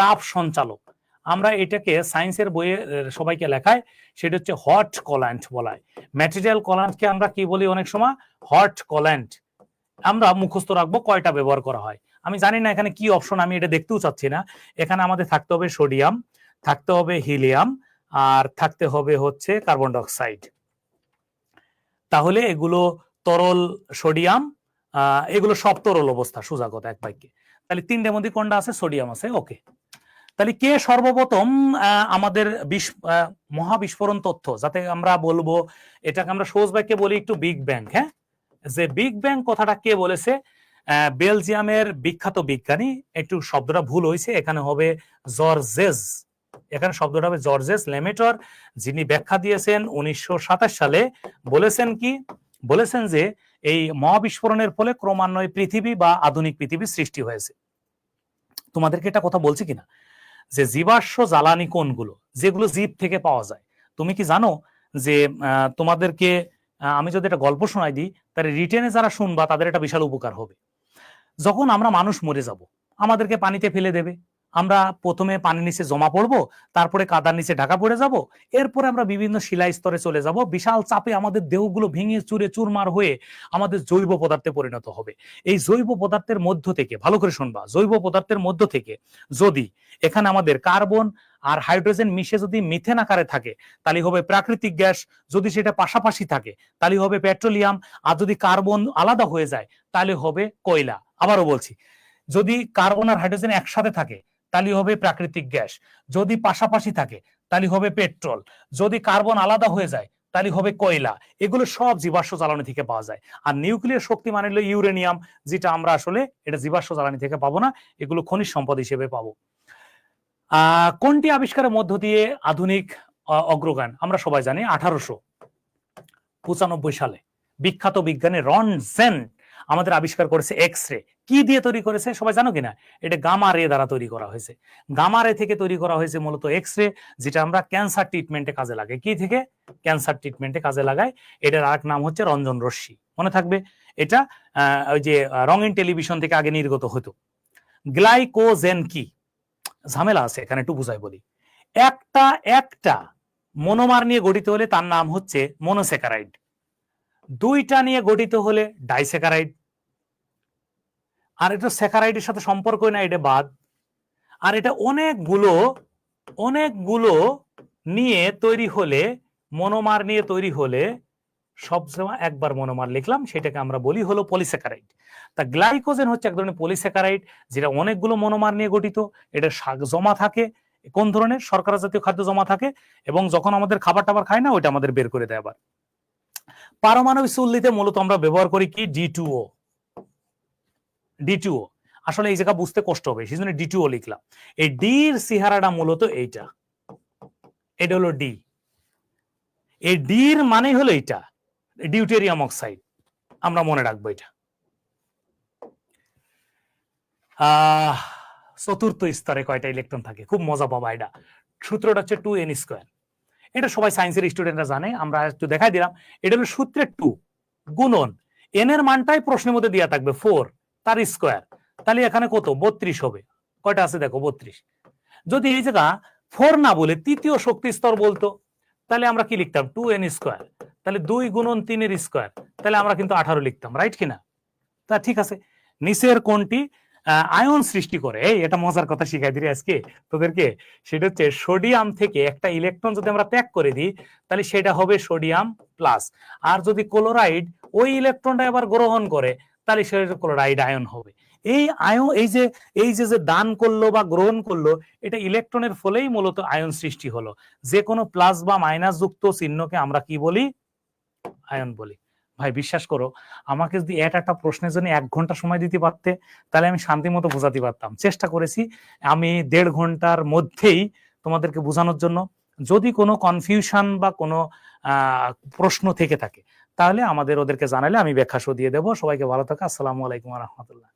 তাপ সঞ্চালক। আমরা এটাকে সায়েন্সের বইয়ে সবাইকে লেখায়, সেটা হচ্ছে হট কল্যান্ট বলা হয়। ম্যাটেরিয়াল কল্যান্টকে আমরা কি বলি অনেক সময়? হট কল্যান্ট। আমরা মুখস্থ রাখবো কয়টা ব্যবহার করা হয়। আমি জানি না এখানে কি অপশন, আমি এটা দেখতেও চাচ্ছি না। এখানে আমাদের থাকতে হবে সোডিয়াম, থাকতে হবে হিলিয়াম, আর থাকতে হবে হচ্ছে কার্বন ডাইঅক্সাইড। তাহলে এগুলো তরল, সোডিয়াম, এগুলো সব তরল অবস্থা, সোজা কথা এক বাক্যে। তাহলে 3টের মধ্যে কোনটা আছে? সোডিয়াম আছে। ওকে, তাহলে কে সর্বপ্রথম আমাদের মহাবিস্ফোরণ তথ্য, যাতে আমরা বলবো এটাকে আমরা সহজ বাক্যে বলি একটু বিগ ব্যাং। হ্যাঁ, যে বিগ ব্যাং কথাটা কে বলেছে? বেলজিয়ামের বিখ্যাত বিজ্ঞানী। একটু শব্দটা ভুল হয়েছে, এখানে হবে জর্জেস, এখানে শব্দটা হবে জর্জেস লেমেটর, যিনি ব্যাখ্যা দিয়েছেন 1927 সালে। বলেছেন কি? বলেছেন যে এই মহাবিস্ফোরণের ফলে ক্রমান্বয়ে পৃথিবী বা আধুনিক পৃথিবীর সৃষ্টি হয়েছে। তোমাদেরকে এটা কথা বলছি কিনা, যে জীবাশ্ম জ্বালানি কোনগুলো, যেগুলো জীব থেকে পাওয়া যায়। তুমি কি জানো যে তোমাদেরকে আমি যদি একটা গল্প শোনাই দিই, তাহলে রিটেনে যারা শুনবা তাদের একটা বিশাল উপকার হবে। যখন আমরা মানুষ মরে যাব, আমাদেরকে পানিতে ফেলে দেবে, আমরা প্রথমে পানির নিচে জমা পড়বো, তারপরে কাদার নিচে ঢাকা পড়ে যাব, এরপরে আমরা বিভিন্ন শিলা স্তরে চলে যাব, বিশাল চাপে আমাদের দেহগুলো ভেঙে চুরে চুরমার হয়ে আমাদের জৈব পদার্থে পরিণত হবে। এই জৈব পদার্থের মধ্য থেকে, ভালো করে শুনবা, জৈব পদার্থের মধ্য থেকে যদি এখানে আমাদের কার্বন আর হাইড্রোজেন মিশে যদি মিথেন আকারে থাকে, তাহলে হবে প্রাকৃতিক গ্যাস। যদি সেটা পাশাপাশি থাকে তাহলে হবে পেট্রোলিয়াম। আর যদি কার্বন আলাদা হয়ে যায় তাহলে হবে কয়লা। আবারও বলছি, যদি কার্বন আর হাইড্রোজেন একসাথে থাকে তাহলে হবে প্রাকৃতিক গ্যাস, যদি পাশাপাশি থাকে তাহলে হবে পেট্রোল, যদি কার্বন আলাদা হয়ে যায় তাহলে হবে কয়লা। এগুলো সব জীবাশ্ম জ্বালানি থেকে পাওয়া যায়। আর নিউক্লিয়ার শক্তি মানে হলো ইউরেনিয়াম, যেটা আমরা আসলে এটা জীবাশ্ম জ্বালানি থেকে পাবো না, এগুলো খনিজ সম্পদ হিসেবে পাবো। কোনটি আবিষ্কারের মধ্য দিয়ে আধুনিক অগ্রগান? আমরা সবাই জানি 1895 সালে বিখ্যাত বিজ্ঞানী রনসেন আমাদের আবিষ্কার করেছে এক্স রে। কি দিয়ে তৈরি করেছে সবাই জানো কিনা? এটা গামা রে দ্বারা তৈরি করা হয়েছে। গামা রে থেকে তৈরি করা হয়েছে মূলত এক্স রে, যেটা আমরা ক্যান্সার ট্রিটমেন্টে কাজে লাগাই। কি থেকে? ক্যান্সার ট্রিটমেন্টে কাজে লাগাই। এটার আরেক নাম হচ্ছে রঞ্জন রশ্মি, মনে থাকবে। এটা ওই যে রঙিন টেলিভিশন থেকে আগে নির্গত হতো। গ্লাইকোজেন কি? ঝামেলা আছে এখানে, একটু বুঝাই বলি। একটা মনোমার নিয়ে গঠিত হলে তার নাম হচ্ছে মনোস্যাকারাইড, দুইটা নিয়ে গঠিত হলে ডাইস্যাকারাইড। আর এটা স্যাকারাইডের সাথে সম্পর্ক না, এটা বাদ। আর এটা অনেকগুলো নিয়ে তৈরি হলে, মনোমার নিয়ে তৈরি হলে, সবসময় একবার মনোমার লিখলাম, সেটাকে আমরা বলি হলো পলিস্যাকারাইড। তা গ্লাইকোজেন হচ্ছে এক ধরনের পলিস্যাকারাইড, যেটা অনেকগুলো মনোমার নিয়ে গঠিত। এটা জমা থাকে কোন ধরনের? শর্করা জাতীয় খাদ্য জমা থাকে, এবং যখন আমাদের খাবার টাবার খাই না, ওইটা আমাদের বের করে দেয়। আবার পারমাণবিক চুল্লিতে মূলত আমরা ব্যবহার করি কি? D2O। আসলে এই জায়গা বুঝতে কষ্ট হবে, সেই জন্য D2O লিখলাম। এই ডির চেহারাটা মূলত এইটা, এটা হলো ডি। এই ডির মানে হলো এইটা, ডিউটেরিয়াম অক্সাইড। আমরা মনে রাখবো এটা। চতুর্থ স্তরে কয়টা ইলেকট্রন থাকে? খুব মজা পাবা এটা। সূত্রটা হচ্ছে 2n²। এটা সবাই সায়েন্সের স্টুডেন্টরা জানে, আমরা একটু দেখাই দিলাম। এটা হলো সূত্রের 2 গুণন n এর মানটাই প্রশ্নের মধ্যে দেওয়া থাকবে 4, তার স্কোয়ার। তাহলে এখানে কত? 32 হবে। কয়টা আছে দেখো? 32। যদি এই জায়গা 4 না বলে তৃতীয় শক্তি স্তর বলতো, তাহলে আমরা কি লিখতাম? 2n²। তাহলে 2 গুণন 3 এর স্কোয়ার, তাহলে আমরা কিন্তু 18 লিখতাম, রাইট কিনা? তা ঠিক আছে। নিচের কোনটি আয়ন সৃষ্টি করে? এটা মজার কথা শিখাই দিই আজকে তোদেরকে। সেটা হচ্ছে সোডিয়াম থেকে একটা ইলেকট্রন যদি আমরা ত্যাগ করে দিই, তাহলে সেটা হবে সোডিয়াম প্লাস। আর যদি ক্লোরাইড ওই ইলেকট্রনটা আবার গ্রহণ করে, তাহলে সেটা ক্লোরাইড আয়ন হবে। এই আয়ন, এই যে দান করলো বা গ্রহণ করলো, এটা ইলেকট্রনের ফলেই মূলত আয়ন সৃষ্টি হলো। যে কোনো প্লাস বা মাইনাস যুক্ত চিহ্নকে আমরা কি বলি? আয়ন বলি। ভাই বিশ্বাস করো, আমাকে যদি একটা প্রশ্নের জন্য 1 ঘন্টা সময় দিতে পারতে, তাহলে আমি শান্তি মতো বোঝাতে পারতাম। চেষ্টা করেছি আমি 1.5 ঘন্টার মধ্যেই তোমাদেরকে বোঝানোর জন্য। যদি কোনো কনফিউশন বা কোনো প্রশ্ন থেকে থাকে, তাহলে ওদেরকে জানালে আমি ব্যাখ্যা দিয়ে দেবো। সবাইকে ভালো থাকা। আসসালামু আলাইকুম ওয়া রাহমাতুল্লাহ।